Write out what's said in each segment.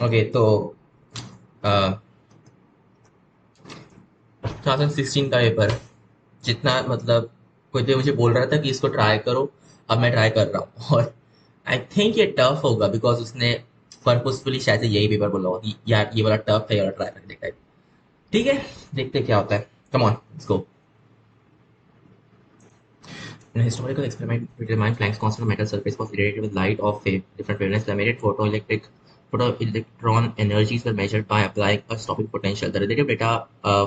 Okay तो 2016 का paper जितना मतलब कोई भी मुझे बोल रहा था कि इसको ट्राई करो, अब मैं ट्राई कर रहा हूँ और आई थिंक ये टफ होगा बिकॉज उसने पर्पसफुली शायद से यही पेपर बोला होगा कि यार ये वाला टफ है, ये वाला ट्राई करके देखता है। ठीक है, देखते हैं क्या होता है। Come on, let's go. In a historical experiment, we determined Planck's constant of metal surface was irradiated with light of different wavelengths. The emitted photoelectron energies were measured by applying a stopping potential. The relative data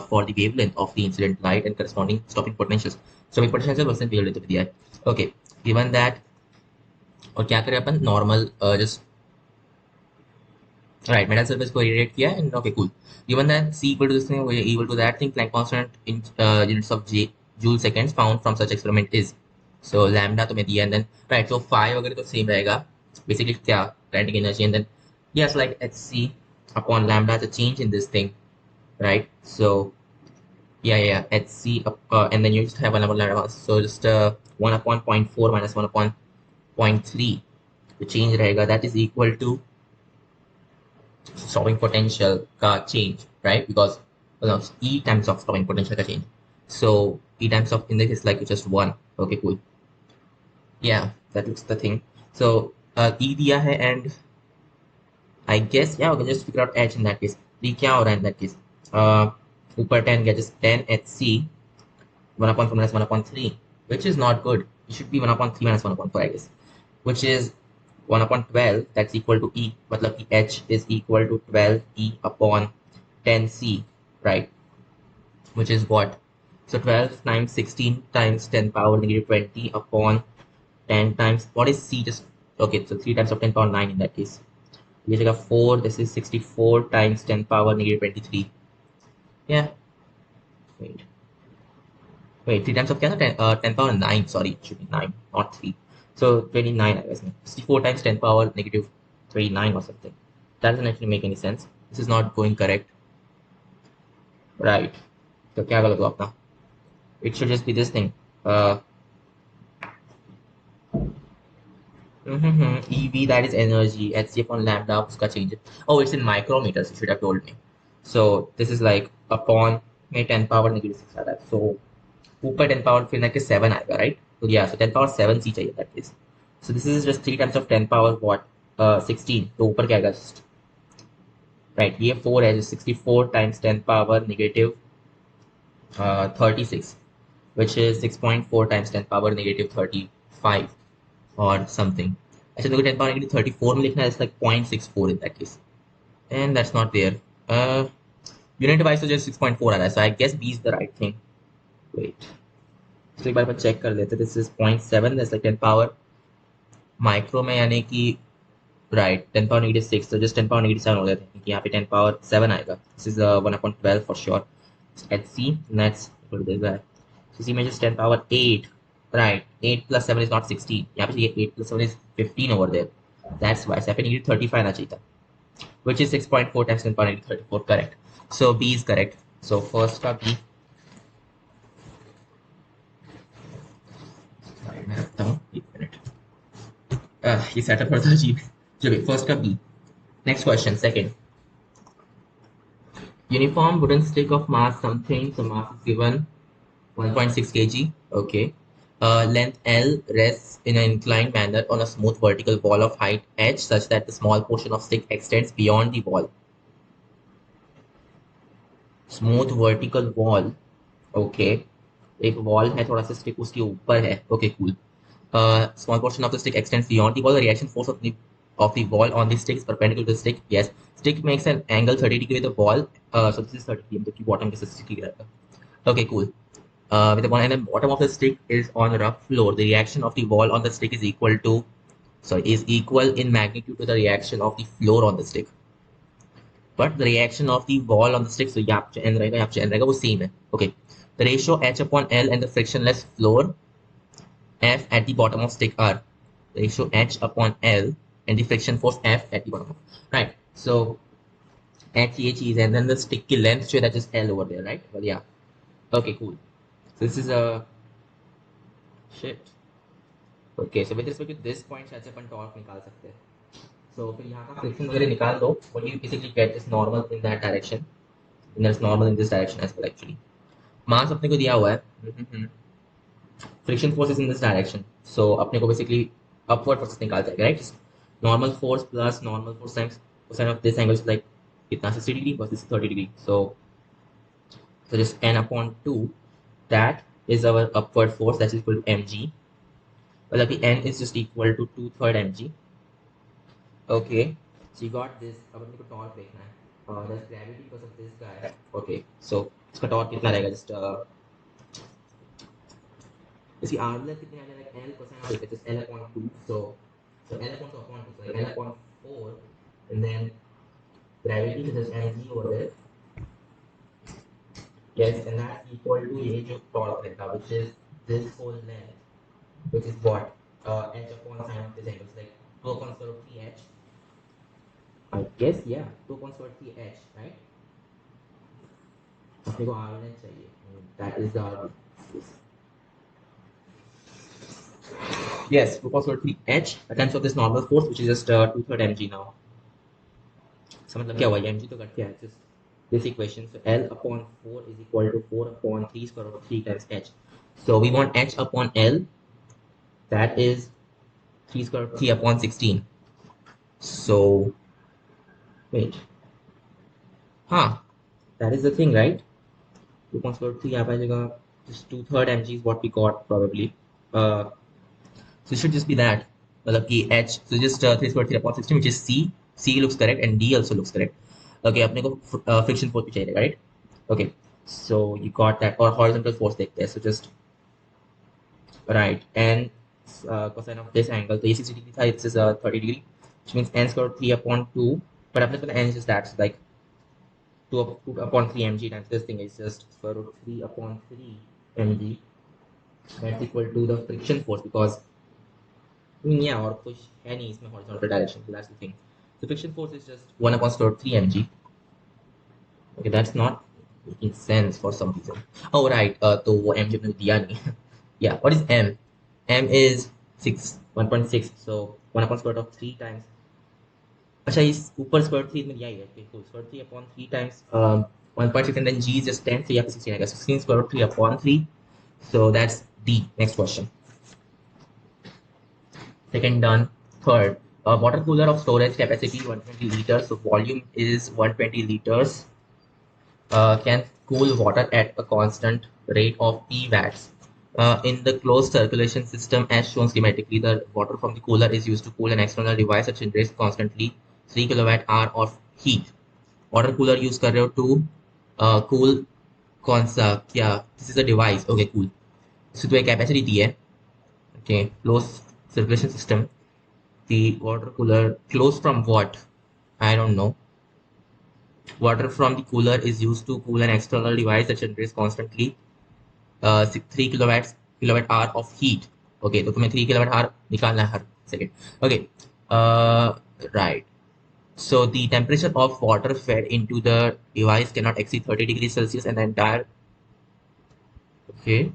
for the wavelength of the incident light and corresponding stopping potentials. Stopping potential was then wavelength of the eye. Okay, given that, और क्या करें अपन normal just right metal surface को irradiate किया and okay cool. Given that c equal to this thing equal to that thing, Planck constant in units of j joule seconds found from such experiment is, so lambda तो मैं दिया and then right so phi वगैरह तो same रहेगा basically क्या kinetic energy and then yes like hc upon lambda is a change in this thing, right? So yeah hc and then you just have 1 upon lambda, so just 1 upon 0.4 minus 1 upon 0.3 the change रहेगा that is equal to stopping potential का change, right? Because well, E times of stopping potential का change. So E times of index is like just one. Okay, cool. Yeah, that looks the thing. So E दिया है and I guess yeah, we can just figure out H in that case. D क्या हो रहा है in that case? ऊपर 10 गया just 10 HC 1 upon 4 minus 1 upon 3, which is not good. It should be 1 upon 3 minus 1 upon 4, I guess, which is 1 upon 12, that's equal to E. Matlab ki H is equal to 12 E upon 10 C, right? Which is what? So 12 times 16 times 10 power negative 20 upon 10 times, what is C? Just, okay, so 3 times of 10 power 9 in that case. This is 4, this is 64 times 10 power negative 23. Yeah, wait. Wait, 3 times of क्या था 10 power 9, sorry, it should be 9, not 3. So 29, I guess. 64 times 10 power negative 29 or something. That doesn't actually make any sense. This is not going correct. Right. तो क्या गलत हुआ अपना? It should just be this thing. Uh, EV, that is energy. Hc upon lambda, उसका change. Oh, it's in micrometers, you should have told me. So this is like upon में 10 power negative 6 आता है. So ऊपर 10 power फिर ना कि 7 आएगा, right? So yeah, so 10 power 7 C चाहिए that case. So this is just 3 times of 10 power what? 16. तो ऊपर क्या आएगा? Right, ये 4 है, 64 times 10 power negative 36, which is 6.4 times 10 power negative 35 or something. अच्छा देखो 10 power negative 34 में लिखना है, it's like 0.64 in that case. And that's not there. Uh, unit wise तो just 6.4 आ रहा है, so I guess B is the right thing. Wait. तो एक बार अपन चेक कर लेते हैं. This is 0.7, that's like 10 power micro में यानी कि राइट 10 पावर नेगेटिव 6, तो जस्ट 10 पावर नेगेटिव 7 हो जाते हैं क्योंकि यहाँ पे 10 पावर 7 आएगा. This is 1/12 for sure. At C nets C में just 10 power 8, right. 8 plus 7 is not 16, यहाँ पे ये 8 plus 7 is 15 over there. That's why यहाँ पे नेगेटिव 35 आना चाहिए था, which is 6.4 times 10 power negative 34, correct. So B is correct. So first का B, मैं रखता हूँ एक मिनट. ये सेटअप होता है जी. चलिए फर्स्ट का B. Next question, second. Uniform wooden stick of mass something, so mass is given 1.6 kg, okay. Length L rests in an inclined manner on a smooth vertical wall of height h such that the small portion of stick extends beyond the wall. Smooth vertical wall, okay. एक wall है, थोड़ा सा stick उसके ऊपर है, okay cool. Small portion of the stick extends beyond the wall. The reaction force of the wall on the stick is perpendicular to the stick. Yes, stick makes an angle 30 degree with the wall. So this is 30 degree. The bottom is 60 degree. Okay, cool. With the one and the bottom of the stick is on rough floor. The reaction of the wall on the stick is equal in magnitude to the reaction of the floor on the stick. But the reaction of the wall on the stick, so यहाँ पे n रहेगा, यहाँ पे n रहेगा, वो same है. Okay. The ratio h upon l and the frictionless floor F at the bottom of stick are ratio H upon L and the friction force F at the bottom. Right. So H ये चीज and then the stick की length जो that is L over there, right? Well, yeah. Okay, cool. So this is a shit. Okay, so with respect to this point शायद से अपन torque निकाल सकते हैं. So फिर यहाँ का फ्रिक्शन वगैरह निकाल दो, what you basically get is normal in that direction, and there's normal in this direction as well actually. मास अपने को दिया हुआ है, friction force is in this direction, so अपने को बेसिकली अपवर्ड फोर्स निकाल जाएगा, right? Normal force plus normal force times cosine of this angle is like कितना, 60 डिग्री, बस this 30 degree, so just n upon 2, that is our upward force, that is equal to mg. Well, the n is just equal to 2/3 mg. Okay, so you got this. अब अपने को torque देखना है, there's gravity because of this guy. Okay, so इसका torque कितना रहेगा, just इसकी r length कितनी आ जाएगा, l cosine of it, just l upon 2, so l upon 2 upon 2, so like l upon 4, and then gravity is just mg over there. Yes, and that's equal to ये जो torque रहेगा, which is this whole length, which is what, h upon sine of this angle, like 2 upon square root 3h. I guess, yeah, 2 upon square root 3h, right? अपने को r length चाहिए, that is the yes, 2 upon square root 3h times of this normal force, which is just 2/3 mg now. So मतलब क्या हुआ, ये mg तो cut गया, just this equation, so l upon 4 is equal to 4 upon 3 square root of 3 times h. So we want h upon l, that is 3 square root 3 upon 16. So wait, that is the thing, right? 2 upon square root 3 यहाँ पे आ जाएगा, just 2/3 mg is what we got probably. So it should just be that, मतलब कि h, so just 3 square 3 upon 16, which is c looks correct and d also looks correct. Okay, अपने को friction force भी चाहिए, right? Okay, so you got that. और horizontal force देखते हैं, so just right, and cosine of this angle, तो ये 60 degree था, it is 30 degree, which means n square 3 upon 2, but अपने को n is just that, so like 2 upon 3 mg times this thing is just square root 3 upon 3 mg. That's equal to the friction force, because yeah, और कुछ है नहीं इसमें horizontal direction, so that's the thing. The friction force is just 1 upon square root 3 mg. Okay, that's not making sense for some reason. Oh right, तो वो mg अपने को दिया नहीं. Yeah, what is m? M is 1.6, so 1 upon square root of 3 times, अच्छा इस ऊपर square root 3 में दिया ही है, okay, cool, square root 3 upon 3 times 1.6, and then g is just 10, so यहाँ पे 16 आएगा, 16 square root 3 upon 3, so that's D. Next question. Second done. Third, a water cooler of storage capacity 120 liters, so volume is 120 liters, can cool water at a constant rate of P watts. In the closed circulation system as shown schematically, the water from the cooler is used to cool an external device that generates constantly 3 kilowatt hour of heat. Water cooler use कर रहे हो to cool कौन सा, क्या, this is a device, okay cool. So तो एक capacity दी है, okay, closed circulation system, the water cooler closed from what, I don't know. Water from the cooler is used to cool an external device that generates constantly 3 kilowatt hour of heat. Okay, तो तुम्हें 3 kilowatt hour निकालना है हर second. Okay, right, so the temperature of water fed into the device cannot exceed 30 degrees Celsius, and the entire, okay,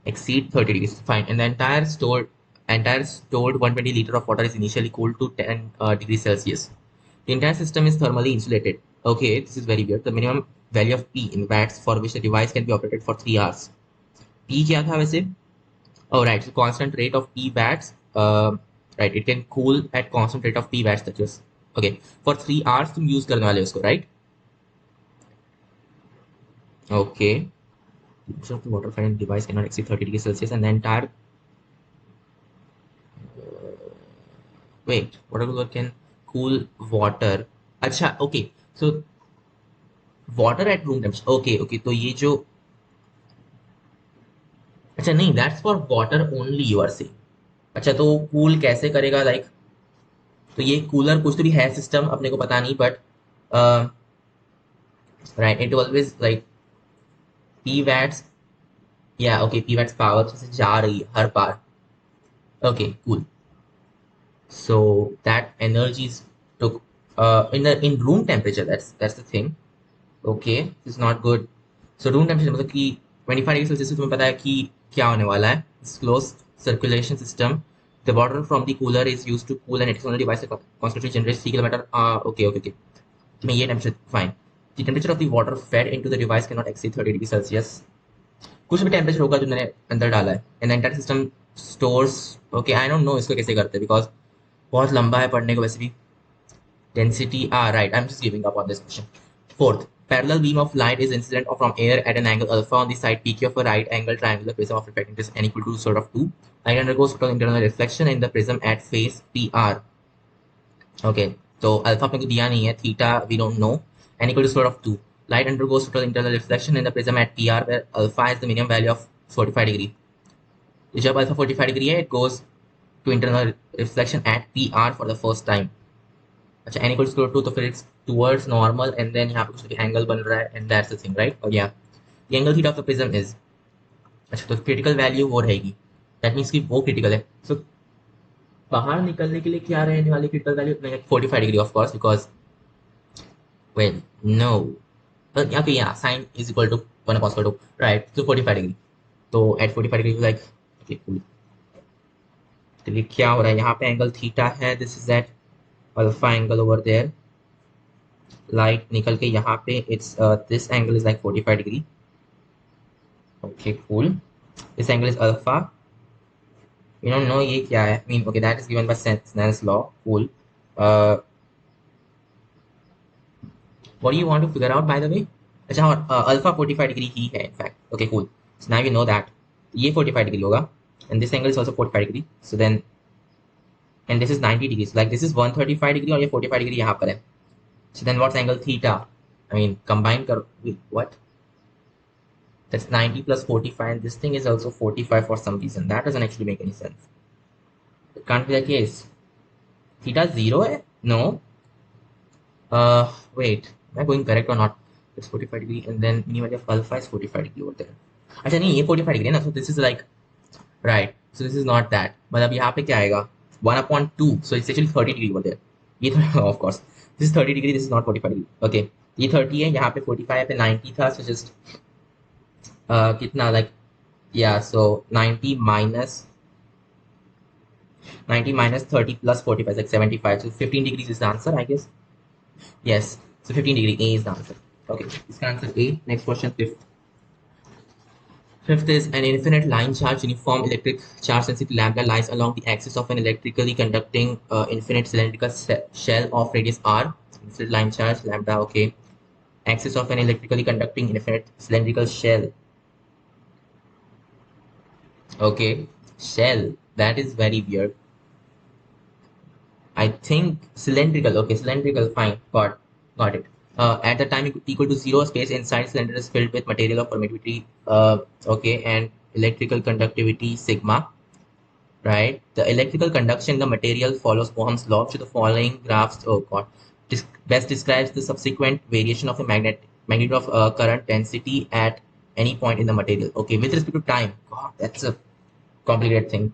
exceed 30 degrees, fine, and the entire stored 120 liter of water is initially cooled to 10 degrees Celsius. The entire system is thermally insulated. Okay, this is very weird. The minimum value of P in watts for which the device can be operated for 3 hours. P क्या था वैसे? Oh right, so constant rate of P watts. Right, it can cool at constant rate of P watts, that is okay for 3 hours. तुम use करने वाले उसको, right? Okay. So the water fed device cannot exceed 30 degrees Celsius, and the entire wait, water cooler can cool water. अच्छा, okay, so water at room temperature. Okay, तो ये जो, अच्छा नहीं, that's for water only you are saying. अच्छा तो cool कैसे करेगा, लाइक तो ये कूलर कुछ तो भी है सिस्टम, अपने को पता नहीं, but right, it always like P watts, या ओके, पी वैट्स पावर से जा रही है हर बार. Okay cool, so that energy is took in room temperature, that's the thing. Okay, this is not good. So room temperature मतलब कि 25 degree Celsius, तुम्हें पता है कि क्या होने वाला है. Close circulation system The water from the cooler is used to cool an external device that constantly generates 3 kilometer. Okay. मैं ये temperature fine. The temperature of the water fed into the device cannot exceed 30 degrees Celsius. कुछ भी temperature होगा जो मैंने अंदर डाला है and entire system stores. Okay I don't no इसको कैसे करते हैं बिकॉज बहुत लंबा है पढ़ने को वैसे भी. Density, right, I'm just giving up on this question. Fourth, parallel beam of light is incident from air at an angle alpha on the side PQ of a right angle triangular prism of refracting distance n equal to sort of 2. Light undergoes total internal reflection in the prism at phase PR. Okay, so alpha अपने को दिया नहीं है, theta we don't know, n equal to sort of 2. Light undergoes total internal reflection in the prism at PR where alpha is the minimum value of 45 degree. जब alpha 45 degree है, it goes to internal reflection at PR for the first time. अच्छा n equals to 2 तो फिर it's towards normal and then यहाँ पे कुछ angle बन रहा है and that's the thing, right? और yeah, the angle theta of the prism is. अच्छा तो critical value वो रहेगी, that means कि वो critical है. So बाहर निकलने के लिए क्या रहने वाली critical value? 45 degree of course because well no, but okay yeah, sine is equal to 1 upon square 2, right? So 45 degree. तो at 45 degree like okay cool. तो ये क्या हो रहा है यहाँ पे एंगल थीटा है, this is at alpha angle over there. Light निकल के यहाँ पे it's this angle is like 45 degree. Okay cool. This angle is alpha. We don't know ये क्या है. I mean okay that is given by Snell's law. Cool. What do you want to figure out by the way? अच्छा और alpha 45 degree ही है in fact. Okay cool. So now you know that ये 45 degree होगा and this angle is also 45 degree. So then and this is 90 degrees. Like this is 135 degree और ये 45 degree यहाँ पर है. So then what's angle theta? I mean combine kar what? That's 90 plus 45 and this thing is also 45 for some reason. That doesn't actually make any sense. It can't be the case. Theta 0 hai? No. Wait. Am I going correct or not? It's 45 degree and then minimum of alpha is 45 degree over there. अच्छा नहीं ये 45 degree है ना, so this is like right. So this is not that. मतलब यहाँ पे क्या आएगा? 1/2. So it's actually 30 degree over there. ये of course. This is 30 degree. This is not 45 degree. Okay. ये 30 है, यहाँ पे 45 है, पे 90 था. So just कितना like yeah. So 90 minus 30 plus 45 is like 75. So 15 degrees is the answer, I guess. Yes. So 15 degree A is the answer. Okay. This answer A. Next question. Fifth is an infinite line charge uniform electric charge density lambda lies along the axis of an electrically conducting infinite cylindrical shell of radius r. Infinite line charge lambda. Okay. Axis of an electrically conducting infinite cylindrical shell. Okay. Shell. That is very weird. I think cylindrical. Okay, cylindrical. Fine. Got it. At the time equal to 0, space inside cylinder is filled with material of permittivity. Okay, and electrical conductivity sigma. Right. The electrical conduction in the material follows Ohm's law. To the following graphs. Oh God. Best describes the subsequent variation of a magnitude of current density at any point in the material. Okay, with respect to time. God, that's a complicated thing.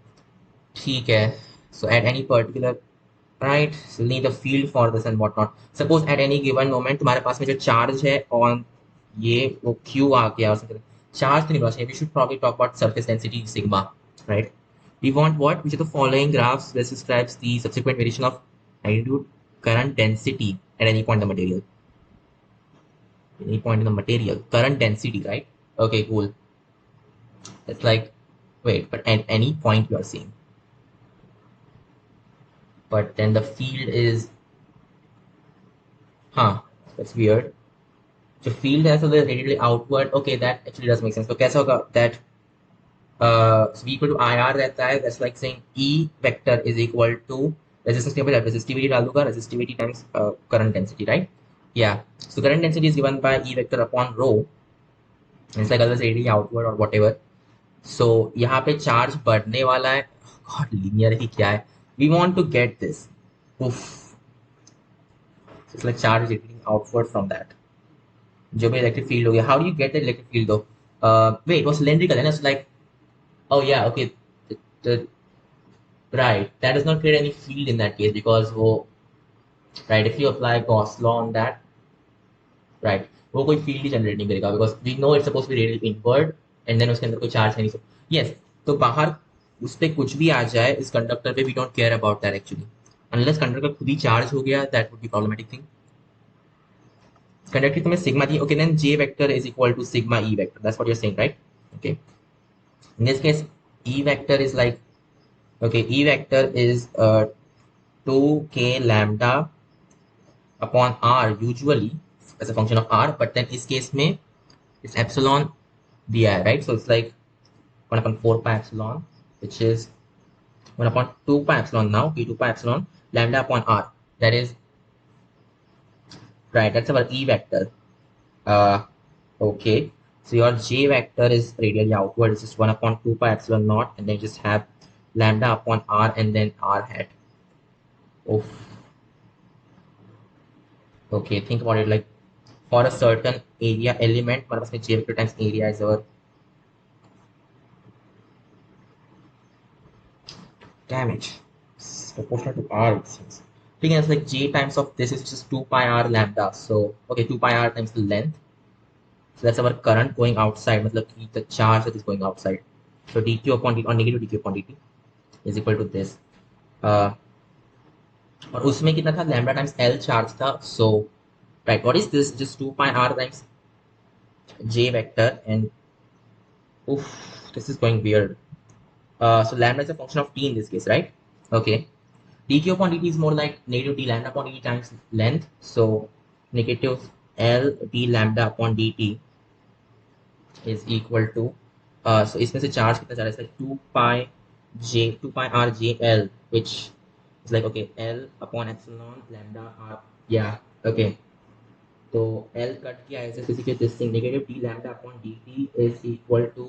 ठीक है. So at any particular right, so need the field for this and whatnot. Suppose at any given moment तुम्हारे पास में जो charge है on ये वो Q आ गया और something. Charge तो नहीं होना चाहिए. We should probably talk about surface density sigma, right? We want what? Which of the following graphs best describes the subsequent variation of magnitude current density at any point in the material? Any point in the material, current density, right? Okay, cool. It's like wait, but at any point you are seeing. But then the field is that's weird. The field has a little radially outward. Okay, that actually does make sense. So कैसा होगा that so V equal to IR रहता है. That's like saying E vector is equal to resistance के ऊपर resistivity डाल दूंगा, resistivity times current density, right? Yeah. So current density is given by E vector upon rho. It's like always radially outward or whatever. So यहाँ पे charge बढ़ने वाला है. God, linearity क्या है? We want to get this. Oof. So it's like charge is getting outward from that. जो भी electric field हो गया. How do you get the electric field though? Wait, it was cylindrical, and it's like, oh yeah, okay, right. That does not create any field in that case because वो, right? If you apply Gauss law on that, right, वो कोई field ही generate नहीं करेगा because we know it's supposed to be radially inward, and then उसके अंदर कोई charge है नहीं. So yes, तो बाहर उस पर कुछ भी आ जाए इस कंडक्टर पे, we don't care about that actually, unless conductor खुद ही चार्ज हो गया, that would be problematic thing. Conductivity में sigma d, okay, then J vector is equal to sigma E vector. That's what you're saying, right? Okay. In this case, E vector is like, okay, E vector is 2k lambda upon R usually as a function of R, but then in this case में it's epsilon di, right? So it's like 1 upon 4 pi epsilon, which is 1 upon 2 pi epsilon now, p 2 pi epsilon lambda upon R. That is, right, that's our E vector. Okay, so your J vector is radially outward. It's just 1 upon 2 pi epsilon naught, and then you just have lambda upon R and then R hat. Oh, okay, think about it, like for a certain area element, one of J vector times area is our, damn it, it's proportional to R, it seems. Thing is, like J times of this is just 2 pi R lambda. So, okay, 2 pi R times the length. So that's our current going outside, मतलब the charge that is going outside. So dq upon dt, or negative dq upon dt is equal to this. और उसमें कितना था, lambda times L charge था. So right, what is this, just 2 pi r times j vector, and oof, this is going weird. So lambda is a function of t in this case, right? Okay, dq upon dt is more like negative d lambda upon dt times length. So negative l d lambda upon dt is equal to, so इसमें से charge कितना जा रहा है, like 2 pi r j l, which is like, okay, l upon epsilon lambda r. Yeah, okay. तो L कट किया ऐसे, physically this thing negative d lambda upon dt is equal to,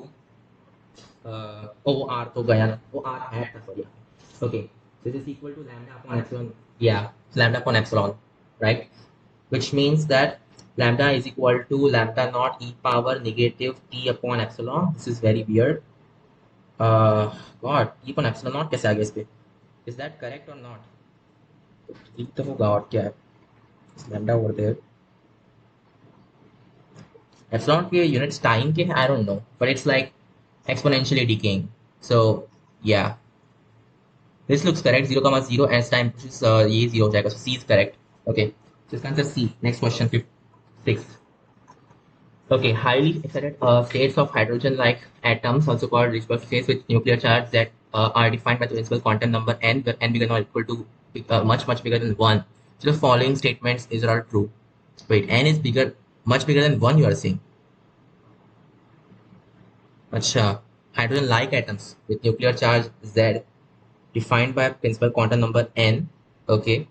oh r तो गया ना, वो r हैट था, sorry. Okay, this is equal to lambda upon epsilon, या lambda upon epsilon, right, which means that lambda is equal to lambda naught e power negative t upon epsilon. This is very weird. God, e upon epsilon naught कैसे आ गया इस पे? Is that correct or not? ठीक तो होगा, और क्या है? Lambda over there. Epsilon के units time के हैं, I don't know, but it's like exponentially decaying. So yeah, this looks correct. 0, 0 as time pushes, ये 0 हो जाएगा. So C is correct. Okay, so इसका answer C. Next question, 6. Okay, highly excited states of hydrogen-like atoms, also called Rickenbacker states, with nuclear charge that are defined by the principal quantum number n, where n bigger than or equal to much bigger than 1. So the following statements is all true. Wait, n is bigger, much bigger than 1, you are saying? अच्छा, hydrogen-like atoms with nuclear charge Z defined by principal quantum number n. Okay,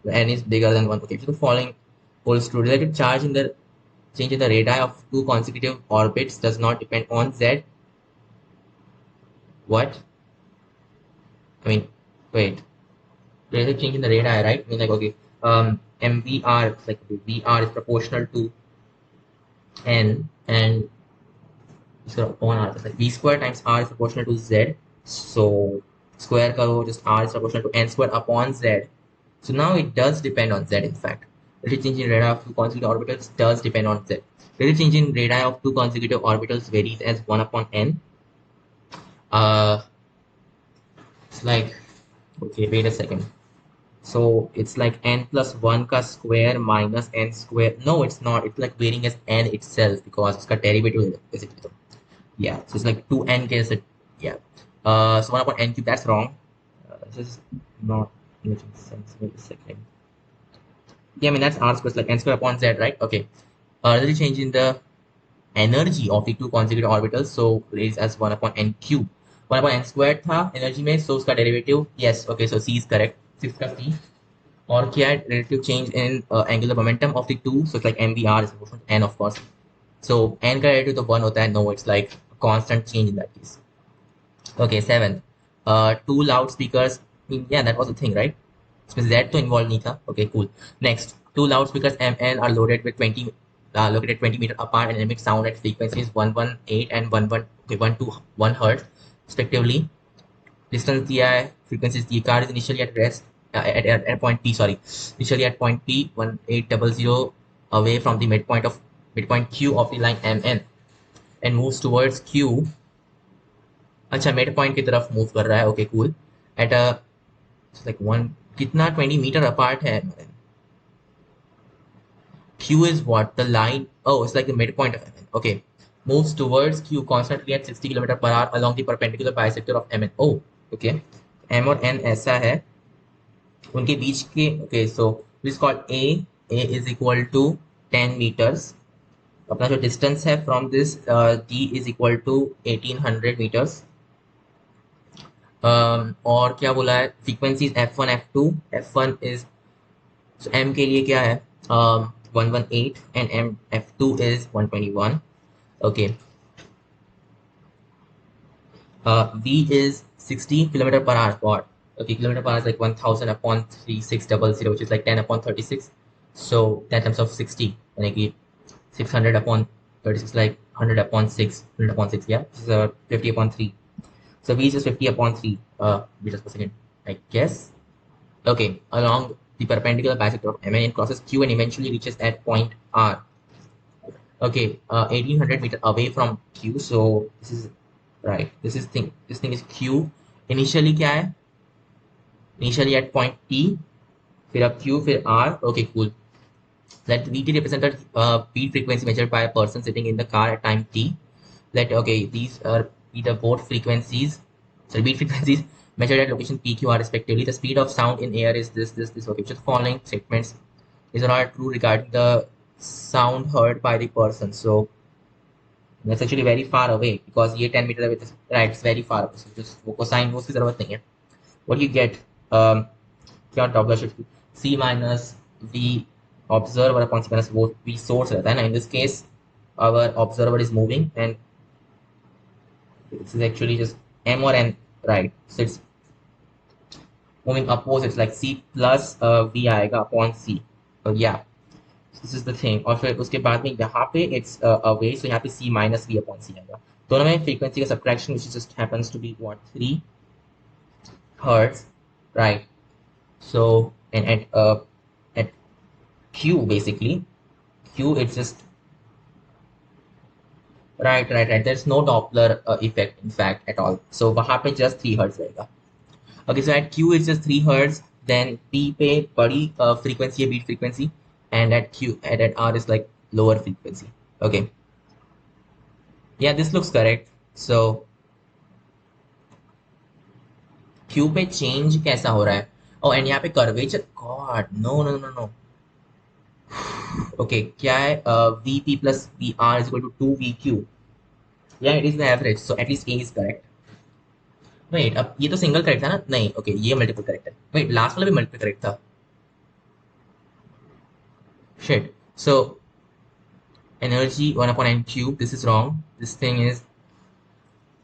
the n is bigger than 1. Okay, so the following holds true. Relative charge in the change in the radii of two consecutive orbits does not depend on Z. What? I mean, wait. Relative change in the radii, right? I mean, like, okay, MVR, it's like, okay, VR is proportional to n, and so upon r, like v square times r is proportional to z. So square karo, just r is proportional to n square upon z. So now it does depend on z. In fact, relative change in radii of two consecutive orbitals does depend on z. Relative change in radii of two consecutive orbitals varies as 1 upon n. It's like, okay, wait a second. So it's like n plus 1 ka square minus n square. No, it's not. It's like varying as n itself because its derivative is it. Yeah, so it's like 2n case it, yeah. So 1 upon n cube, that's wrong. This is not making sense. Wait a second. Yeah, I mean that's r square, like n square upon z, right? Okay. Really changing the energy of the two consecutive orbitals, so raised as 1 upon n cube. 1 upon n squared था energy में, so उसका derivative, yes, okay, so C is correct. 6 का C. और क्या है, relative change in angular momentum of the two, so it's like mvr is equal to n, of course. So n का derivative तो 1 होता है, no, it's like a constant change in that case. Okay, 7. Two loudspeakers. I mean, yeah, that was the thing, right? इसमें Z तो involved नहीं था. Okay, cool. Next, two loudspeakers MN are loaded with 20, located 20 meters apart and emit sound at frequencies 118 and 121 hertz, respectively. Distance दिया है, frequencies the. Car is initially at rest at point P. Sorry, initially at point P 1800 away from the midpoint Q of the line MN and moves towards Q. अच्छा mid point की तरफ move कर रहा है, okay cool. At a like one कितना 20 metre apart है। Q is what? The line. Oh, it's like the midpoint of MN. Okay. Moves towards Q constantly at 60 km per hour along the perpendicular bisector of MN. Oh, okay. M और N ऐसा है उनके बीच के. Okay, so this is called A. A is equal to 10 meters. अपना जो distance है from this D is equal to 1800 meters. और क्या बोला है? Frequencies F1, F2. F1 is so M के लिए क्या है? 118 and F2 is 121. Okay. V is 60 kilometer per hour. What? Okay, kilometer per hour is like 1000 upon 3600, which is like 10 upon 36. So that terms of 60, and like 600 upon 36, like 100 upon 6, 100 upon 6. Yeah, this is 50 upon 3. So V is just 50 upon 3 meters per second, I guess. Okay, along the perpendicular bisector of MN, it crosses Q and eventually reaches at point R. Okay, 1800 meter away from Q. So this is right. This thing is Q. Initially क्या है? Initially at point T, फिर अब Q, फिर R. Okay, cool. Let VT represent the beat frequency measured by a person sitting in the car at time T. Let okay, these are the both frequencies. So beat frequencies measured at location P, Q, R respectively. The speed of sound in air is this. Okay, just following statements these are all true regarding the sound heard by the person. So that's actually very far away because ये 10 meter away, right? It's very far away. So just वो cosine वो उसकी जरूरत नहीं है. What do you get? क्या Doppler shift C minus V observer upon C minus वो V source रहता है ना. In this case, our observer is moving and this is actually just M or N, right? So it's moving upwards. It's like C plus V आएगा upon C. So yeah. This is the thing. और फिर उसके बाद में यहाँ पे it's away, सो यहाँ पे C minus V upon C आएगा. दोनों में फ्रीक्वेंसी का subtraction which just happens to be what 3 hertz, right? So and at Q basically Q it's just right there's no Doppler effect in fact at all. So वहाँ पे just 3 hertz रहेगा. Okay, so at Q it's just 3 hertz, then P पे बड़ी frequency है, beat frequency, and at Q at R is like lower frequency. Okay, yeah, this looks correct. So Q पे change कैसा हो रहा है? Oh, and यहाँ पे curvature, God, no. Okay, क्या है? VP plus VR is equal to 2VQ. Yeah, it is the average, so at least A is correct. Wait, अब ये तो सिंगल करेक्ट था ना? नहीं, ओके, ये मल्टीपल करेक्ट है. वेट, लास्ट वाला भी मल्टीपल करेक्ट था. Shit. So energy 1 upon n cube, this is wrong, this thing is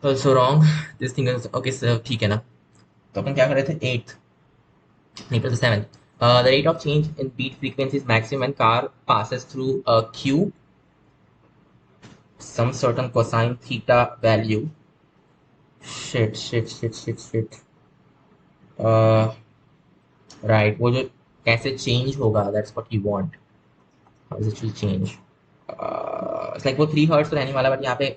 also wrong, this thing is okay. So ठीक है ना. तो अपन क्या कर रहे थे? 8th नहीं पर 7th. The rate of change in beat frequency is maximum when car passes through a Q some certain cosine theta value. Shit. Right, वो जो कैसे change होगा, that's what you want. How does it will change? It's like वो 3 hertz तो रहने वाला, but यहाँ पे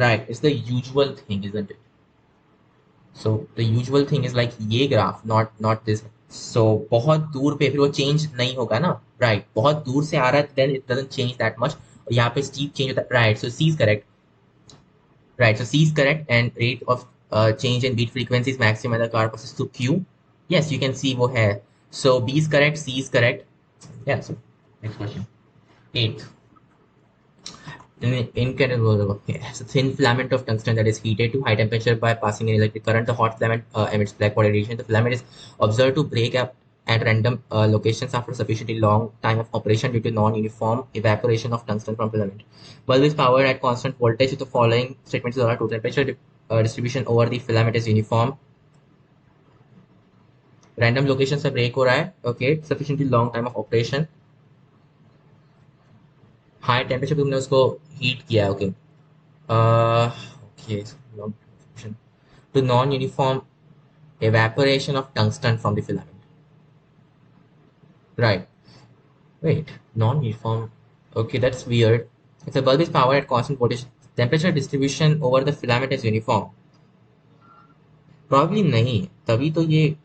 right, it's the usual thing, isn't it? So the usual thing is like ये graph, not this. So बहुत दूर पे फिर वो change नहीं होगा ना, right? बहुत दूर से आ रहा है, then it doesn't change that much. और यहाँ पे steep change होता है, right? So C is correct, right? So C is correct, and rate of change in beat frequency is maximum when the car passes through Q. Yes, you can see वो है. So B is correct, C is correct. Yeah. So next question. 8th. Incredible. Okay. It's a thin filament of tungsten that is heated to high temperature by passing an electric current. The hot filament emits black body radiation. The filament is observed to break up at random locations after a sufficiently long time of operation due to non-uniform evaporation of tungsten from filament. Bulb is powered at constant voltage. The following statements are true. Temperature distribution over the filament is uniform. Random locations से break हो रहा है. Okay. Sufficiently long time of operation. High temperature पे तुमने उसको heat किया है. Okay okay. To non uniform evaporation of tungsten from the filament. Right. Wait, non-uniform. Okay, that's weird. If the bulb is powered at constant voltage, temperature distribution over the filament is uniform, probably नहीं, तभी तो ये,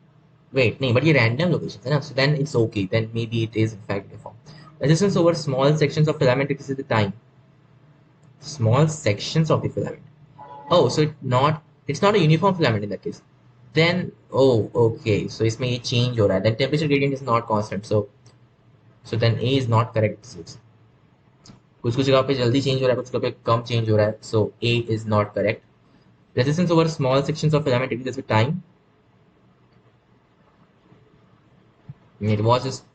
wait नहीं, but ये random locations है ना, so then it's okay, then maybe it is in fact uniform. Resistance over small sections of filament decreases the time. Small sections of the filament. Oh, so it's not a uniform filament in that case. Then oh okay, so इसमें ये change हो रहा है. Then temperature gradient is not constant. So then A is not correct. कुछ कुछ जगह पे जल्दी change हो रहा है, कुछ जगह पे कम change हो रहा है. So A is not correct. Resistance over small sections of filament decreases with time. It was just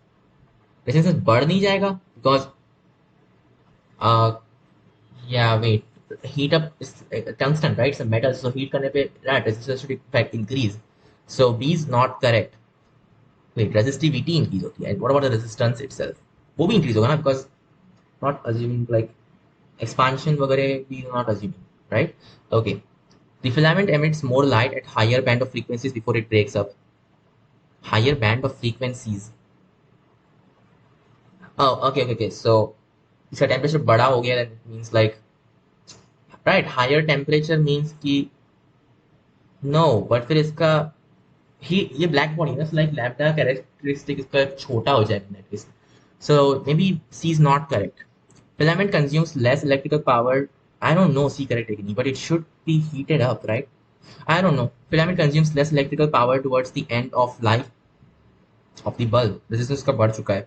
resistance बढ़ नहीं जाएगा because uh, yeah, wait. Heat up is tungsten, right? It's a metal, so heat करने पे that resistance should in fact increase. So B is not correct. Wait, resistivity increase होती है. And what about the resistance itself? वो भी increase होगा ना, because not assuming like expansion वगैरह we are not assuming, right? Okay. The filament emits more light at higher band of frequencies before it breaks up. Higher band of frequencies. Oh, okay. So इसका temperature बड़ा हो गया, then it means like, right, higher temperature means कि no, but फिर इसका he ये black body है ना, so like lambda characteristic इसका छोटा हो जाएगा in that case. So maybe C is not correct. Filament consumes less electrical power. I don't know C correct है कि नहीं, but it should be heated up, right? I don't know. Filament consumes less electrical power towards the end of life of the bulb. Resistance उसका बढ़ चुका है,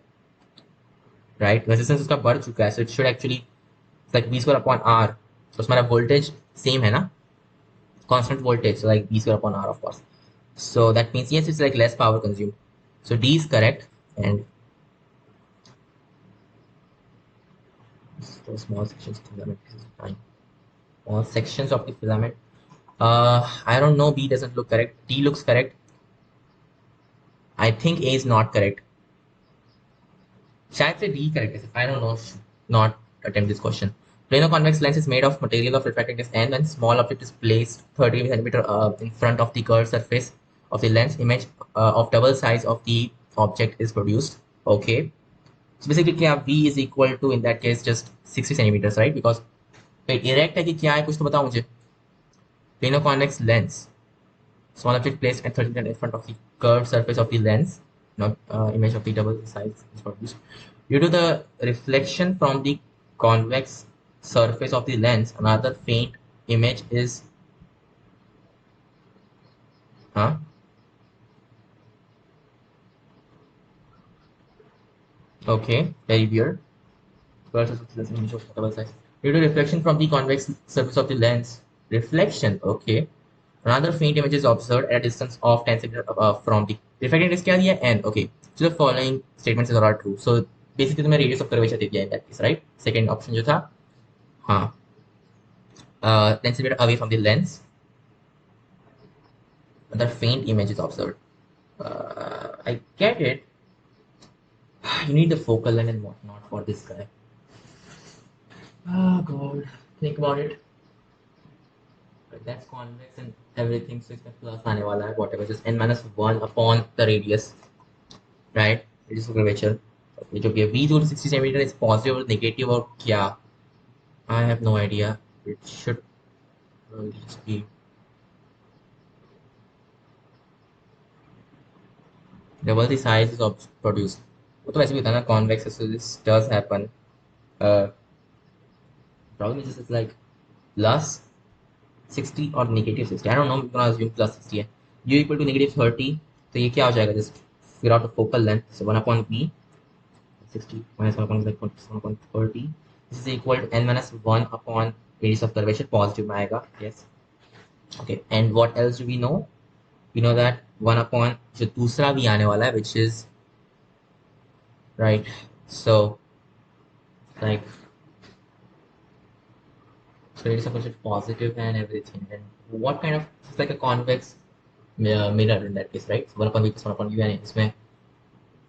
right? Resistance उसका बढ़ चुका है, so it should actually it's like B square upon R. So हमारा voltage same है ना, constant voltage, so like B square upon R of course. So that means yes, it's like less power consumed. So D is correct, and so small sections of the filament is fine. Small sections of the filament. I don't know. B doesn't look correct. D looks correct. I think A is not correct. शायद से D correct है. I don't know. Not attempt this question. Plano convex lens is made of material of refracting index n when small object is placed 30 centimeter in front of the curved surface of the lens. Image of double size of the object is produced. Okay. So basically क्या V is equal to in that case just 60 centimeters, right? Because wait, erect है कि क्या है, कुछ तो बताओ मुझे. Plano convex lens. Small object placed at 30 centimeters in front of the curved surface of the lens. Not image of the double size is produced. Due to the reflection from the convex surface of the lens, another faint image is huh? Okay, very weird. Versus image of double size. Due to reflection from the convex surface of the lens, reflection. Okay, another faint image is observed at a distance of 10 centimeters from the refracting index क्या दिया n. Okay, so the following statements are all true. So basically तुम्हें radius of curvature दे दिया in that case, right? Second option जो था, हाँ, 10 centimeters away from the lens, another faint image is observed. I get it. You need the focal length and whatnot for this guy. Oh god, think about it. But that's convex and everything, so इसमें plus आने वाला है, whatever, just n minus 1 upon the radius, right? Radius of curvature. ये जो कि v equal to 60 centimeter is positive or negative और क्या? I have no idea. It should just be double the size is produced. वो तो वैसे भी होता है ना, convex, so this does happen. Uh, problem is just it's like plus 60 or negative 60. I don't know, I'm gonna assume plus 60 है. U equal to negative 30, तो ये क्या हो जाएगा? Just figure out the focal length. So 1 upon V, 60 minus 1 upon 1 upon 30. This is equal to n minus 1 upon radius of curvature. Positive में आएगा. Yes. Okay. And what else do we know? We know that 1 upon जो दूसरा भी आने वाला है, which is right. So like so radius of curvature positive and everything. And what kind of, it's like a convex mirror in that case, right? So 1 upon V plus 1 upon U and इसमें,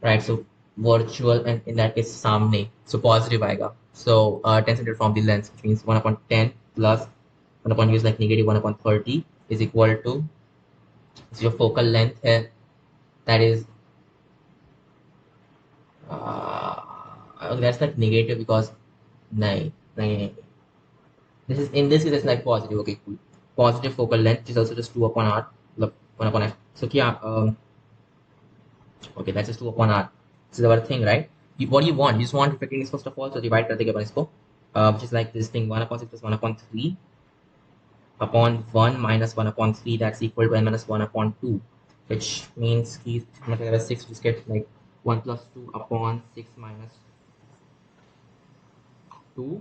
right? So virtual and in that case सामने, so positive आएगा. So 10 centimeter from the lens, which means 1 upon 10 plus 1 upon U is like negative 1 upon 30 is equal to, so your focal length है, that is that's like negative because नहीं नहीं नहीं, This is in this case it's like positive. Okay, cool. Positive focal length is also just 2 upon r. Look, 1 upon f. So yeah, okay, that's just 2 upon r. This is our thing, right? What do you want? You just want effectiveness first of all. So divide करते अपन इसको, which is like this thing 1 upon 6 plus 1 upon 3 upon 1 minus 1 upon 3. That's equal to n minus 1 upon 2, which means कि मतलब 6 just get like 1 plus 2 upon 6 minus 2.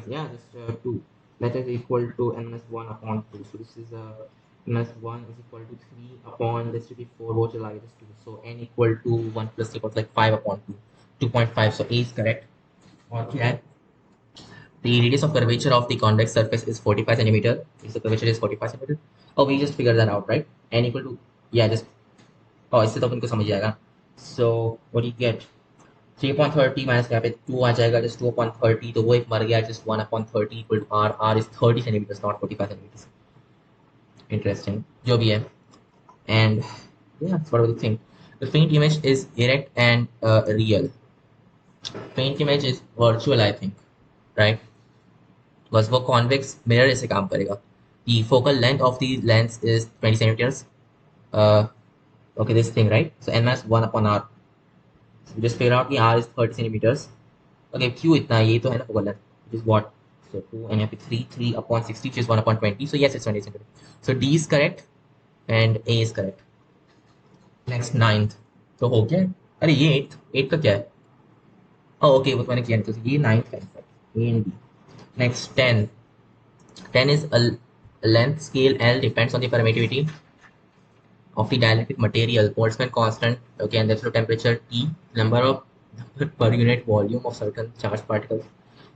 Yeah, just 2. That is equal to n minus 1 upon 2. So this is minus 1 is equal to 3 upon this to be 4, what will I just 2. So n equal to 1 plus equals like 5 upon 2. 2.5. So A is correct. Okay. The radius of curvature of the convex surface is 45 centimeter. So the curvature is 45 centimeter. Oh, we just figured that out, right? N equal to, yeah, just, oh, इससे तो अपन को समझ जाएगा. So what do you get? 3.30 minus यहाँ पे 2 आ जाएगा, just 2/30, तो वो एक मर गया, just 1/30 equal to r. R is 30 centimeters, not 45 centimeters. Interesting. जो भी है. And yeah, that's what I would think. The faint image is erect and real. Faint image is virtual, I think, right? Because वो convex mirror जैसे काम करेगा. The focal length of the lens is 20 centimeters. Uh, okay, this thing, right? So n minus 1 upon r. So we just figure out कि r is 30 centimeters. Okay, Q इतना ये तो है ना focal length, which is what? So 2 and यहाँ पे 3 upon 60, which is 1/20. So yes, it's 20 centimeters. So D is correct and A is correct. Next 9th. तो हो गया. अरे ये 8th का क्या है? Oh, okay, वो तो मैंने किया नहीं, तो ये 9th का है. A and B. Next 10. 10 is a length scale L depends on the permittivity of the dielectric material, Boltzmann constant, okay, and that's the temperature T, number per unit volume of certain charged particles.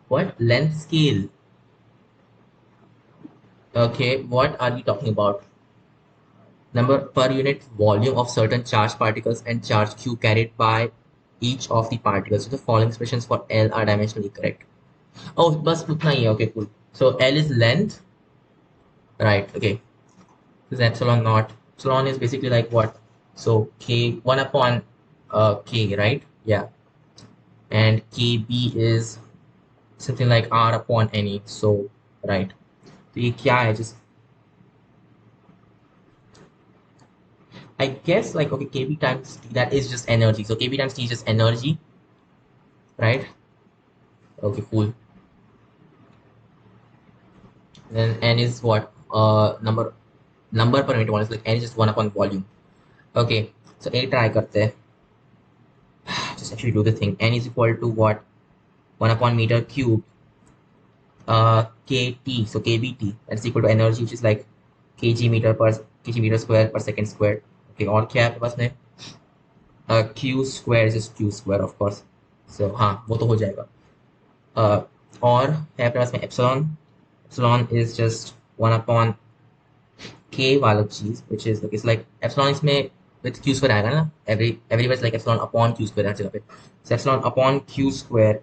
What? Length scale. Okay, what are we talking about? Number per unit volume of certain charged particles and charge Q carried by each of the particles. So the following expressions for L are dimensionally correct. Oh, bus utna hi hai. Okay, cool. So L is length, right? Okay. This is epsilon naught. Epsilon is basically like what? So K 1 upon K, right? Yeah. And KB is something like R upon NE. So right. तो ये क्या है? Just I guess like okay, KB times T, that is just energy. So KB times T is just energy, right? Okay, cool. Then N is what? Number per unit one is like N is just 1 upon volume. Okay, so A try karte hain. Just actually do the thing. N is equal to what? 1 upon meter cube. KT, so KBT, that's equal to energy, which is like kg meter square per second squared. Okay, और क्या है आपके पास में? Q square is just Q square, of course. So हाँ, वो तो हो जाएगा. और है आपके पास में epsilon. Epsilon is just 1 upon K वाला चीज, which is it's like epsilon इसमें with Q square आएगा ना. Everywhere is like epsilon upon Q square हर जगह पे. So epsilon upon Q square.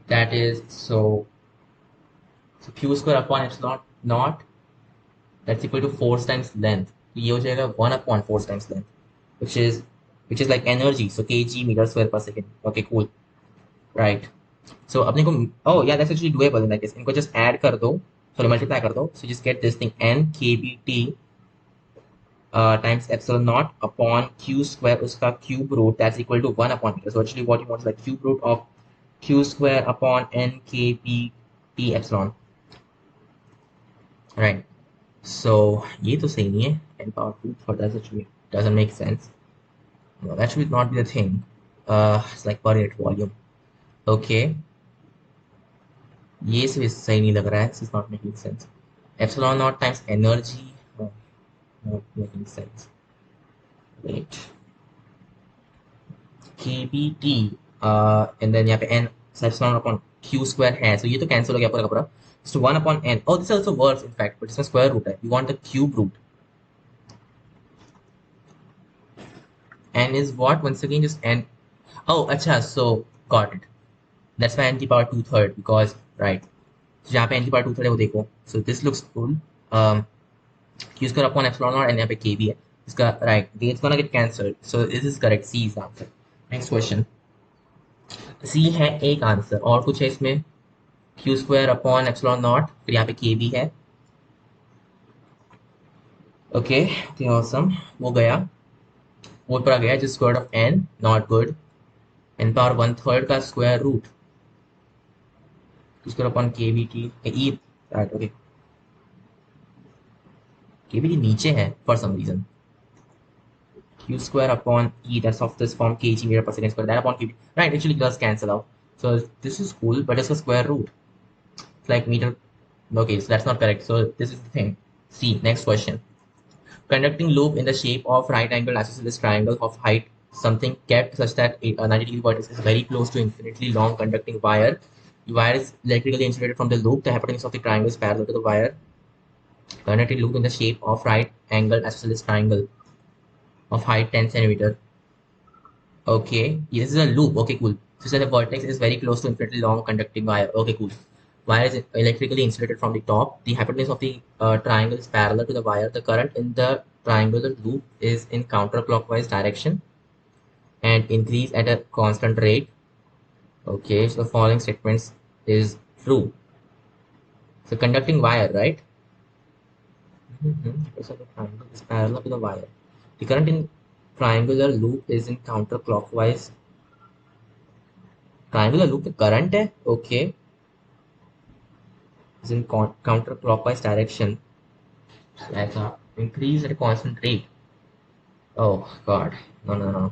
That is so Q square upon epsilon naught, that's equal to force times length. तो ये हो जाएगा 1 upon force times length, which is like energy, so kg meter square per second. Okay, cool, right? So अपने को oh yeah, that's actually doable in that case. इनको just add कर दो, sorry multiply कर दो, so just get this thing n kbt times epsilon naught upon q square उसका cube root, that's equal to 1 upon meter. So actually what you want is like cube root of q square upon n kbt epsilon, right? So ये तो सही नहीं है. N power 2 third, that actually doesn't make sense. No, that should not be the thing. It's like per unit volume. Okay. ये सही नहीं लग रहा है. This is not making sense. Epsilon naught times energy. Not making sense. Wait. KBT. And then यहाँ पे n epsilon upon q square है. So ये तो cancel हो गया पूरा का पूरा. So 1 upon n. Oh, this also works in fact, but इसमें square root है. You want the cube root. N is what? Once again, just n. Oh, acha, so got it. That's why n की power 2/3, because right. So यहाँ पे n की power 2/3 है वो देखो. So this looks cool. Q square upon epsilon naught and यहाँ पे k भी है. इसका right. It's gonna get cancelled. So this is correct. C is the answer. Next question. सी है एक आंसर, और कुछ है इसमें? Q square upon epsilon not, फिर यहाँ पे के भी है। ओके ओके ऑसम, वो गया, वो ऊपर आ गया, जिस square of N not good, N power one third का square root Q square upon K B T E, right okay. K B T नीचे है for some reason, q square upon e, that's of this form kg meter per second square, that upon kb, right, actually does cancel out. So this is cool, but it's a square root. It's like meter. Okay, so that's not correct. So this is the thing. See, next question. Conducting loop in the shape of right angle isosceles triangle of height something kept such that a 90-degree vertex is very close to infinitely long conducting wire. The wire is electrically insulated from the loop. The hypotenuse of the triangle is parallel to the wire. Conducting loop in the shape of right angle isosceles triangle of height 10 centimeter. Okay, this is a loop. Okay, cool. So the vertex is very close to infinitely long conducting wire. Okay, cool. Wire is electrically insulated from the top. The hypotenuse of the triangle is parallel to the wire. The current in the triangular loop is in counterclockwise direction and increase at a constant rate. Okay, so the following statements is true. So conducting wire, right? So the triangle is parallel to the wire. The current in triangular loop is in counterclockwise. Triangular loop the current है, okay, is in counterclockwise direction, like increase at a constant rate. Oh god, no.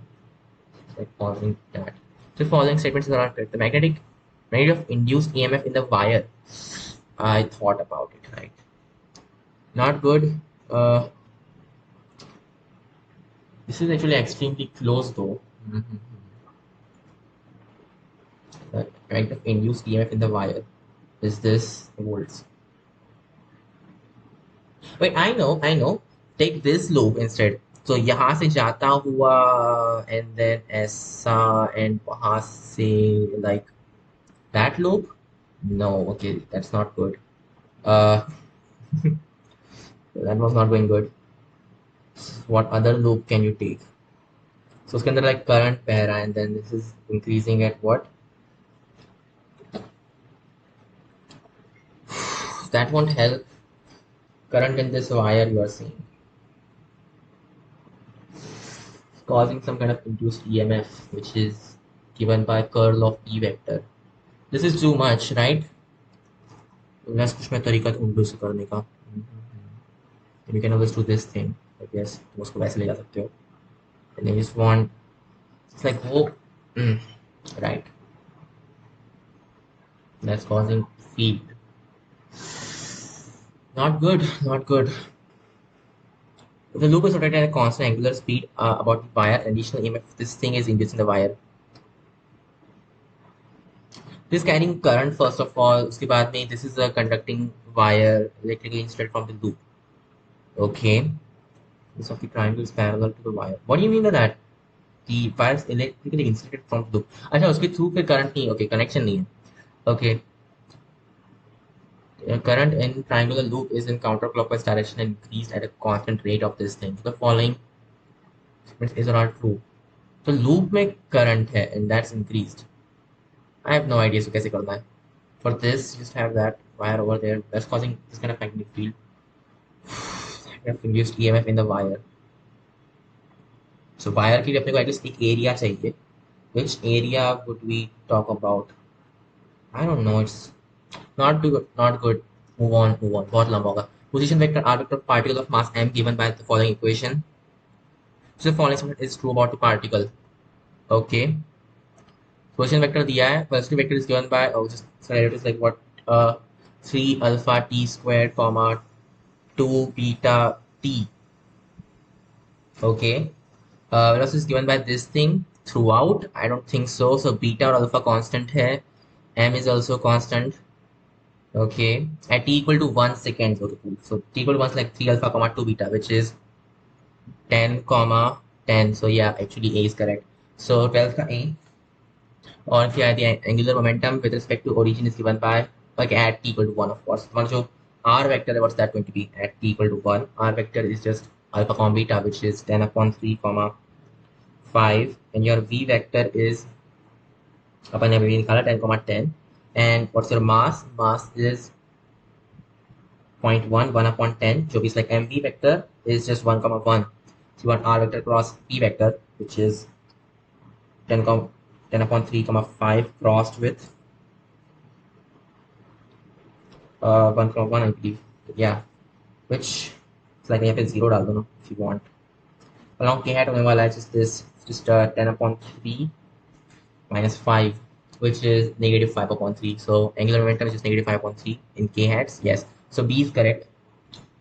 It's like following that. So following statements are not correct. The magnetic rate of induced EMF in the wire. I thought about it, right? Not good. This is actually extremely close though. The rate of induced EMF in the wire is this volts. Wait, I know. Take this loop instead. So यहाँ से जाता हुआ and then ऐसा and वहाँ से like that loop. No, okay, that's not good. Uh, that was not going good. What other loop can you take? So उसके अंदर like current pair and then this is increasing at what? That won't help. Current in this wire you are seeing causing some kind of induced EMF which is given by curl of E vector. This is too much, right? बस कुछ मैं तरीका ढूंढ लूँ इसे करने का. You can always do this thing, I guess. तुम उसको वैसे ले जा सकते हो. And then you just want, it's like oh, right. That's causing field. Not good, not good. If the loop is rotated at a constant angular speed about the wire, additional EMF, this thing is induced in the wire. This carrying current first of all. उसके बाद में this is a conducting wire electrically insulated from the loop. Okay. This of the triangle is parallel to the wire. What do you mean by that? The wire is electrically insulated from the loop. अच्छा उसके through फिर current नहीं, okay, connection नहीं है. Okay. Current in triangular loop is in counterclockwise direction and increased at a constant rate of this thing. So the following is not true. So loop में current है and that's increased. I have no idea so कैसे करना है. For this, just have that wire over there. That's causing this kind of magnetic field. I have induced EMF in the wire. So wire के लिए अपने को at least एक area चाहिए. Which area would we talk about? I don't know. It's not good. Not good. Move on. बहुत लंबा होगा. Position vector r vector of particle of mass m given by the following equation. So the following statement is true about the particle. Okay. Position vector दिया है. Velocity vector is given by just derivatives like what 3 alpha t squared comma 2 beta t. Okay. Velocity is given by this thing throughout. I don't think so. So beta or alpha constant है. M is also constant. Okay. At t equal to 1 seconds. Okay, cool. So t equal to 1 is like 3 alpha comma 2 beta, which is 10 comma 10. So yeah, actually A is correct. So 12 का A. और क्या है, the angular momentum with respect to origin is given by like at t equal to 1, of course. और जो r vector है, what's that going to be at t equal to 1? R vector is just alpha comma beta, which is 10 upon 3 comma 5, and your v vector is अपन ने अभी निकाला 10, 10 and what's your mass? Mass is 0.1 1 upon 10 जो भी like mv vector is just 1, 1. So you want r vector cross p vector which is 10, 10 upon 3, 5 crossed with 1, 1 I believe. Yeah, which it's like यहाँ पे 0 डाल दो ना if you want. Along k hat होने वाला है just this, just 10 upon 3 minus 5 which is negative 5 upon 3. So angular momentum is just negative 5 upon 3 in k hats. Yes, so b is correct.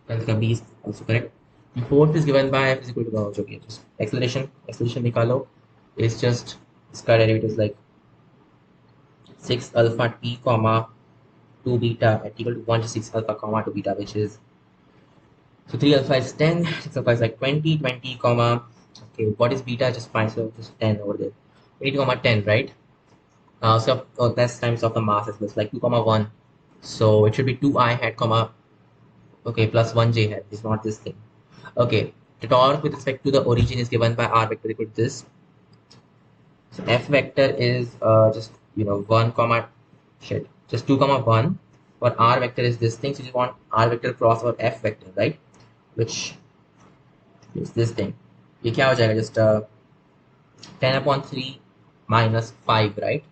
B is also correct. The fourth is given by f is equal to जो भी है just acceleration निकालो is just इसका derivative is like 6 alpha t comma 2 beta at equal to 1 to 6 alpha comma 2 beta which is so 3 alpha is 10, 6 alpha is like 20, 20 comma okay what is beta just fine so just 10 over there 20 comma 10 right. So that's times of the mass as well. It's like 2 comma 1. So it should be 2 I hat comma okay plus 1 j hat. It's not this thing. Okay. The torque with respect to the origin is given by r vector equal to this. So f vector is just 1 comma just 2 comma 1. But r vector is this thing. So you want r vector cross or f vector, right? Which is this thing. ये क्या हो जाएगा just 10 upon 3 minus 5, right?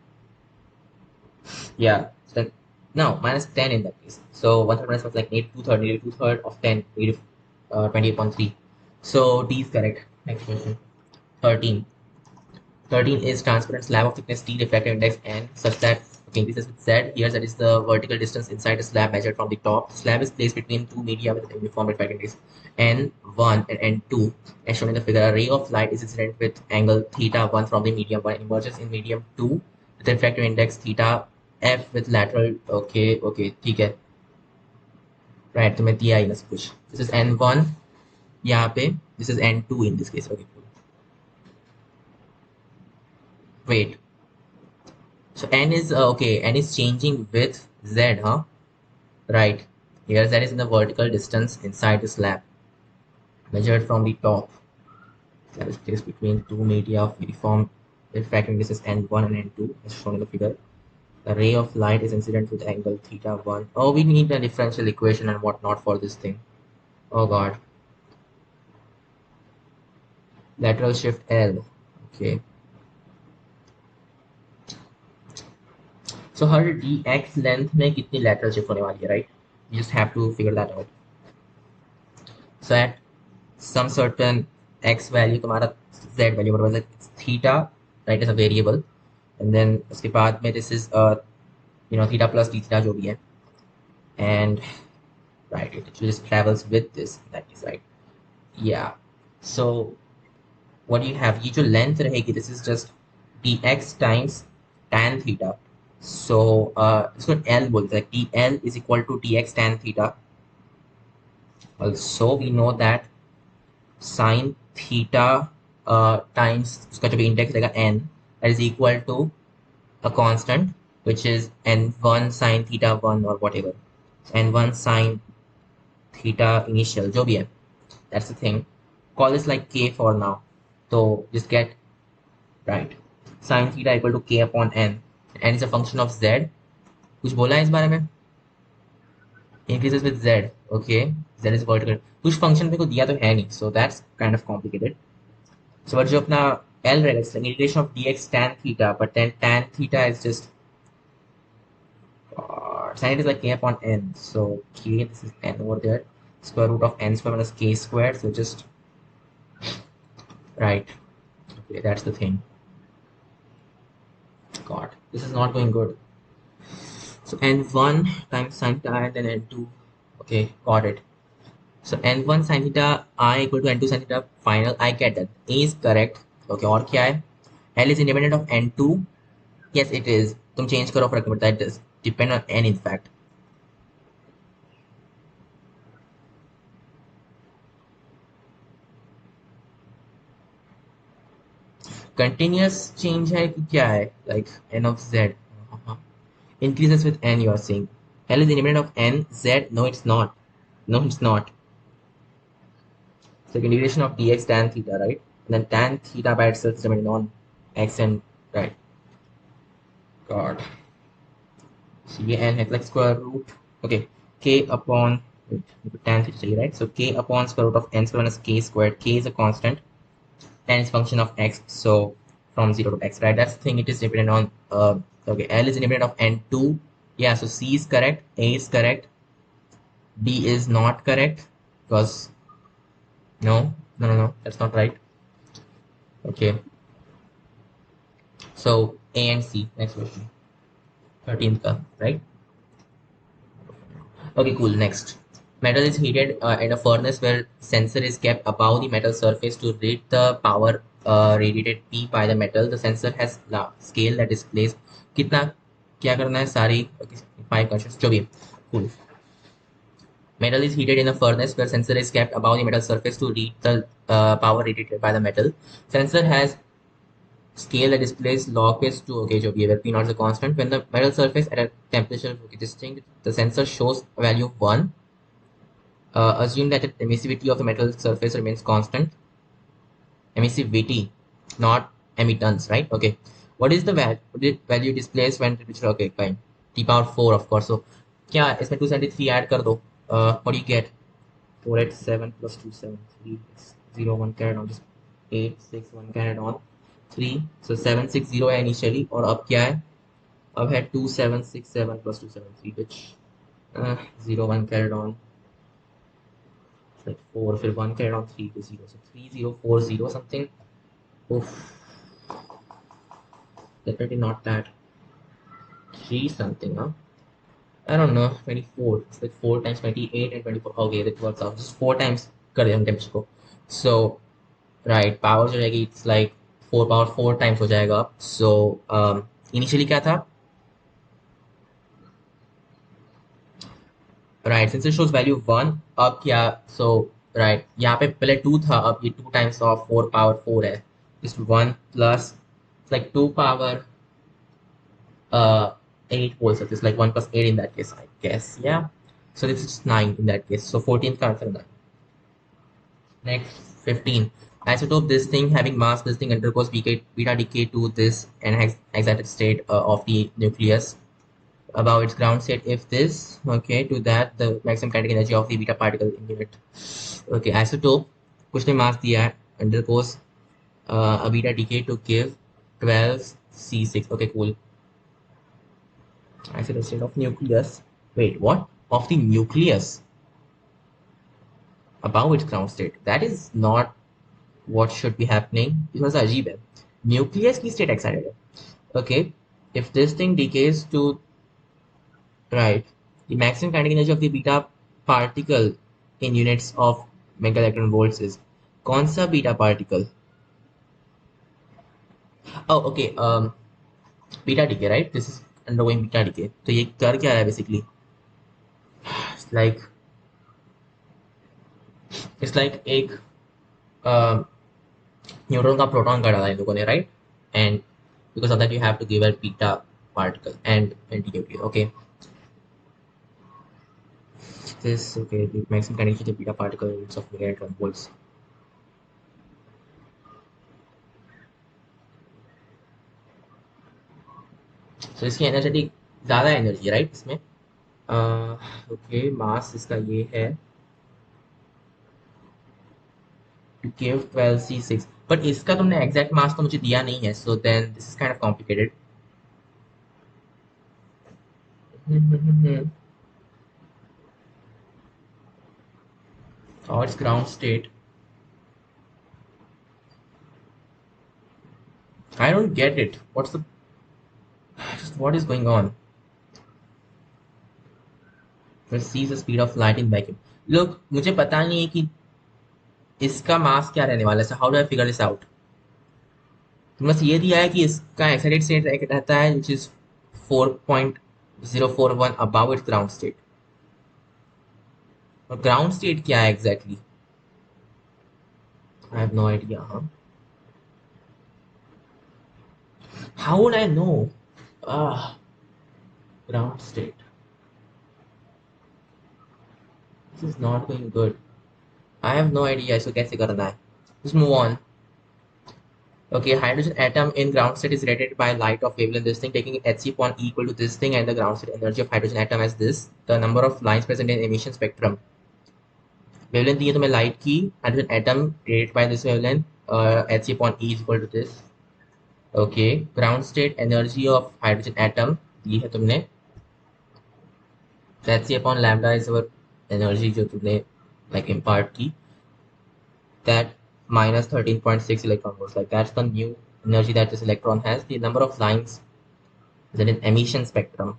Yeah, so no, minus 10 in that case. So 1 third minus 1 is like 8, 2 third, negative 2 third of 10, negative 28.3. So D is correct. Next question. 13. 13 is transparent slab of thickness T refractive index N such that okay, this is with Z. Here Z is the vertical distance inside the slab measured from the top. Slab is placed between two media with uniform refractive index N1 and N2 as shown in the figure. A ray of light is incident with angle theta 1 from the medium 1 and emerges in medium 2 with refractive index theta F with lateral okay ठीक है right तो मैं दिया ही ना सब कुछ. This is N1 यहाँ पे this is N2 in this case. Okay, cool. Wait. So n is okay. N is changing with z, huh? Right. Here z is in the vertical distance inside the slab, measured from the top. That is placed between two media of uniform refracting distance n1 and n2, as shown in the figure. The ray of light is incident with angle theta 1. Oh, we need a differential equation and whatnot for this thing. Oh god. Lateral shift L. Okay. So her dx length में कितनी lateral shift होने वाली है, right? You just have to figure that out. So at some certain x value तुम्हारा z value whatever like theta right is a variable and then उसके बाद में this is theta plus d theta जो भी है and right it just travels with this that is right. Yeah, so what do you have? ये जो length रहेगी this is just dx times tan theta. So इसको L बोलते हैं. dl is equal to dx tan theta. Also we know that sin theta times उसका जो भी index रहेगा n that is equal to a constant which is n1 sin theta 1 or whatever. So n1 sin theta initial जो भी है that's the thing. Call this like k for now. So just get right sin theta equal to k upon n. n is a function of z. कुछ बोला है इस बारे में? Increases with z. Okay, z is vertical. कुछ function पे को दिया तो है नहीं so that's kind of complicated. So what जो अपना L रहेगा it's like integration of dx tan theta but then tan theta is just sin it is like k upon n so k this is n over there square root of n square minus k squared so just right okay that's the thing. God this is not going good. So n1 times sin theta and then n2 okay got it. So n1 sin theta I equal to n2 sin theta final I get that A is correct. Okay और क्या है L is independent of n2. Yes it is. तुम change करो फर्क पड़ता है. It does depend on n in fact. Continuous change है कि क्या है like n of z increases with n you are saying. L is independent of n z. No it's not. No it's not. So integration of dx tan theta right and then tan theta by itself is dependent on x and right. God. CAN है like square root. Okay, k upon tan theta चाहिए, right? So k upon square root of n square minus k squared. K is a constant. Tan is function of x. So from 0 to x, right? That's the thing. It is dependent on okay. L is independent of n2. Yeah. So C is correct. A is correct. D is not correct because no. That's not right. Okay. So A and C. Next question. 13th ka, right? Okay, cool. Next. Metal is heated in a furnace where sensor is kept above the metal surface to read the power radiated P by the metal. The sensor has scale that displays कितना क्या करना है सारी five questions जो भी cool. Metal is heated in a furnace where sensor is kept above the metal surface to read the power radiated by the metal. Sensor has scale that displays log is 2, okay, जो भी है, where P naught is a constant. When the metal surface at a temperature distinct, the sensor shows a value of 1. Assume that the emissivity of the metal surface remains constant. Emissivity, not emittance, right? Okay. What is the value displays when temperature? Okay, fine. T power 4, of course. So, क्या इसमें 273 add कर दो. What do you get? 487 plus 273 is 0 1 carried on. Just 861 carried on 3. So 760 है initially और अब क्या है? अब है 2767 plus 273 which 0 1 carried on. Like 4 फिर 1 carried on 3 to 0 so 3040 something. Oof, definitely not that. 3 something, huh? I don't know, 24. It's like 4 times 28 and 24. Okay, that works out. Just 4 times कर दिया हम टेम्परेचर को. So right, पावर जो रहेगी it's like 4 power 4 times हो जाएगा. So initially क्या था? Right, since it shows value 1, अब क्या? So right, यहाँ पे पहले 2 था, अब ये 2 times of 4 power 4 है. Just 1 plus it's like 2 power 8 whole, so it's like 1 plus 8 in that case, I guess. Yeah. So this is 9 in that case. So 14th का answer 9. Next, 15. Isotope, this thing having mass, this thing undergoes beta decay to this excited state of the nucleus above its ground state. If this, okay, to that, the maximum kinetic energy of the beta particle in unit. Okay, isotope, कुछ ने mass दिया है, undergoes a beta decay to give 12C6. Okay, cool. Isotope state of nucleus. Wait, what? Of the nucleus above its ground state. That is not what should be happening. It was अजीब है. Nucleus की state excited है. Okay, if this thing decays to right, the maximum kinetic energy of the beta particle in units of mega electron volts is कौन सा beta particle? Oh, okay. Beta decay, right? This is undergoing beta decay. तो ये कर क्या रहा है basically? It's like एक neutron का प्रोटॉन का डाला इन लोगों ने, right? And because of that you have to give a beta particle and anti-nuclear. Okay, this okay, the maximum kinetic energy of the beta particle in units of megaelectron volts. So इसकी energy ज़्यादा energy, right? इसमें okay, मास इसका ये है to give 12C6, but इसका तुमने exact मास तो मुझे दिया नहीं है, so then this is kind of complicated. Or its ground state. I don't get it. What is going on? Sees the speed of light in vacuum. Look, मुझे पता नहीं है कि इसका मास क्या रहने वाला है. So how do I figure this out? तुमने बस ये दिया है कि इसका एक्साइटेड स्टेट रहता है which is 4.041 above its ground state. और ग्राउंड स्टेट क्या है exactly? I have no idea, huh? How would I know? Ground state. This is not going good. I have no idea. So कैसे करना है? Just move on. Okay, hydrogen atom in ground state is radiated by light of wavelength this thing, taking Hc upon E equal to this thing and the ground state energy of hydrogen atom as this. The number of lines present in emission spectrum. Wavelength दी है तुम्हें light की, hydrogen atom radiated by this wavelength, Hc upon E is equal to this. Okay, ground state energy of hydrogen atom दी है तुमने. So Hc upon lambda is our energy जो तुमने like impart की. That minus 13.6 electron volts. Like that's the new energy that this electron has. The number of lines is in emission spectrum.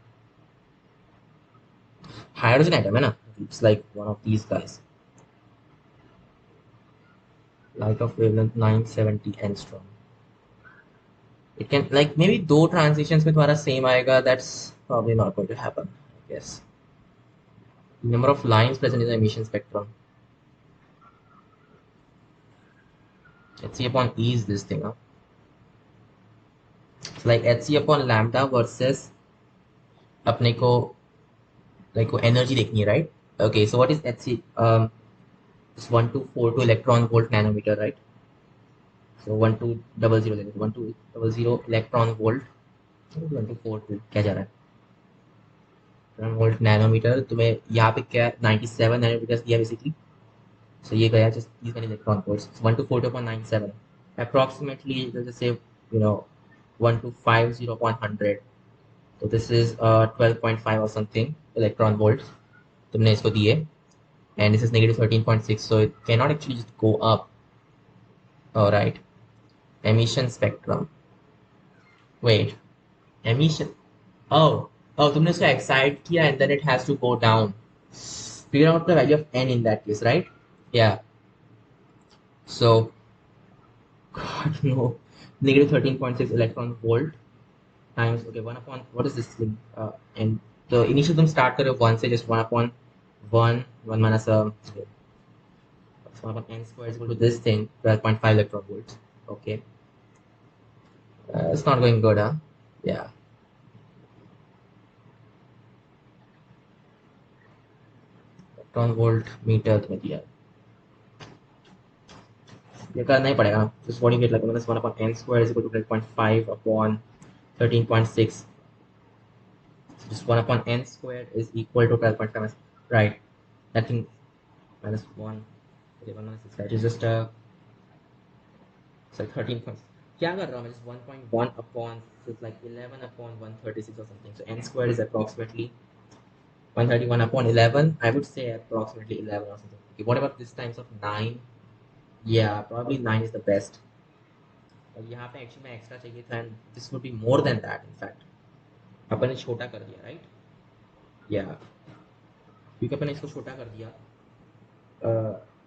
Hydrogen atom है ना? It's like one of these guys. Light of wavelength 970 angstrom. It can like maybe दो transitions में तुम्हारा same आएगा. That's probably not going to happen. I guess. The number of lines present in the emission spectrum. Hc upon E is this thing. Huh? It's like Hc upon lambda versus अपने को like को energy देखनी है, right? Okay, so what is Hc? It's 1242 electron volt nanometer, right? So 1200 1200 electron volt 1242 क्या जा रहा है electron volt nanometer तुम्हें यहाँ पे क्या 97 nanometers दिया basically. So ये गया just these many electron volts. So 1242.97 approximately let's say 1250.100. So this is 12.5 or something electron volts तुमने इसको दिए and this is negative 13.6, so it cannot actually just go up. All right, emission spectrum. Wait, emission. Oh, तुमने उसको excite किया and then it has to go down. Figure out the value of n in that case, right? Yeah. So, God, no. Negative 13.6 electron volt times, okay, 1 upon, what is this thing? And the initial तुम start करो 1 से just 1 upon 1 minus okay. 1 upon n squared is equal to this thing, 12.5 electron volts. Okay. It's not going good, huh? Yeah. Electron volt meter तुम्हें दिया. ये करना ही पड़ेगा. Just what you get like minus 1 upon n squared is equal to 12.5 upon 13.6. So just 1 upon n squared is equal to 12.5. Right. That thing minus 1. Okay, 1 minus 6. That is just it's like 13 points. क्या कर रहा हूँ मैं just 1.1 upon, so it's like 11 upon 136 or something. So n squared is approximately 131 upon 11. I would say approximately 11 or something. Okay, what about this times of 9? Yeah, probably 9 is the best. और यहाँ पे actually में extra चाहिए था and this would be more than that in fact. अपन ने छोटा कर दिया, right? Yeah. क्योंकि अपन ने इसको छोटा कर दिया.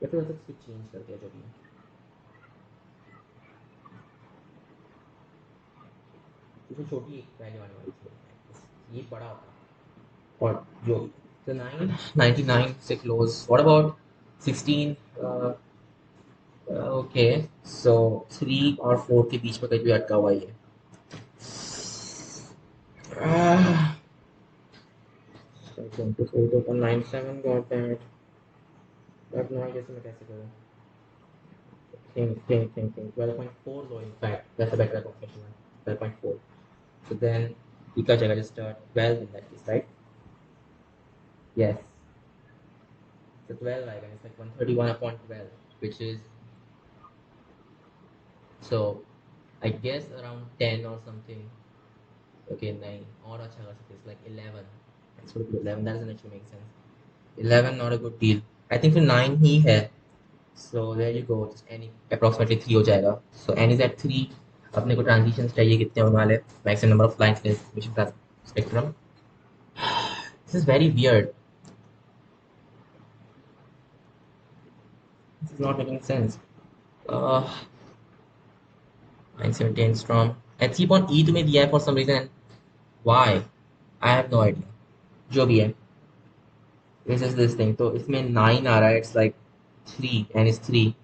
या फिर मतलब इसको change कर दिया जो भी है. इसमें छोटी एक वैल्यू आने वाली थी, ये बड़ा होता और जो तो 999 से क्लोज. What about 16? ओके, सो 3 और 4 के बीच में कहीं भी अटका हुआ है. So 24.97 got that. But now I guess मैं कैसे करूँ? Think. 12.4 though, in fact. That's a better approximation. 12.4. So then, इका जगह just 12 in that case, right? Yes. So 12 आएगा. It's like 131 upon 12, which is, so I guess around 10 or something. Okay, 9. और अच्छा कर सकते. It's like 11. Let's put it to 11. That doesn't actually make sense. 11 not a good deal. I think for 9 ही है. So there you go. Just any approximately 3 हो जाएगा. So n is at 3. अपने को transitions चाहिए कितने होने वाले? Maximum number of lines in emission spectrum. This is very weird. This is not making sense. 970 angstrom. Hc upon E तुम्हें दिया है for some reason. Why? I have no idea. जो भी है. This is this thing. तो इसमें 9 आ रहा है. It's like 3 and it's 3.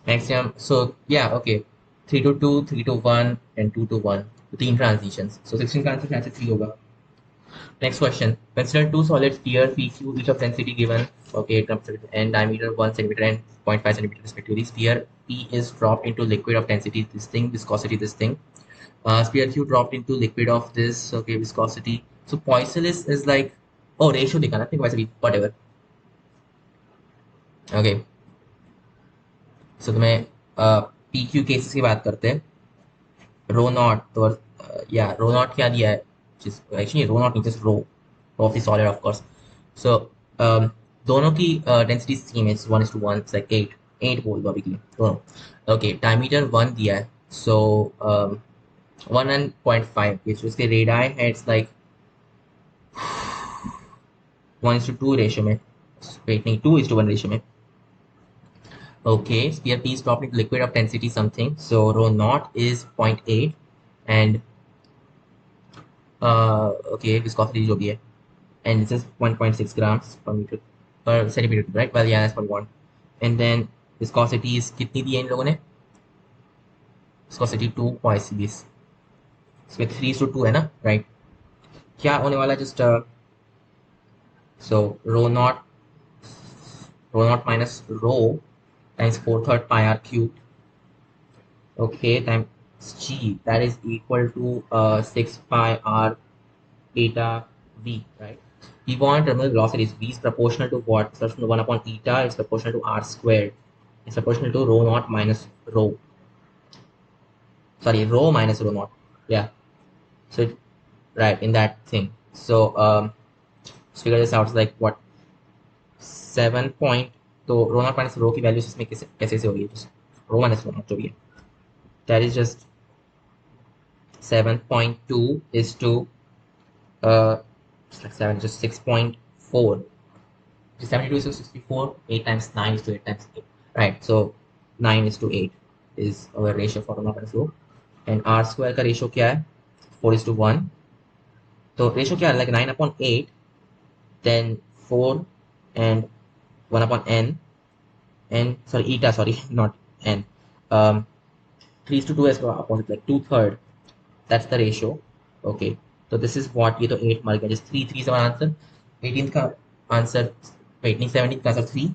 Maximum. So yeah, okay. 3 to 2, 3 to 1 and 2 to 1. 3 transitions. So 16 transitions ऐसे 3 होगा. Next question. Consider two solids P Q, each of density given, okay, and diameter 1 centimeter and 0.5 centimeter respectively. Sphere P is dropped into liquid of density this thing, viscosity this thing. Sphere Q dropped into liquid of this, okay, viscosity. So Poisson is like, oh, ratio दिखाना, think वैसे भी, whatever. Okay. So तुम्हें PQ cases की बात करते हैं. Rho naught, तो yeah, rho naught क्या दिया है? Just actually rho naught means just rho of the solid, of course. So दोनों की density same है, 1:1, it's like 8 volt basically. दोनों. Okay, diameter 1 दिया है. So 1 and 0.5, which उसके radii है, it's like 1:2 ratio में. Wait, नहीं, 2:1 ratio में. Okay, sphere P is dropped into liquid of density something. So rho naught is 0.8 and okay, viscosity जो भी है, and this is 1.6 grams per meter per centimeter, right? Well, yeah, that's what we want. And then viscosity is कितनी दी है इन लोगों ने? Viscosity 2 Poisson is. इसमें 3:2 है ना, right? क्या होने वाला just so rho naught minus rho times 4/3 pi r cubed, okay, times g, that is equal to 6 pi r eta v, right? We want terminal velocities. V is proportional to what? It's proportional to 1 upon eta. It's proportional to r squared. It's proportional to rho naught minus rho. Sorry, rho minus rho naught. Yeah. So, right, in that thing. So, let's figure this out. It's like what? 7 point. तो rho naught minus rho की values इसमें कैसे से होगी? Just rho minus rho naught जो भी है. That is just 7.2 is to it's like 7, just 6.4. 72 is to 64. 8 times 9 is to 8 times 8. Right. So 9:8 is our ratio for rho naught minus rho. And r square का ratio क्या है? 4:1. तो ratio क्या है? Like 9 upon 8, then 4 and 1 upon n, and sorry, eta, sorry, not n. 3:2 is opposite, like 2/3. That's the ratio. Okay. So this is what, ये तो 8 मर गया, just 3 3 is our answer. 18th का answer, wait, नहीं, 17th का answer 3.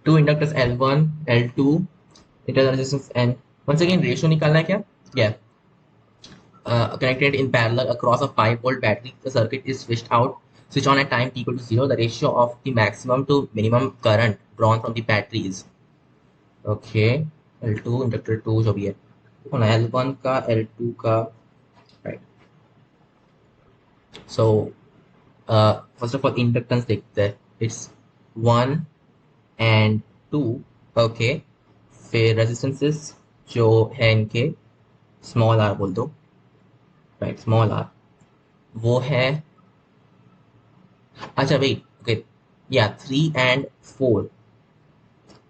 Two inductors L1, L2, internal resistance N. Once again, ratio निकालना है क्या? Yeah. Connected in parallel across a 5-volt battery, the circuit is switched out. Switch on at time t equal to 0. The ratio of the maximum to minimum current drawn from the battery is. Okay. L2, inductor 2 जो भी है. L1 का, L2 का. Right. So, first of all, inductance देखते हैं. It's 1 and 2. Okay. फिर resistances जो है इनके small r बोल दो, right, small r, वो है, अच्छा wait, okay, yeah, 3 and 4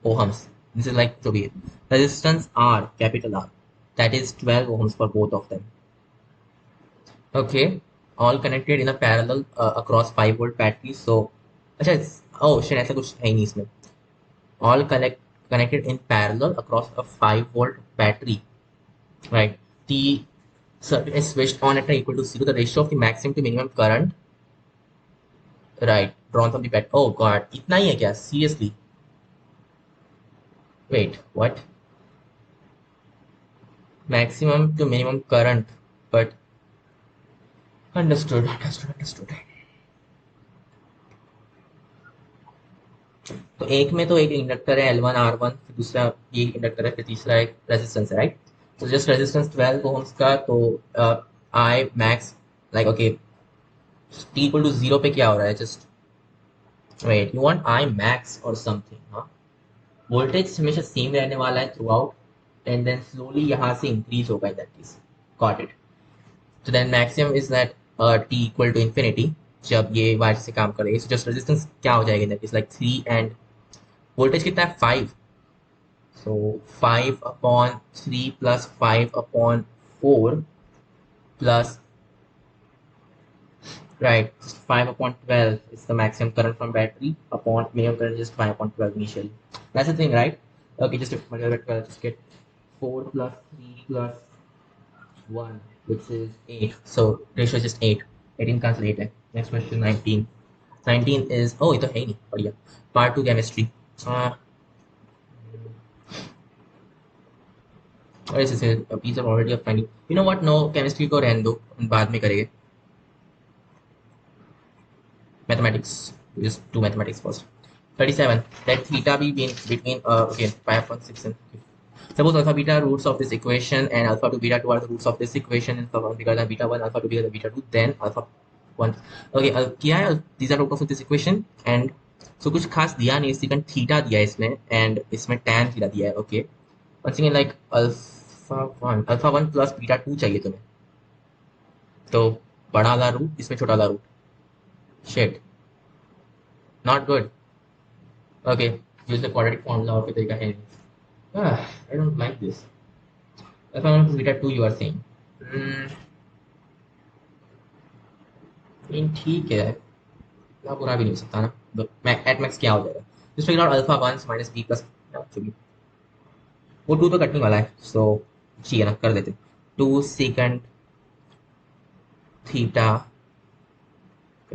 ohms. This is like जो भी है. Resistance r, capital R, that is 12 ohms for both of them. Okay, all connected in a parallel across 5-volt battery. So अच्छा, oh shit, ऐसा कुछ है ही नहीं इसमें. All connected in parallel across a 5-volt battery, right? The circuit is switched on at equal to 0. The ratio of the maximum to minimum current, right, drawn from the battery. Oh god, इतना ही है क्या? Seriously? Wait, what? Maximum to minimum current, but understood. तो एक में तो एक inductor है L1 R1, फिर दूसरा ये इंडक्टर है, फिर तीसरा एक रेजिस्टेंस है, राइट? तो जस्ट रेजिस्टेंस 12 ओम्स का, तो I max, like okay, t equal to 0 पे क्या हो रहा है? Just wait, you want I max और समथिंग, हाँ? वोल्टेज हमेशा सेम रहने वाला है throughout, and then slowly यहाँ से इंक्रीज होगा in that case. Got it. तो then maximum is that t equal to infinity जब ये वायर से काम करेगी. सो जस्ट रेजिस्टेंस क्या हो जाएगा इन that case? Like 3 end voltage कितना है? 5. So 5 upon 3 plus 5 upon 4 plus, right, 5 upon 12 is the maximum current from battery upon minimum current, just 5 upon 12 initially. That's the thing, right? Okay, just multiply by 12, just get 4 plus 3 plus 1 which is 8. So ratio is just 8. 18 cancel 8 है. Next question 19. 19 is, oh, ये तो है ही नहीं, बढ़िया. Part 2 chemistry. What is this? A piece of already of finding. You know what? No, chemistry को रहने दो, बाद में करेंगे. Mathematics. We just do mathematics first. 37. Let theta be between okay, pi upon 6 and suppose alpha beta roots of this equation and alpha to beta 2 are the roots of this equation and alpha 1 bigger than beta 1, alpha 2 bigger than beta 2, then alpha 1. Okay, किया है, these are roots of this equation and so कुछ खास दिया नहीं, secant theta दिया है इसमें and इसमें tan theta दिया है. Okay, once again like alpha 1 plus beta 2 चाहिए तुम्हें, तो बड़ा वाला रूट इसमें छोटा वाला root. Shit, not good. Okay, use the quadratic formula और कोई तरीका है नहीं. I don't like this. Alpha 1 plus beta 2 you are saying. ठीक है, इतना बुरा भी नहीं हो सकता ना. एट मैक्स क्या हो जाएगा? Just figure out alpha 1 minus B plus वो 2 तो कटने वाला है, सो ठीक है ना, कर देते. 2 second theta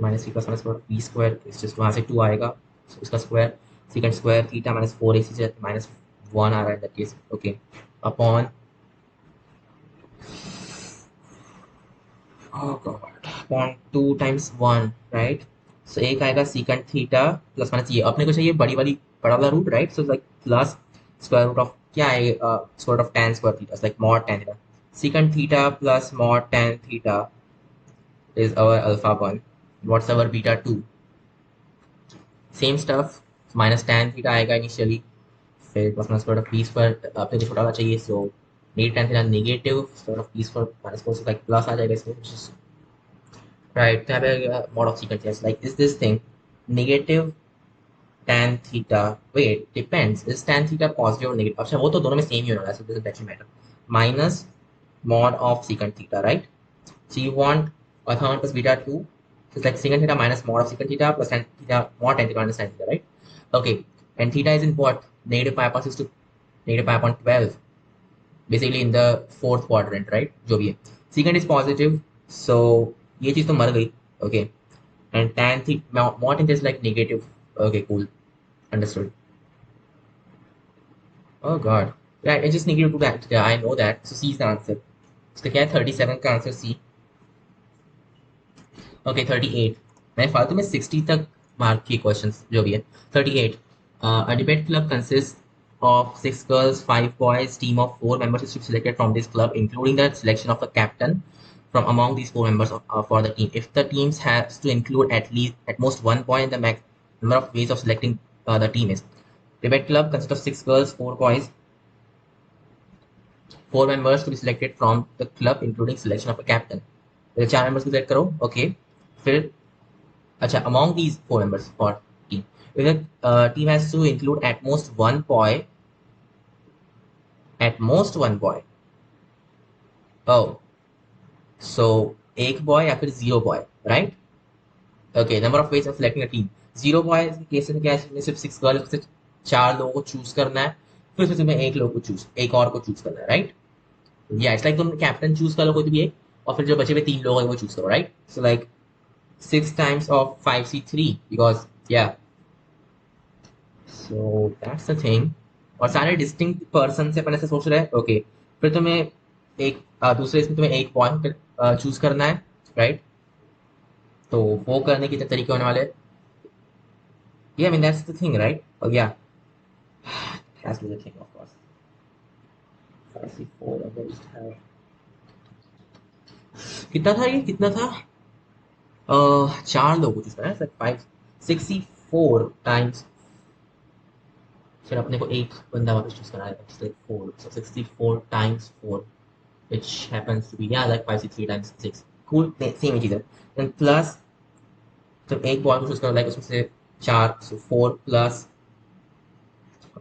minus B plus minus B square, just वहाँ से 2 आएगा, so उसका square second square theta minus 4 ac से माइनस 1 आ रहा है that case. Okay, upon upon 2 times 1, right. So एक आएगा सेकंड थीटा प्लस माइनस, ये अपने को चाहिए बड़ी वाली बड़ा वाला root, right. So like plus square root of क्या है, square root of tan square theta, like mod tan theta. secant theta plus mod tan theta is our alpha 1. What's our beta 2? Same stuff, minus tan theta आएगा initially, फिर plus minus square of p square अपने को छोटा वाला चाहिए, so negative tan theta negative square of p square minus 4 से like plus आ जाएगा इसमें, which is right. तो यहाँ पे mod of secant theta like is this thing negative tan theta, wait, depends, is tan theta positive or negative? अच्छा, वो तो दोनों में सेम ही होना है, so doesn't actually matter. Minus mod of secant theta, right? So you want alpha 1 plus beta 2, so it's like secant theta minus mod of secant theta plus tan theta mod tan theta minus tan theta, right? Okay, and theta is in what? Negative pi upon 6 to negative pi upon 12, basically in the fourth quadrant, right? जो भी है. Secant is positive, so ये चीज तो मर गई. Okay, and tan theta mod tan theta is like negative. Okay, cool, understood. Oh god, right, I just negative to that. Yeah, I know that. So C is the answer. इसका क्या है? 37 का answer C. Okay 38. मैंने फालतू में 60 तक mark किए questions, जो भी है. 38. A debate club consists of 6 girls, 5 boys. Team of 4 members is to be selected from this club, including the selection of the captain from among these 4 members for the team. If the teams has to include at most 1 boy, and the number of ways of selecting the team is. Debate club consists of 6 girls, 4 boys, 4 members to be selected from the club, including selection of a captain. तो 4 members को select करो. Okay, फिर अच्छा, among these 4 members for team, if the team has to include at most one boy, oh, so एक boy या फिर 0 boy, right? Okay, number of ways of selecting a team. 0 boy case में क्या है, इसमें सिर्फ 6 गर्ल से 4 लोगों को चूज करना है, फिर उसमें तुम्हें एक और को चूज करना है, राइट? या इट्स लाइक तुम कैप्टन चूज कर लो कोई भी एक, और फिर जो बचे हुए 3 लोग हैं वो चूज करो, right? So like 6 times of 5c3 because yeah, so that's the thing. और सारे डिस्टिंक्ट पर्सन से अपन ऐसे सोच रहे हैं. ओके, फिर तुम्हें एक दूसरे इसमें तुम्हें एक पॉइंट चूज करना है, राइट? तो वो करने के तरीके होने वाले. Yeah, I mean that's the thing, right? Oh yeah, has to be the thing, of course. 5c4 कितना था ये, कितना था? 4 लोगों चूज करना है, 564 टाइम्स, फिर अपने को एक बंदा वापस चूज करना है, it's like 4, so 64 times 4, which happens to be yeah like 563 times 6. cool, same ही चीज है. then plus तो एक बॉल को चूज करो, लाइक उसमें से 4, so 4 प्लस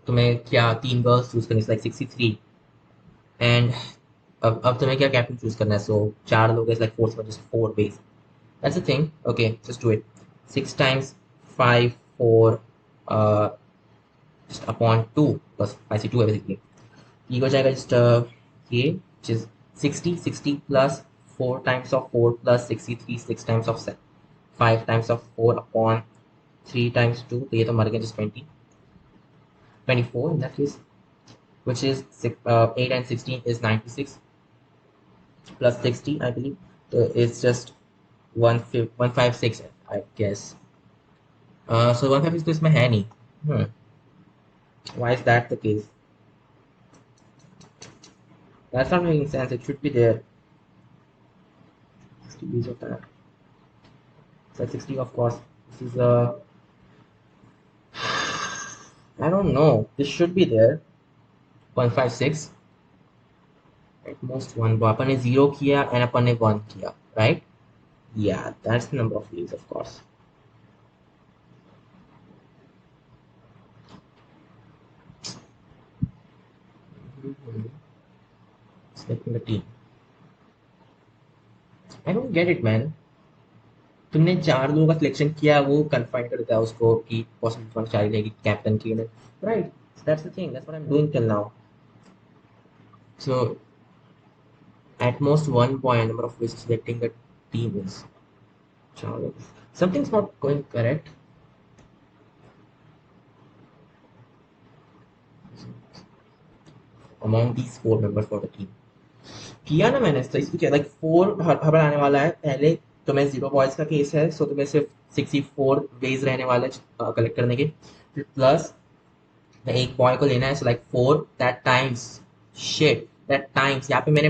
तुम्हें क्या 3 गर्ल्स चूज करनी, लाइक 63. एंड अब तुम्हें क्या कैप्टन चूज करना है, सो 4 लोग लाइक 4 से just 4 ways. That's the thing. Okay, just do it. 6 times 5 4 just upon 2 plus 5c2 basically. ये हो जाएगा just ये which is 60 plus 4 times of 4 plus 63, 6 times of 7, 5 times of 4 upon 3 times 2, तो ये तो मर गया, just 20, 24 in that case, which is 8 and 16 is 96 plus 60, I believe. So it's just 156, I guess. So 156 तो इसमें है नहीं. Why is that the case? That's not making sense. It should be there. 60 base of that. So 60, of course. This is I don't know. This should be there. 156. At most one. वो अपन ने 0 किया and अपन ने 1 किया, right? Yeah, that's the number of leaves, of course. Selecting the team. I don't get it, man. तुमने 4 लोगों का selection किया, वो कन्फाइन कर देता है उसको कि पॉसिबल 4 ही रहेगी कैप्टन की, right? That's the thing. That's what I'm doing till now. So at most 1 point, number of ways selecting the team is. Something's not going correct. Among these 4 members for the team. किया ना मैंने, तो इसमें क्या, like 4 हर आने वाला है. पहले तो मैं 0 बॉयज का केस है, सो तुम्हें सिर्फ 64 वेज रहने वाले कलेक्ट करने के, फिर प्लस एक बॉय को लेना है, so like 4 that times, shit that times, यहाँ पे मैंने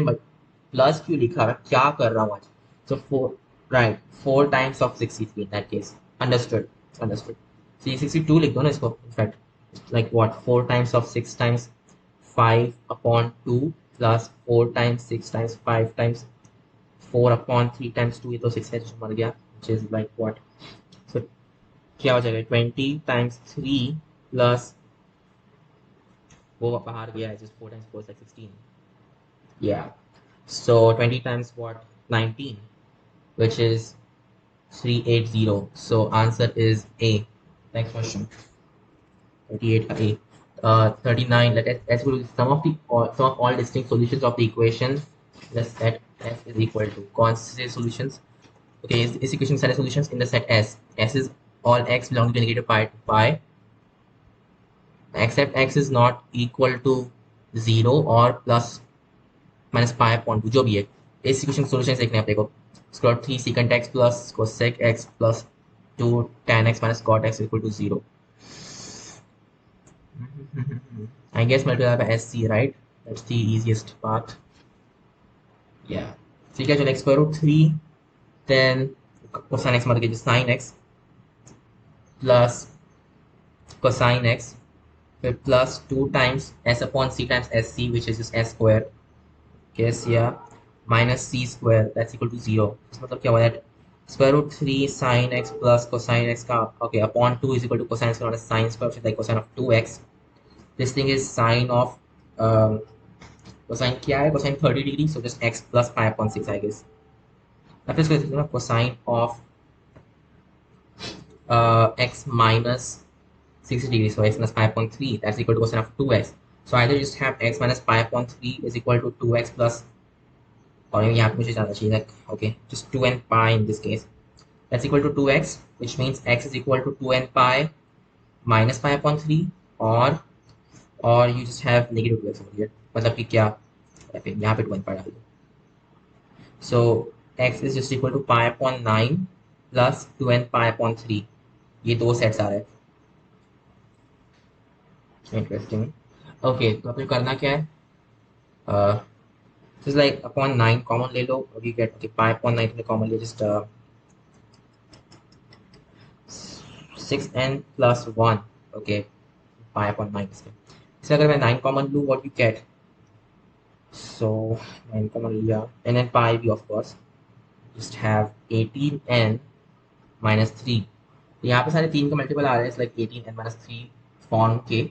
प्लस क्यों लिखा है, क्या कर रहा हूँ आज. So 4, right, 4 times of 63 in that case. Understood. So ये 62 लिख दो ना इसको, in fact like what, 4 times of 6 times 5 upon 2 plus 4 times 6 times 5 times 4 upon 3 times 2, ये तो 6 है जो मर गया, which is like what. So क्या हो जाएगा, 20 times 3 plus, वो बाहर गया है, just 4 times 4 is like 16. Yeah, so 20 times what, 19, which is 380. So answer is A. Next question. 38 A. 39. Let's go to sum of all distinct solutions of the equation. The set S is equal to constant solutions. Okay, is equation set of solutions in the set S. S is all x belonging to negative pi to pi, except x is not equal to 0 or plus minus pi upon 2, जो भी है. इस equation solution देखने हैं अपने को. Square 3 secant x plus cosec x plus 2 tan x minus cot x equal to 0. I guess multiply by SC, right? That's the easiest part. Yeah. So you get like square root 3, then cosine x multiplied with sine x plus cosine x plus 2 times s upon c times sc, which is just s square. Guess yeah. Minus c square, that's equal to 0. इसका मतलब क्या हुआ है? Square root 3 sine x plus cosine x का, okay, upon 2 is equal to cosine square minus sine square, which is like cosine of 2x. This thing is sine of cosine क्या है, cosine 30 degree, so just x plus pi upon 6, I guess. अब इसको देखते हैं, cosine of x minus 60 degree, so x minus pi upon 3, that's equal to cosine of 2x. So either you just have x minus pi upon 3 is equal to 2x plus, और यहाँ पे मुझे जाना चाहिए, like, okay, just 2n pi in this case. That's equal to 2x, which means x is equal to 2n pi minus pi upon 3, or you just have negative 2x over here. मतलब कि क्या, यहाँ पे 2n pi डाल दो. So x is just equal to pi upon 9 plus 2n pi upon 3. ये दो sets आ रहे हैं. इंटरेस्टिंग. ओके, तो आपको करना क्या है, just like upon 9 common ले लो, you get, okay, pi upon 9 तुमने common ले, just 6n plus 1, okay, pi upon 9 इससे अगर मैं 9 common लूँ, what you get, so 9 common लिया, and then pi भी of course, just have 18n minus 3. यहाँ पे सारे 3 का मल्टीपल आ रहे हैं, like 18n minus 3 फॉर्म के,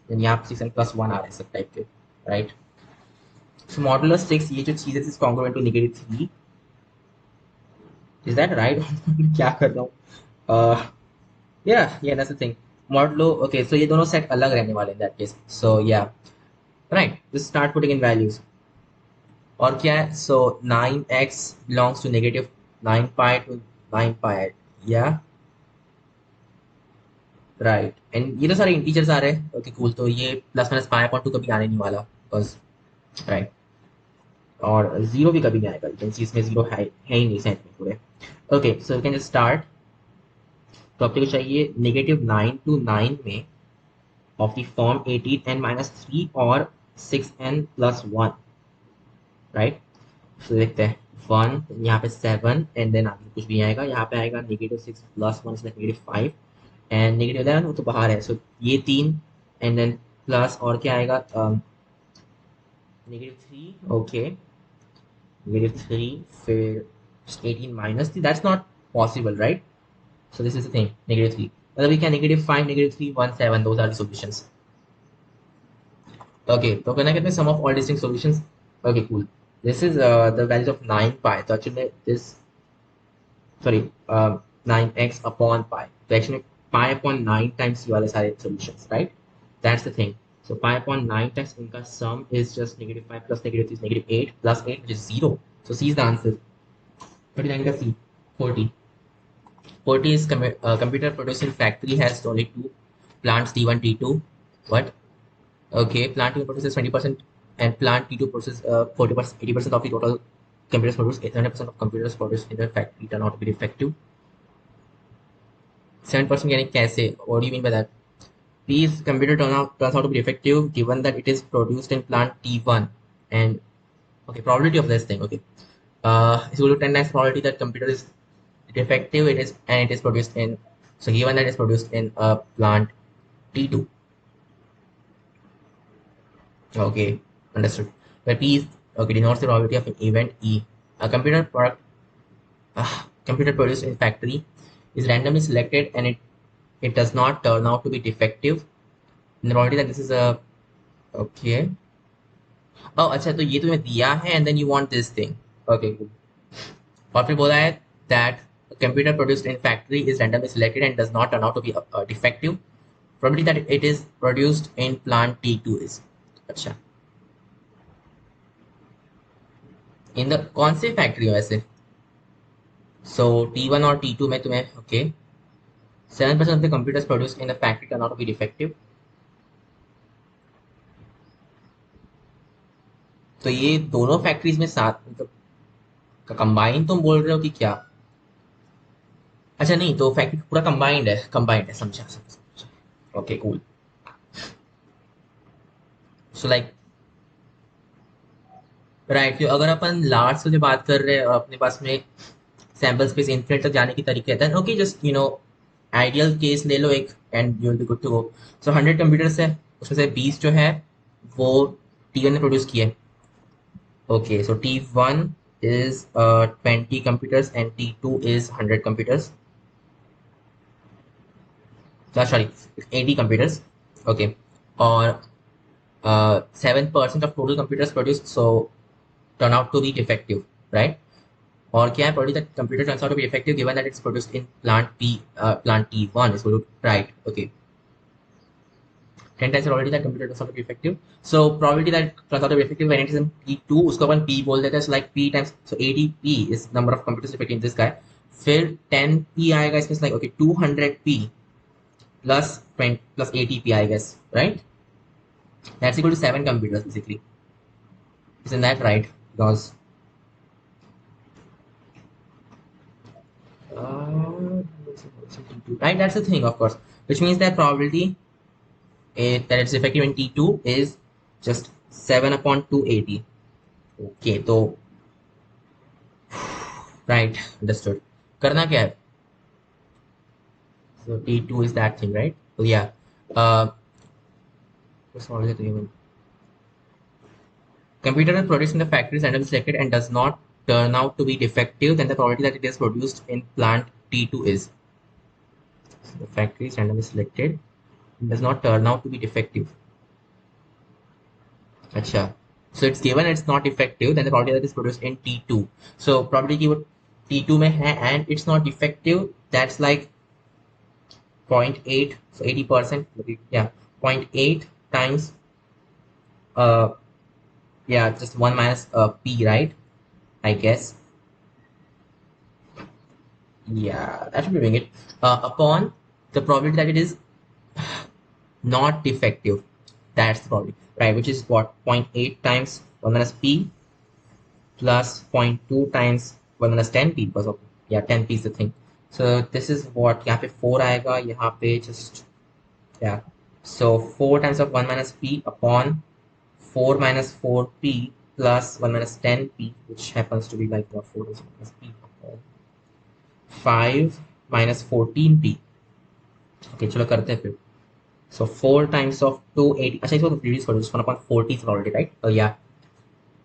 then यहाँ पे 6n plus 1 आ रहे हैं सब टाइप के, right? So modulus 6, ये जो चीज़ है, is congruent to negative 3. Is that right? क्या कर रहा हूँ? Yeah, that's the thing. Modulo, okay, so ये दोनों सेट अलग रहने वाले in that case. So yeah, right. Just start putting in values. और क्या है, so 9x belongs to negative 9 pi to 9 pi, या राइट। एंड ये तो सारे इंटीजर्स आ रहे हैं, ओके कूल। तो ये plus minus pi upon two कभी आने नहीं वाला, बस राइट। और जीरो भी कभी नहीं आएगा, क्योंकि इसमें जीरो है ही नहीं सेंस में पूरे। Okay so we can just start. तो आपको चाहिए नेगेटिव 9 to 9 में ऑफ द फॉर्म 18n-3 और 6n+1, राइट। तो देखते हैं 1, यहाँ पे 7 एंड देन आगे कुछ भी आएगा, यहाँ पे आएगा -6+1 -5 एंड -11 वो तो बाहर है, सो ये 3 एंड देन प्लस और क्या आएगा, -3, ओके -3, फिर 18 -3, that's not possible, right. So this is the thing, -3. Well, we can -5, -3, 1, 7. Those are the solutions. Okay, so when I get the sum of all distinct solutions, okay, cool. This is the values of 9 pi. So actually, this, sorry, 9x upon pi. So actually, pi upon 9 times you are the solutions, right? That's the thing. So pi upon 9 times inka sum is just -5 plus -3 is -8 plus 8, which is 0. So C is the answer. 39 ka C, 40. 40 is computer produced in factory has only two plants T1, T2. What? Okay, plant T1 produces 20% and plant T2 produces 40%, 80% of the total computers produced. 100% of computers produced in the factory turn out to be defective. 7% यानी कैसे? What do you mean by that? These computer turns out to be defective given that it is produced in plant T1 and okay, probability of this thing. Okay, is equal to 10 times probability that computer is defective. It is produced in, so given that it is produced in a plant T2. Okay, understood. Where P is, okay, denotes the probability of an event E. A computer produced in factory is randomly selected and it does not turn out to be defective. And the probability that this is a, okay. Oh, अच्छा तो ये तुम्हें दिया है and then you want this thing. Okay, good. और फिर बोला है that computer produced in factory is randomly selected and does not turn out to be defective. Probability that it is produced in plant T2 is, अच्छा in the कौन से factory है वैसे, सो T1 और T2 में तुम्हें okay 7% of the computers produced in a factory turn out to be defective. तो ये दोनों फैक्ट्रीज में साथ मतलब कंबाइन तुम बोल रहे हो कि क्या? अच्छा नहीं, तो फैक्ट्री पूरा कंबाइंड है, समझा समझा, okay cool. So like right, अगर अपन लार्ज से बात कर रहे हैं और अपने पास में सैम्पल स्पेस इन्फिनिट तक जाने की तरीके है, ओके जस्ट आइडियल केस ले लो एक and you will be good to go. So 100 computers है, उसमें से 20 जो है वो T1 ने प्रोड्यूस किए। Okay so T1 is 20 computers and T2 is 100 computers. Sorry, 80 computers. Okay, or 7% of total computers produced so turn out to be defective, right? Or क्या है probability that computer turns out to be defective given that it's produced in plant T1 is good, right? Okay, 10 times probability that computer turns out to be effective. So probability that turns out to be effective when it is in P2 उसको अपन P बोल देते हैं, so like P times, so 80P is number of computers effective in this guy. फिर 10P आएगा इसमें, like okay 200P plus 20 plus 80P I guess, right? That's equal to 7 computers basically. Isn't that right? Because uh, right, that's the thing of course, which means that probability that it's effective in T2 is just 7 upon 280. Okay, तो right, understood. करना क्या है? So T2 is that thing, right? So yeah, uh, what's all the thing? Computer that produced in the factory is randomly selected and does not turn out to be defective, then the probability that it is produced in plant T2 is, so the factory is randomly selected and does not turn out to be defective. Acha. So it's given it's not defective, then the probability that is produced in T2. So probability what T2 में है and it's not defective, that's like 0.8, so 80%, yeah, 0.8 times Yeah, just 1 minus p, right? I guess. Yeah, that should be doing it. Upon the probability that it is not defective. That's the probability, right? Which is what? 0.8 times 1 minus p plus 0.2 times 1 minus 10p, because of, yeah, 10p is the thing. So this is what, यहाँ पे 4 आएगा, यहाँ पे just, yeah. So 4 times of 1 minus p upon 4 minus 4p plus 1 minus 10p, which happens to be like what, 4 times 1 minus p upon 5 minus 14p. Okay, चलो करते हैं फिर. So 4 times of 280. Actually, it was the previous one, just 1 upon 40 is already, right? Oh, yeah.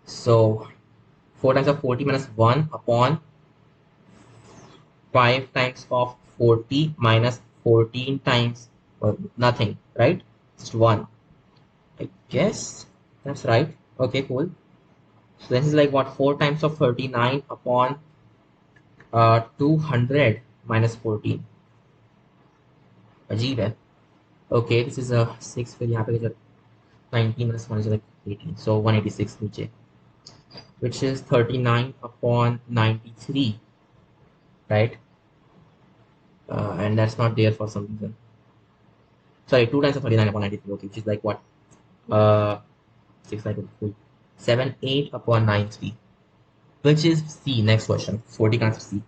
So 4 times of 40 minus 1 upon 5 times of 40 minus 14 times nothing, right? Just 1. I guess that's right. Okay, cool. So this is like what? 4 times of 39 upon 200 minus 14. अजीब है. Okay, this is a 6, फिर यहाँ पे 19 minus 1 is like 18. So 186 नीचे, which is 39 upon 93, right? And that's not there for some reason. Sorry, 2 times of 39 upon 93, okay, which is like what? 6, 9, 7, 8 upon 9, 3, which is C. Next question. 40 comes to C.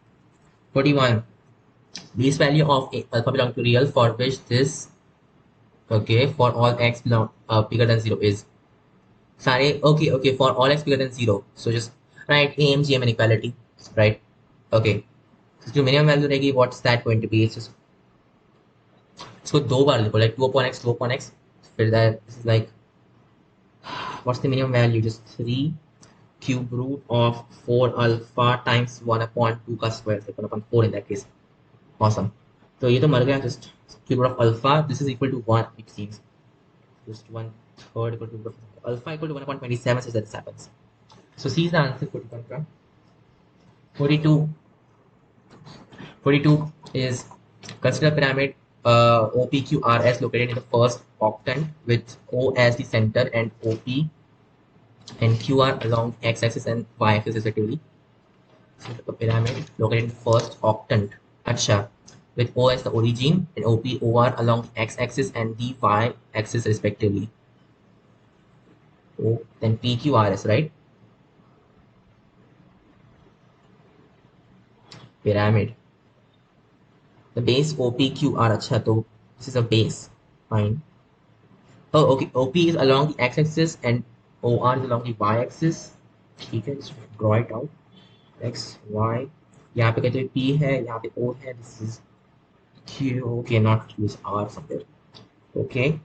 41. Base value of alpha belong to real for which this, okay, for all x belong bigger than 0 is. Sorry, okay, for all x bigger than 0. So just write AMGM inequality, right? Okay. So जो minimum value रहेगी, what's that going to be? It's just इसको दो बार लिखो, like 2 upon x, 2 upon x. फिर that this is like, what's the minimum value? Just 3 cube root of 4 alpha times 1 upon 2 का square, like 1 upon 4 in that case. Awesome. तो ये तो मर गया. Just cube root of alpha, this is equal to 1, it seems. Just 1/3 equal to alpha equal to 1 upon 27, so that this happens. So C is the answer. 41. 42. 42 is, consider pyramid OPQRS located in the first octant with O as the center and OP and QR along x-axis and y-axis respectively. So a pyramid located in the first octant, acha, with O as the origin and OR along the x-axis and the y-axis respectively. O, then PQRS, right? Pyramid. The base OPQR, acha, so this is a base, fine. Oh, okay, OP is along the x-axis and OR is along the y-axis. ठीक है, just draw it out. X, Y. यहाँ पे कहते हैं P है, यहाँ पे O है. This is Q. Okay, not Q, is R somewhere. Okay.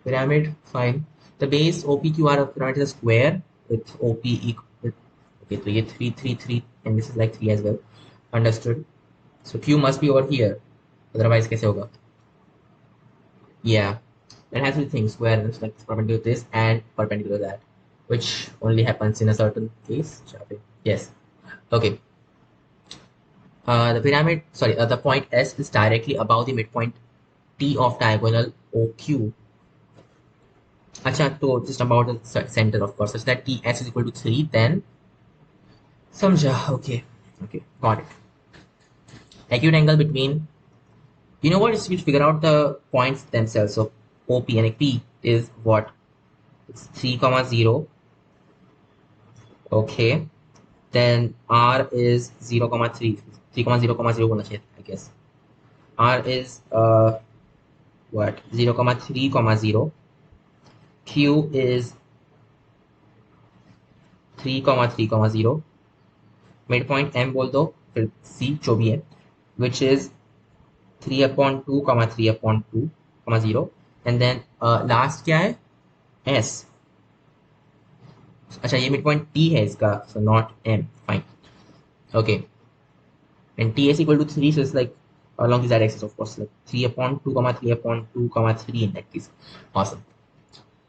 Pyramid, fine. The base OPQR of pyramid is a square with OP equal. Okay, so ये 3, 3, 3, and this is like 3 as well. Understood. So Q must be over here. Otherwise, कैसे होगा? Yeah, that has to be things where it's like perpendicular to this and perpendicular to that, which only happens in a certain case. Yes. Okay. The pyramid, sorry, the point S is directly above the midpoint T of diagonal OQ. Acha, so just about the center, of course, such that TS is equal to 3, then samjha. Okay, got it. Acute angle between, you know what, you figure out the points themselves. So OP and P is what? It's 3, 0. Okay. Then R is 0, 3. 3, 0, 0 होना चाहिए, I guess. R is what? 0, 3, 0. Q is 3, 3, 0. Midpoint M बोल दो, फिर C जो भी है, which is 3 upon 2, 3 upon 2, 0. And then last क्या है? S. अच्छा, ये midpoint T है इसका, so not M. Fine. Okay. And TS equal to 3, so it's like along the z-axis, of course, like 3 upon 2, 3 upon 2, 3 in that case. Awesome.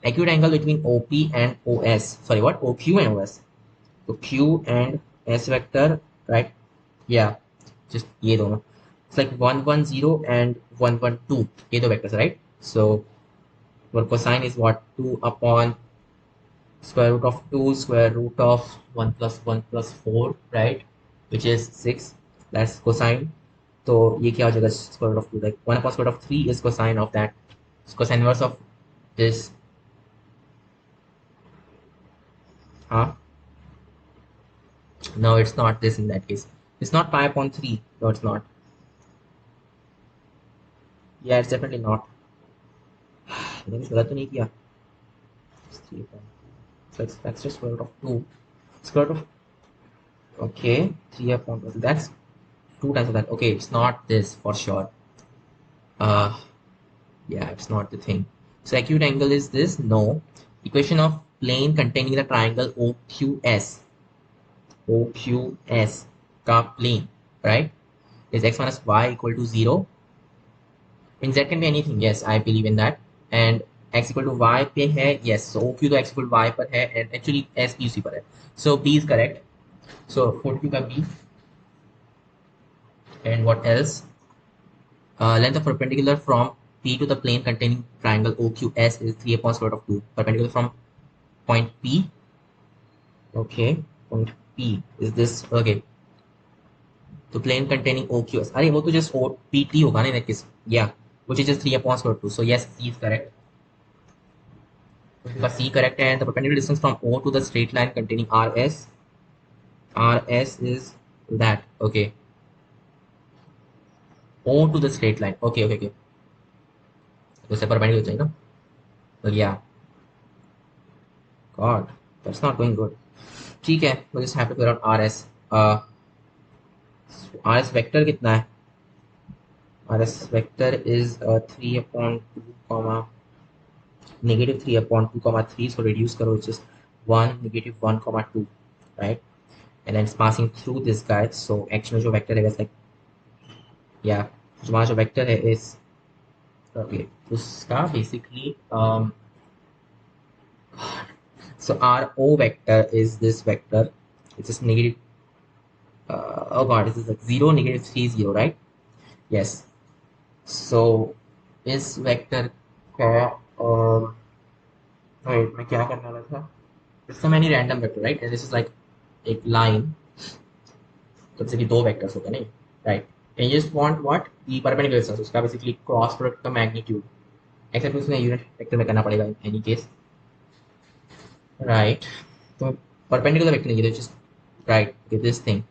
Acute angle between OP and OS. Sorry, what? OQ and OS. So Q and S vector, right? Yeah, just ये दोनों. It's like 1, 1, 0 and 1, 1, 2. ये दो vectors, right? So our cosine is what? 2 upon Square root of 2, square root of 1 plus 1 plus 4, right, which is 6. That's cosine. तो ये क्या हो जाएगा, square root of 2, like 1 upon square root of 3 is cosine of that. So cosine inverse of this, huh? No, it's not this in that case. It's not pi upon 3. No, it's not. Yeah, it's definitely not. मैंने गलत तो नहीं किया. It's 3 upon 2. So that's just square root of 2. Square root of, okay, 3 upon 2. That's 2 times of that. Okay, it's not this for sure. Yeah, it's not the thing. So acute angle is this? No. Equation of plane containing the triangle OQS. OQS का plane, right? Is x minus y equal to 0. In z can be anything. Yes, I believe in that. And x equal to y पे है. Yes. So OQ तो x equal to y पर है. And actually S भी उसी पर है. So B is correct. So 42 का B. And what else? Length of perpendicular from P to the plane containing triangle OQS is 3 upon square root of 2. Perpendicular from point P. Okay, point P is this. Okay, तो plane containing OQS. अरे वो तो just PT होगा ना in that case. Yeah, which is just 3 upon square root 2. So yes, C is correct. So C correct, and the perpendicular distance from O to the straight line containing RS. RS is that. Okay. O to the straight line. Okay, okay, okay. तो उससे perpendicular चाहिए ना. So yeah. God, that's not going good. ठीक है, we just have to figure out RS. RS vector कितना है? RS vector is 3 upon 2 comma negative 3 upon 2 comma 3. So reduce करो, it's just 1 negative 1 comma 2, right? And then it's passing through this guy. So x में जो vector है, like yeah, जो वहाँ जो vector है is okay. उसका basically so RO vector is this vector. It's just negative. Oh god, this is like 0 negative 3 0, right? Yes. So इस vector का wait, मैं क्या करने वाला था? It's so many random vector, right? And this is like एक line. तो जैसे कि दो vectors होते हैं नहीं, right? And you just want what? The perpendicular distance. उसका basically cross product का magnitude. Except उसमें unit vector में करना पड़ेगा in any case, right? तो perpendicular vector नहीं है, just right, okay, this thing.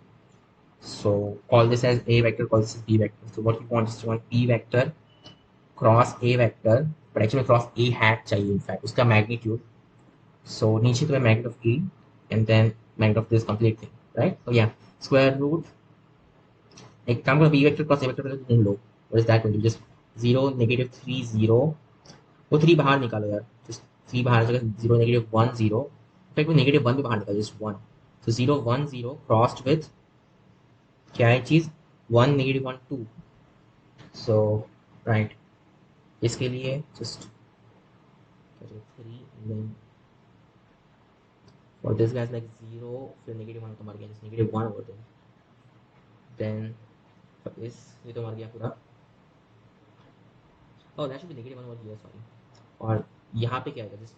So call this as A vector, call this as B vector. So what you want is you want B vector cross A vector, but actually cross A hat चाहिए in fact, उसका magnitude. So नीचे तो है magnitude of A and then magnitude of this complete thing, right? So yeah, square root, एक काम करो, B vector cross A vector ढूंढ लो. What is that going to be? Just 0 negative 3 0. वो 3 बाहर निकालो यार, just 3 बाहर जगह 0 negative 1 0. In fact वो negative 1 भी बाहर निकालो, just 1. So 0 1 0 crossed with क्या है चीज, 1 negative 1 2. So right, इसके लिए just 3 and then for this guy is like 0 फिर negative 1 तो मर गया, just negative 1 over there. Then for this ये तो मर गया पूरा. Oh, that should be negative 1 over here, sorry. और यहाँ पे क्या आएगा, just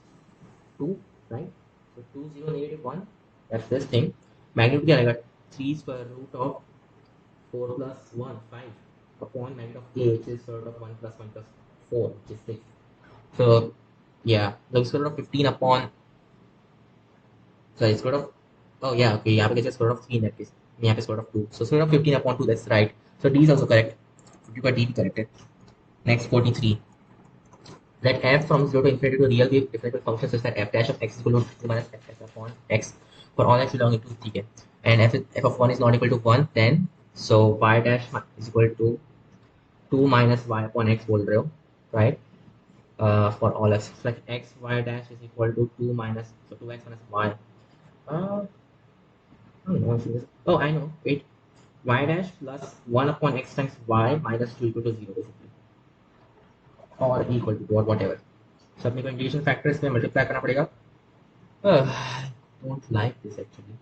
2, right? So 2 0 negative 1, that's this thing. Magnitude क्या आएगा, 3 square root of 4 plus 1 5 upon magnitude of A, which is square root of 1 plus 1 plus 4, which is 6. So yeah, the square root of 15 upon, sorry, square root of, oh yeah, okay, यहाँ पे क्या square root of 3 in that case, यहाँ पे square root of 2. So square root of 15 upon 2, that's right. So D is also correct. 50 का D भी correct है. Next 43. Let f from 0 to infinity to real be differentiable function such that f dash of x is equal to 2 minus f upon x for all x belonging to ठीक है. And f of 1 is not equal to 1, then so y dash is equal to 2 minus y upon x whole row, right? For all x, like x y dash is equal to 2 minus, so 2x minus y. I don't know if it is, oh I know, wait, y dash plus 1 upon x times y minus 2 equal to 0 basically, or equal to 2 or whatever. So अपने को integration factor इसमें multiply करना पड़ेगा. I don't like this actually.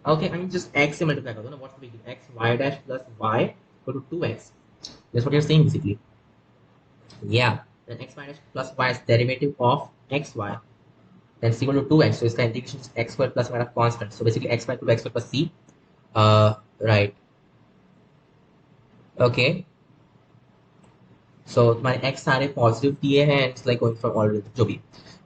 Okay, I mean just x से multiply कर दो ना, what's the big deal? X y dash plus y equal to 2x. That's what you're saying basically. Yeah, then x minus plus y is derivative of xy, then c equal to 2x, so इसका integration is x square plus हमारा constant, so basically x square to x square plus c, right, okay, so तुम्हारे x सारे positive दिए हैं, it's like going for all जो भी,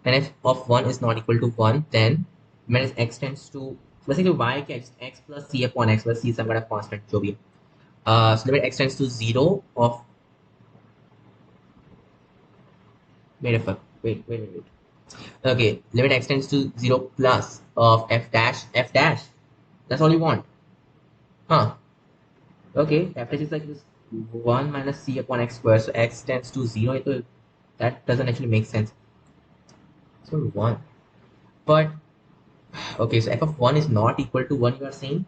and if of 1 is not equal to 1, then when x tends to basically y के x plus c upon x plus c is हमारा constant जो भी, so limit x tends to 0 of wait. Okay, limit x tends to 0 plus of f dash. That's all you want. Huh. Okay, f dash is like this 1 minus c upon x squared. So x tends to 0. So that doesn't actually make sense. So 1. But, okay, so f of 1 is not equal to 1, you are saying?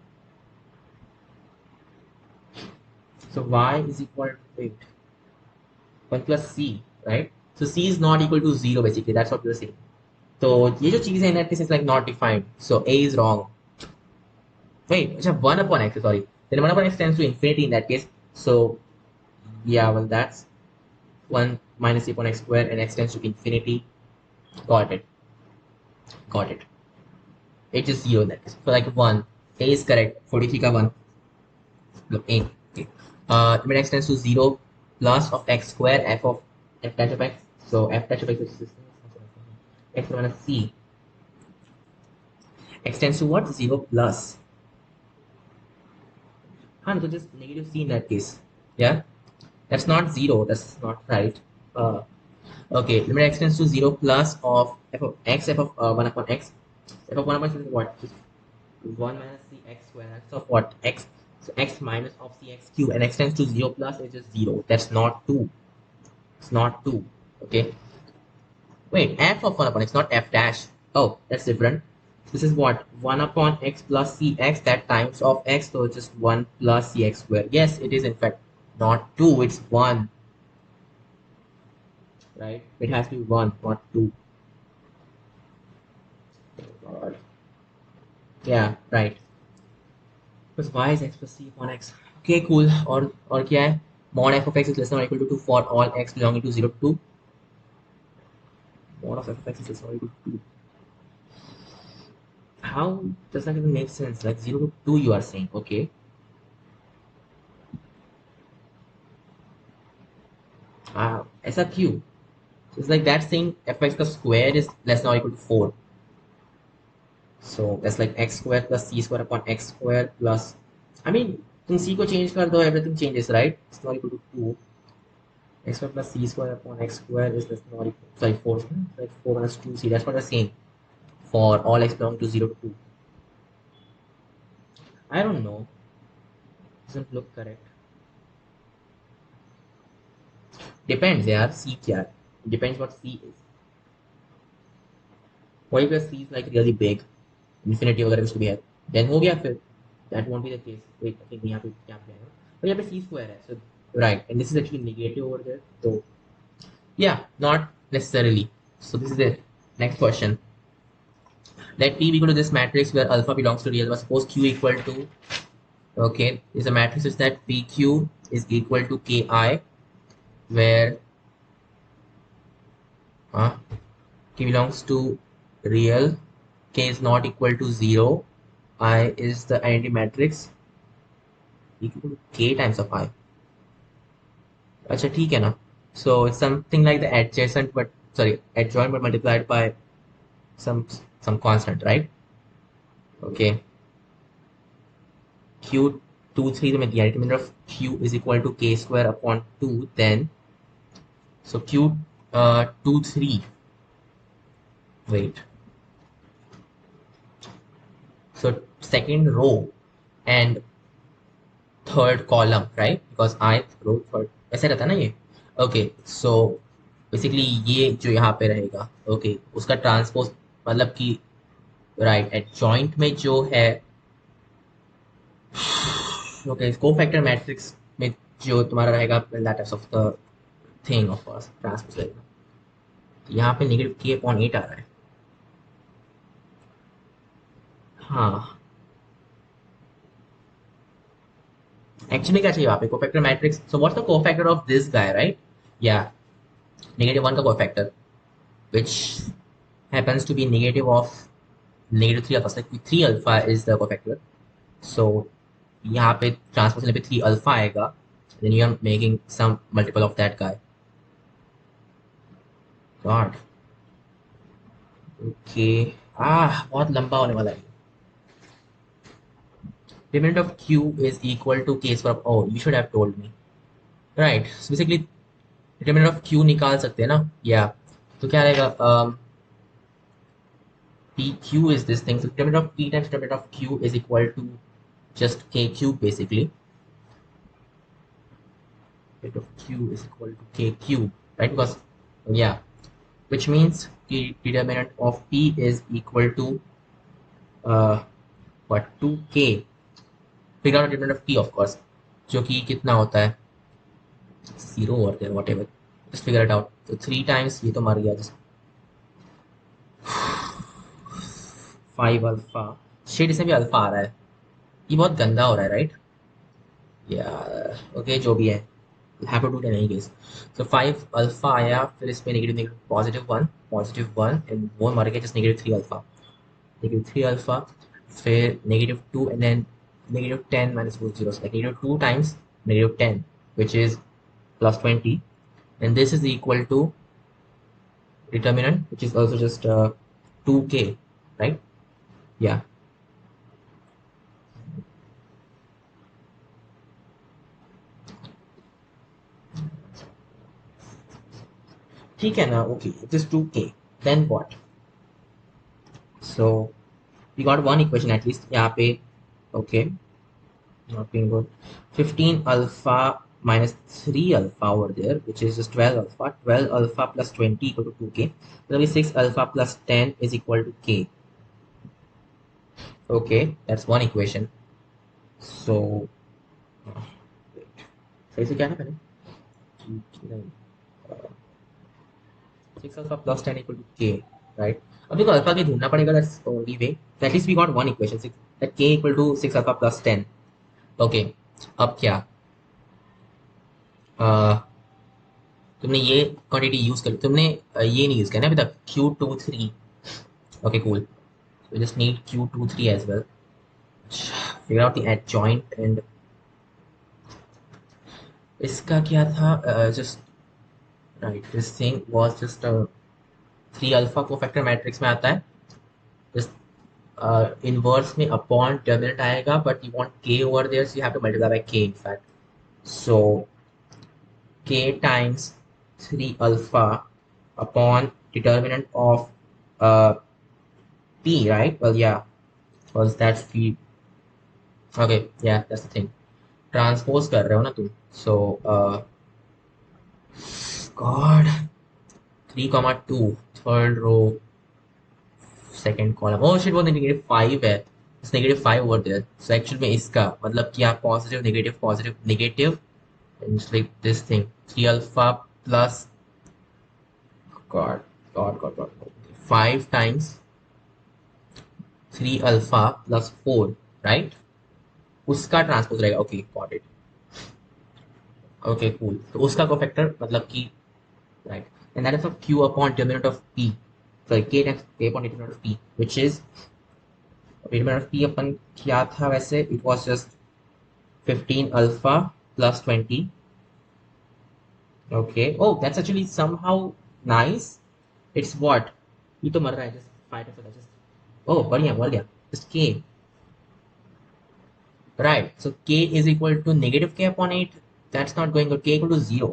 So y is equal to, wait, 1 plus c, right? So c is not equal to 0 basically. That's what you're saying. So ये जो चीज़ है in that case is like not defined. So a is wrong. Wait, अच्छा 1 upon x, sorry. Then 1 upon x tends to infinity in that case. So yeah, well that's 1 minus c upon x squared and x tends to infinity. Got it. Got it. It is 0 in that case. So like 1. A is correct. 43 ka 1. Look, A. Okay. Limit x tends to 0 plus of x squared f of f dash of x. So f dash of x is x minus c. X tends to what? 0 plus. So just negative c in that case. Yeah. That's not 0. That's not right. Okay, limit x tends to 0 plus of f of x, f of 1 upon x. F of 1 upon x is what? Just 1 minus c x squared. That's of what? X. So x minus of c x cube. And x tends to 0 plus is just 0. That's not 2. It's not 2. Okay. Wait, f of 1 upon x, not f dash. Oh, that's different. This is what? 1 upon x plus cx, that times of x, so it's just 1 plus cx squared. Yes, it is in fact not 2, it's 1. Right? It has to be 1, not 2. God. Yeah, right. Because y is x plus c upon x. Okay, cool. और क्या है? Mod f of x is less than or equal to 2 for all x belonging to 0 to 2. Mod of f of x is less than or equal to 2. How does that even make sense? Like 0 to 2 you are saying, okay. ऐसा क्यों? So it's like that saying f of x का square is less than or equal to 4. So that's like x square plus c square upon x square plus, I mean, तुम c को change कर दो, everything changes, right? It's not equal to 2. X square plus c square upon x square is less than or equal, sorry, 4, like 4 minus 2c. That's what we're saying for all x belonging to 0 to 2. I don't know. Doesn't look correct. Depends, यार. C क्या है? Depends what C is. What if C is like really big, infinity वगैरह कुछ भी है, then हो गया फिर. That won't be the case. Wait, I think यहाँ पे क्या पे आएगा? तो यहाँ पे c square है, so right, and this is actually negative over there. So yeah, not necessarily. So this is the next question. Let P be equal to this matrix where alpha belongs to real. Suppose Q equal to, okay, is a matrix is that PQ is equal to KI, where K belongs to real, K is not equal to 0, I is the identity matrix equal to K times of I. अच्छा ठीक है ना? So it's something like the adjacent, but sorry, adjoint but multiplied by some constant, right? Okay. Q 2 3 तो मैं दिया है, of Q is equal to K square upon 2, then so Q 2 3, wait, so second row and third column, right? Because ith row third ऐसे रहता है ना ये. Okay, so basically ये जो यहाँ पे रहेगा, okay, उसका ट्रांसपोज मतलब कि राइट एडजॉइंट में जो है, okay, कोफैक्टर मैट्रिक्स में जो तुम्हारा रहेगा that of the thing of course transpose रहेगा. यहाँ पे नेगेटिव k अपॉन 8 आ रहा है. हाँ, एक्चुअली क्या चाहिए वहाँ पे cofactor matrix. So what's the cofactor of this guy, right? या -1 का cofactor, which happens to be negative of negative 3 alpha, like 3 alpha is the cofactor. So यहाँ पे ट्रांसपोज पे 3 अल्फा आएगा, then you are making some multiple of that guy. God. Okay. बहुत लंबा होने वाला है. Determinant of Q is equal to K square. Oh, you should have told me. Right. So basically, determinant of Q निकाल सकते हैं ना? Yeah. तो क्या रहेगा? PQ is this thing. So determinant of P times determinant of Q is equal to just K cube basically. Determinant of Q is equal to K cube, right? Because yeah, which means the determinant of P is equal to uh, what 2K. Figure out determinant of P of course, जो कि कितना होता है 0 or there whatever. Just figure it out. So 3 times ये तो मर गया. Just 5 alpha. Shade इसमें भी अल्फा आ रहा है. ये बहुत गंदा हो रहा है, राइट? या ओके, जो भी है, have to do it in any case. So 5 alpha आया, फिर इसमें नेगेटिव नेगेटिव पॉजिटिव 1 एंड वो मर गया, just negative 3 alpha. Negative 3 alpha, फिर negative 2 and then negative 10 minus 4 zeros, like negative 2 times negative 10, which is plus 20, and this is equal to determinant, which is also just 2K, right? Yeah. ठीक है ना? Okay, it is 2K. Then what? So we got one equation at least यहाँ पे. Okay, not being good. 15 alpha minus 3 alpha over there, which is just 12 alpha. 12 alpha plus 20 equal to 2K. So that means 6 alpha plus 10 is equal to K. Okay, that's one equation. So wait, सही से क्या है पहले? 6 alpha plus 10 equal to K, right? अब देखो alpha के ढूंढना पड़ेगा. That's the only way. So at least we got one equation, that K equal to 6 alpha plus 10. Okay, अब क्या? uh, तुमने ये क्वांटिटी यूज कर, तुमने ये नहीं यूज किया ना अभी तक, Q23. Okay cool. We just need Q23 as well. Figure out the adjoint and इसका क्या था? Just right, this thing was just 3 alpha cofactor matrix में आता है. Just inverse में upon determinant आएगा, but you want K over there, so you have to multiply by K in fact. So K times 3 alpha upon determinant of uh, P, right? Well, yeah, because that's P. Okay, yeah, that's the thing. Transpose कर रहे हो ना तुम. So God, 3,2, third row, second column. Oh shit, वो negative 5 है. It's negative 5 over there. So actually में इसका मतलब क्या, positive negative and it's like this thing 3 alpha plus God 5 times 3 alpha plus 4, right? उसका ट्रांसपोज रहेगा. Okay got it. Okay cool. तो उसका कोफैक्टर मतलब कि right, and that is of Q upon determinant of P. Sorry K times K upon determinant of P, which is determinant of P अपन क्या था वैसे? It was just 15 alpha plus 20. Okay, oh that's actually somehow nice. It's what? ये तो मर रहा है. Just fight for that. Just oh बढ़िया मर गया. Just K. Right. So K is equal to negative K upon 8. That's not going good. K equal to 0.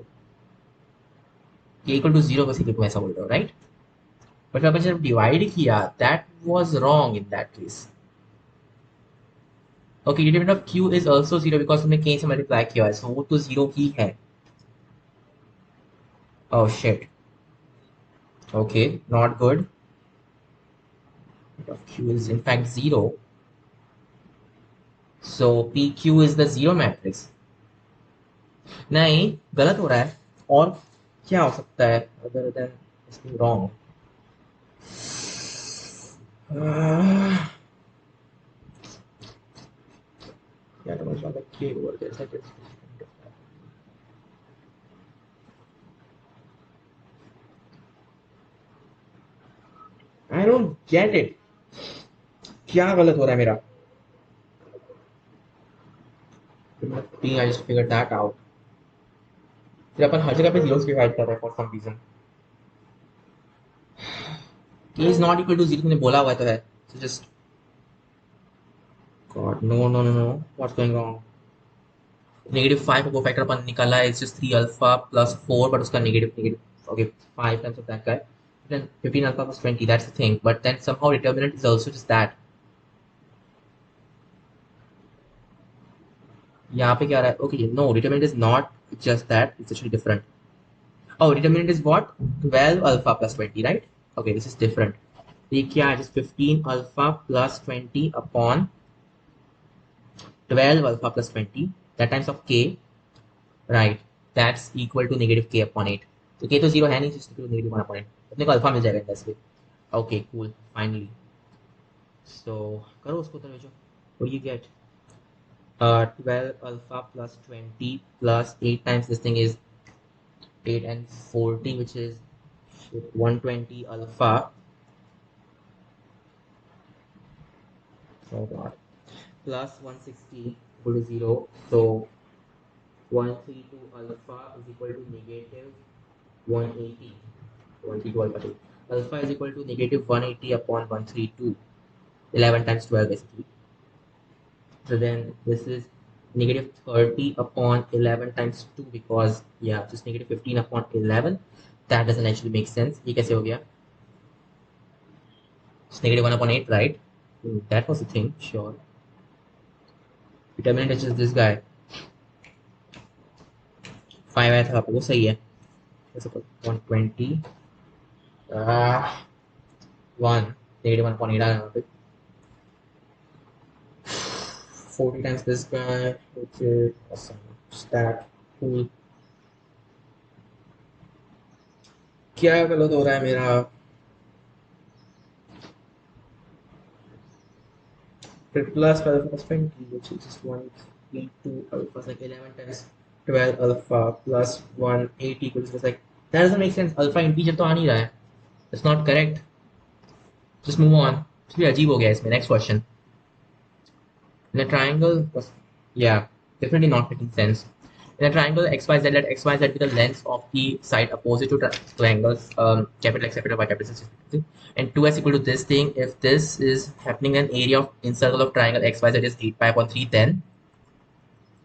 K equal to 0 basically तुम ऐसा बोल रहे हो, right? But अपन जब divide किया, that was wrong in that case. Okay, determinant of Q is also 0 because तुमने K से multiply किया है, so वो तो 0 ही है. Oh shit. Okay, not good. Determinant of Q is in fact 0. So PQ is the 0 matrix. नहीं, गलत हो रहा है. और क्या हो सकता है other than this being wrong? Yeah, the most of the K over there. Like it's I don't get it. क्या गलत हो रहा है मेरा? I just figured that out. फिर अपन हर जगह पे जीरोस डिवाइड कर रहे हैं for some reason. K is not equal to zero तूने बोला हुआ तो है. So just God no. What's going wrong? -5 का कोफैक्टर अपन निकाला है. It's just 3 alpha plus 4 but उसका negative. Okay, 5 times of that guy. Then 15 alpha plus 20. That's the thing. But then somehow determinant is also just that. यहाँ पे क्या रहा है? Okay, no, determinant is not just that. It's actually different. Oh, determinant is what? 12 alpha plus 20, right? Okay, this is different. ये क्या है? Just 15 alpha plus 20 upon 12 alpha plus 20. That times of k, right? That's equal to negative k upon 8. तो k तो zero है नहीं, just equal to negative 1 upon 8. अपने को alpha मिल जाएगा इस पे. Okay, cool. Finally. So करो उसको तो भेजो. What do you get? 12 alpha plus 20 plus 8 times this thing is 8 and 40, which is 120 alpha. Oh god. Plus 160 equal to 0. So 132 alpha is equal to negative 180. 132 alpha 2. Alpha is equal to negative 180 upon 132. 11 times 12 basically. So then this is negative 30 upon 11 times 2 because yeah, just negative 15 upon 11. That doesn't actually make sense. ये कैसे हो गया? It's negative 1 upon 8, right? That was the thing, sure. Determinant is just this guy. 5 आया था वो सही है. 120 1 negative 1 upon 8 आया पे. 40 times this guy, which is awesome. Stack, cool. क्या गलत हो रहा है मेरा? Plus 12 plus 20, which is just 132 alpha, like 11 times 12 alpha plus 180 equals just like that doesn't make sense. Alpha integer तो आ नहीं रहा है. It's not correct. Just move on. इसलिए अजीब हो गया इसमें. Next question. In a triangle, yeah, definitely not making sense. In a triangle XYZ, let XYZ be the length of the side opposite to triangles capital X, capital Y, capital Z, and 2s equal to this thing. If this is happening, then area of in-circle of triangle XYZ is 8 pi upon 3, then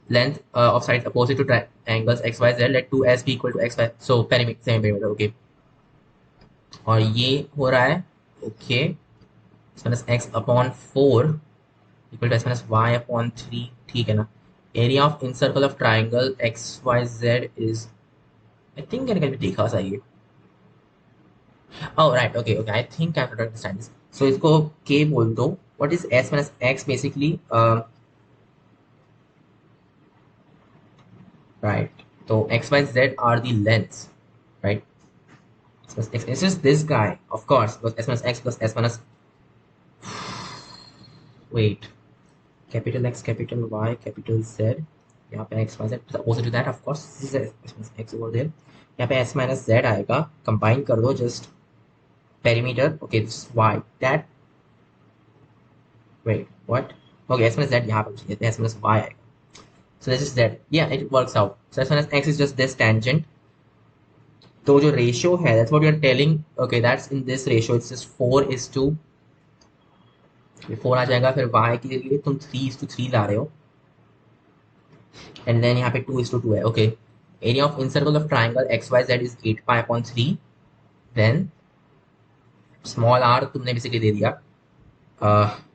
length of sides opposite to triangles XYZ, let 2s be equal to XY. So perimeter, same perimeter, okay. और ये हो रहा है, okay, minus x upon 4 equal to s minus y upon 3, ठीक है ना. Area of incircle of triangle XYZ is, I think मैंने कहीं देखा था ये. Oh right, okay, I think I understand this. So इसको k बोल दो. What is s minus x basically? Right. So XYZ are the lengths, right? It's just this guy, of course, because s minus x plus s minus, wait, capital X, capital Y, capital Z. यहाँ पे x minus z opposite to that, of course, this is s minus x over there. यहाँ पे s minus z आएगा. Combine कर दो just perimeter. Okay, this is y. That, wait, what? Okay, s minus z यहाँ पे चाहिए. S minus y आएगा. So this is z. Yeah, it works out. So s minus x is just this tangent. तो जो ratio है, that's what you are telling. Okay, that's in this ratio. It's just 4 is to 4 आ जाएगा. फिर y के लिए तुम 3 is to 3 ला रहे हो. And then यहाँ पे 2 is to 2 है. Okay. Area of incircle of triangle XYZ is 8 pi upon 3. Then small r तुमने basically दे दिया.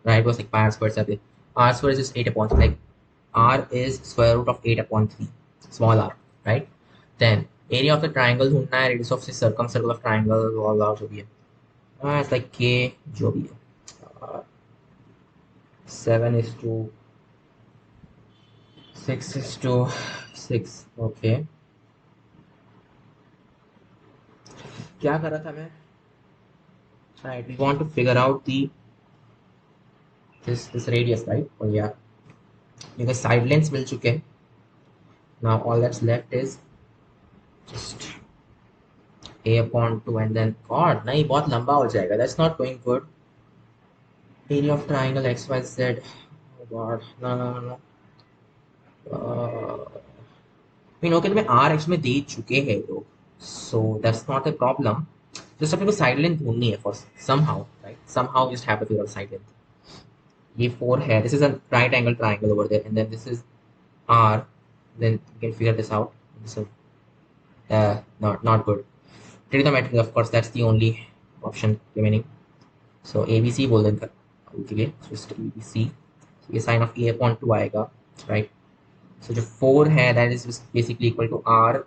Right, was like pi r squared से r squared is just 8 upon 3. Like r is square root of 8 upon 3. Small r, right? Then area of the triangle ढूंढना है. Radius of the circumcircle of triangle all out जो भी है. It's like k जो भी है. 7 is to 6 is to 6. Okay. क्या कर रहा था मैं? Right, we want to figure out the this radius, right? Oh yeah, because side lengths मिल चुके हैं. Now all that's left is just a upon 2 and then god नहीं बहुत लंबा हो जाएगा, that's not going good. Area of triangle xyz, oh god, no. I mean, okay, तुम्हें r x में दे चुके हैं लोग, so that's not a problem. Just अपने को साइड लेंथ ढूंढनी है for somehow, right? Somehow just have to figure out side length. ये 4 है, this is a right angle triangle over there, and then this is r, then you can figure this out. This is not good. Trigonometry, of course, that's the only option remaining. So ABC बोल देंगे के लिए, just ABC. So ये sin of a upon 2 आएगा, right? So जो 4 है that is just basically equal to r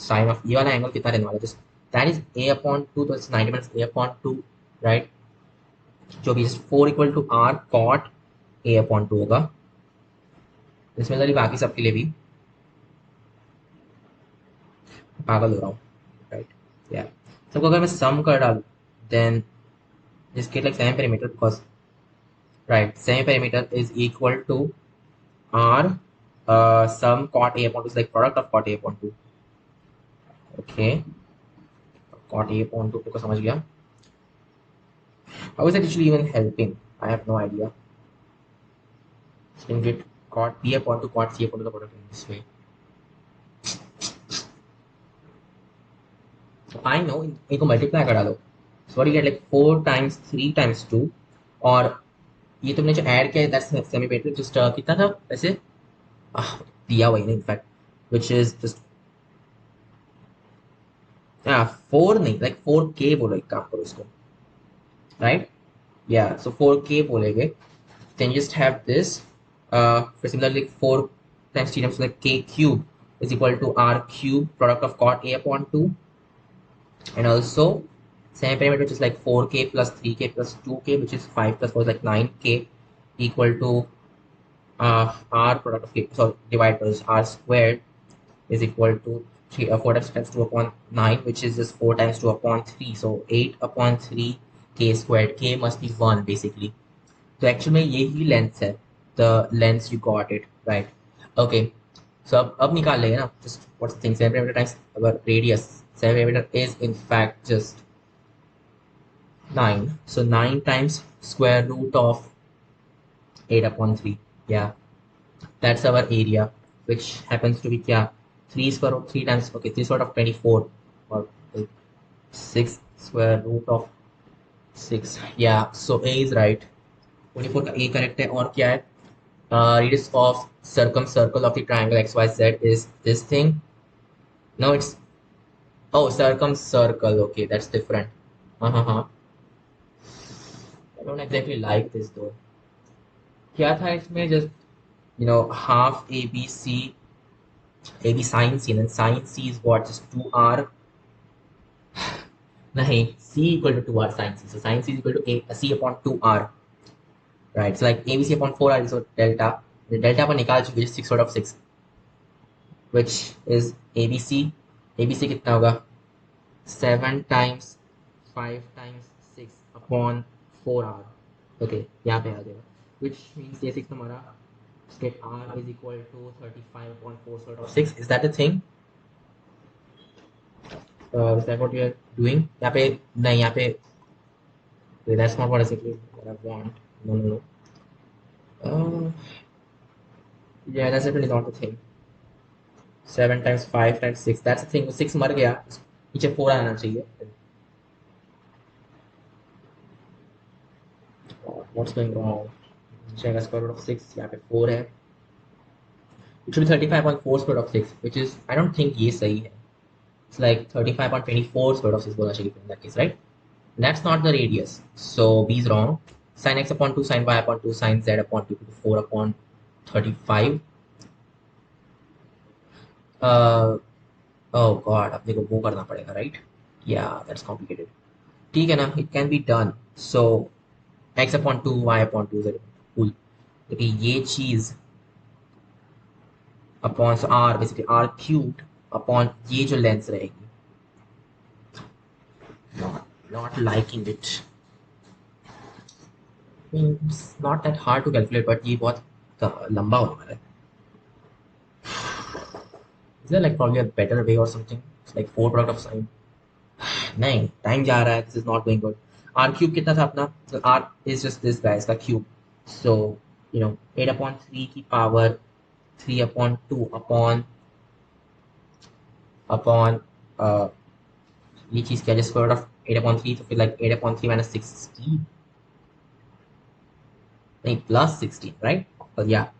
sin of ये वाला एंगल कितना रहने वाला है, just that is a upon 2, तो it's 90 minus a upon 2, right? जो भी 4 equal to r cot a upon 2 होगा. इसमें बाकी सबके लिए भी पागल हो रहा हूँ, right? Yeah. सबको अगर मैं सम कर डालूँ then just get like semi perimeter, because right, semi perimeter is equal to r sum cot a upon 2 is like product of cot a upon 2. Okay, cot a upon 2 को समझ गया. How is that actually even helping? I have no idea. You can get cot b upon 2 cot c upon 2 the product in this way. So I know इनको multiply कर डालो, so what you get like 4 times 3 times 2, और ये तुमने जो add किया है that's semi perimeter, just कितना था वैसे दिया वही ना इनफैक्ट, which is just 4 नहीं, like 4k बोलो, एक काम करो इसको, right? Yeah, so 4k बोलेंगे, then you just have this similarly 4 times 3 times like k cube is equal to r cube product of cot a upon 2, and also semi perimeter which is like 4k plus 3k plus 2k, which is 5 plus 4 is like 9k, equal to r product of k, so divide by r squared is equal to 4 times 2 upon 9, which is just 4 times 2 upon 3, so 8 upon 3 k squared. K must be 1 basically. So actually यही length है, the length you got it right. Okay, so अब निकाल लेंगे ना, just what's the thing, 7 perimeter times our radius. 7 perimeter is in fact just 9, so 9 times square root of 8 upon 3. Yeah, that's our area, which happens to be क्या 3 square root 3 times, okay, 3 square root of 24, or 6 square root of 6. Yeah, so A is right. 24 का A correct है, और क्या है, radius of circumcircle of the triangle XYZ is this thing. No, it's circumcircle. Okay, that's different. I don't exactly like this though. क्या था इसमें, just half ABC AB sin C, and then sin C is what, just 2R. नहीं, C equal to 2R sin C, so sin C is equal to C upon 2R, right? So like ABC upon 4R is delta. The delta पर निकाल चुके 6 out of 6, which is ABC. ABC कितना होगा, 7 times 5 times 6 upon 4R. Okay, यहाँ पे आ जाएगा, which means ये 6 हमारा get R is equal to 35 upon 4 sort of 6. Is that the thing? Is that what you are doing? यहाँ पे नहीं, यहाँ पे that's not what I want. No. Yeah, that's definitely not the thing. 7 times 5 times 6, that's the thing. 6 मर गया, नीचे 4 आना चाहिए. What's going wrong? Check the square root of 6. यहाँ पे 4 है. It should be 35 upon 4 square root of 6, which is, I don't think ये सही है. It's like 35 upon 24 square root of 6 बोलना चाहिए in that case, right? That's not the radius, so B is wrong. Sin x upon 2, sin y upon 2, sin z upon 2 to 4 upon 35. Oh god, अपने को वो करना पड़ेगा, right? Yeah, that's complicated. ठीक है ना, it can be done. So x upon 2, y upon 2, z upon 2. Cool. तो ये चीज upon, so r basically r cubed upon ये जो लेंथ रहेगी. Not liking it. I mean, it's not that hard to calculate, but ये बहुत लंबा होने वाला है. Is there like probably a better way or something? It's like 4 product of sine. नहीं, टाइम जा रहा है, this is not going good. R cube कितना था अपना? R is just this guys का क्यूब. सो यू नो 8/3 की power 3/2 upon ये चीज क्या है, स्क्वायर रूट ऑफ 8/3, तो फिर लाइक 8/3 माइनस 16, नहीं प्लस 16, राइट? और या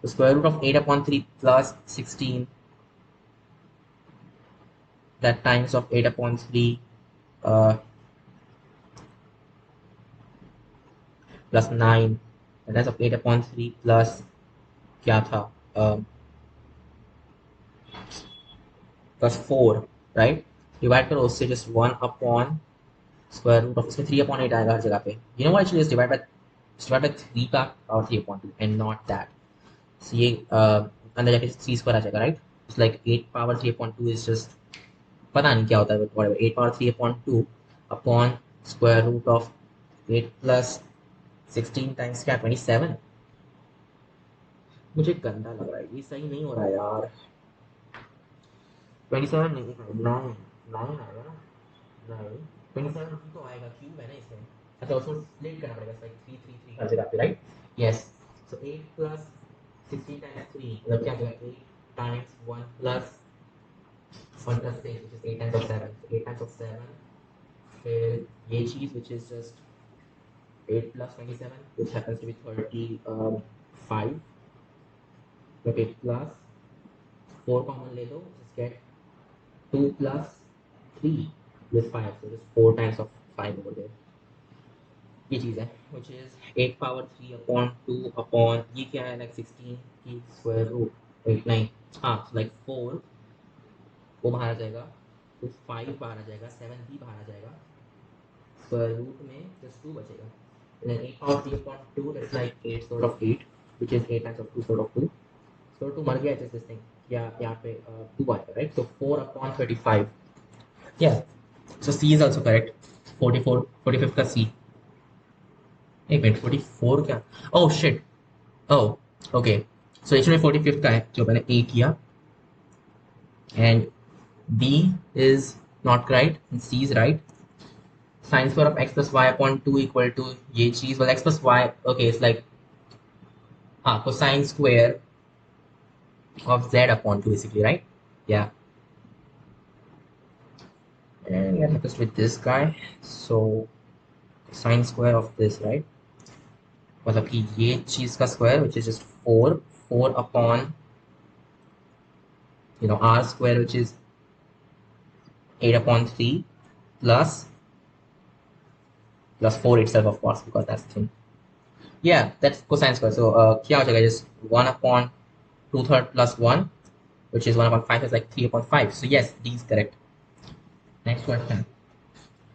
square root of 8/3 plus 16, that times of 8/3 uh, plus 9, and that's of 8/3 plus क्या था, plus 4, right? डिवाइड करो उससे, just 1 स्क्वायर रूट ऑफ, इसमें 3/8 आएगा हर जगह पे. You know what, actually just divide by 3 का और 3/2 and not that. So ये अंदर जाके 3 स्क्वायर आ जाएगा, right? It's like 8 power 3/2 is just पता नहीं क्या होता है, but whatever. 8 power 3/2 upon square root of 8 plus 16 times क्या, 27. मुझे गंदा लग रहा है, ये सही नहीं हो रहा है यार. 27 नहीं है, 9 आएगा ना, 9. 27 तो आएगा, क्यूब है ना इसमें. अच्छा, उसको स्प्लिट करना पड़ेगा, लाइक 3 3 3 हर जगह पे, राइट? यस. सो 8 प्लस 16 टाइम्स 3 मतलब क्या होगा, 8 times 1 plus 1 plus 6 which is 8 times of 7. So 8 times of 7, फिर ये चीज which is just 8 plus 27 which happens to be 35. Okay, plus 4 common ले दो, just get 2 plus 3 with 5, so just 4 times of 5 over there. ये चीज़ है which is 8 power 3 upon 2 upon ये क्या है, like 16 की स्क्वायर रूट, wait नहीं, हाँ, so like 4 वो बाहर आ जाएगा, तो 5 बाहर आ जाएगा, 7 भी बाहर आ जाएगा, स्क्वायर रूट में just 2 बचेगा. And then 8 power 3 upon 2, that's like 8 sort of 8, which is 8 times of 2 sort of 2. So 2 मर गया, just this thing, यहाँ पे 2 आएगा, right? So 4/35. Yeah. So C is also correct. 44, 45 का C. एक मिनट, 44 क्या? Oh shit. Oh, okay. So actually 45 का है जो मैंने A किया, and B is not right and C is right. Sin square of x plus y upon 2 equal to ये चीज, well x plus y, okay, it's like हाँ, cosine square of z upon 2 basically, right? Yeah. And what happens with this guy? So sine square of this, right? मतलब कि ये चीज का square which is just 4 upon r square which is 8/3 plus 4 itself, of course, because that's the thing. Yeah, that's cosine square. So क्या हो जाएगा, just 1/2 plus 1 which is 1/5 is like 3/5. So yes, D is correct. Next question.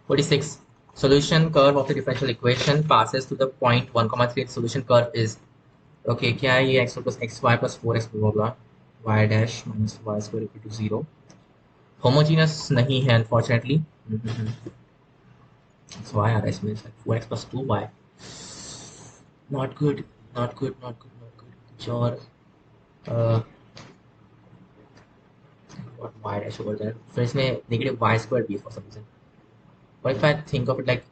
46. Solution curve of the differential equation passes to the point 1,3. Solution curve is, okay, क्या है ये, x plus xy plus 4x blah blah y dash minus y square equal to 0. Homogeneous नहीं है unfortunately. So why are इसमें like 4x plus 2y. Not good, not good, not good, not good. कुछ और what y dash over there. फिर इसमें negative y square भी है for some reason. What if I think of it like,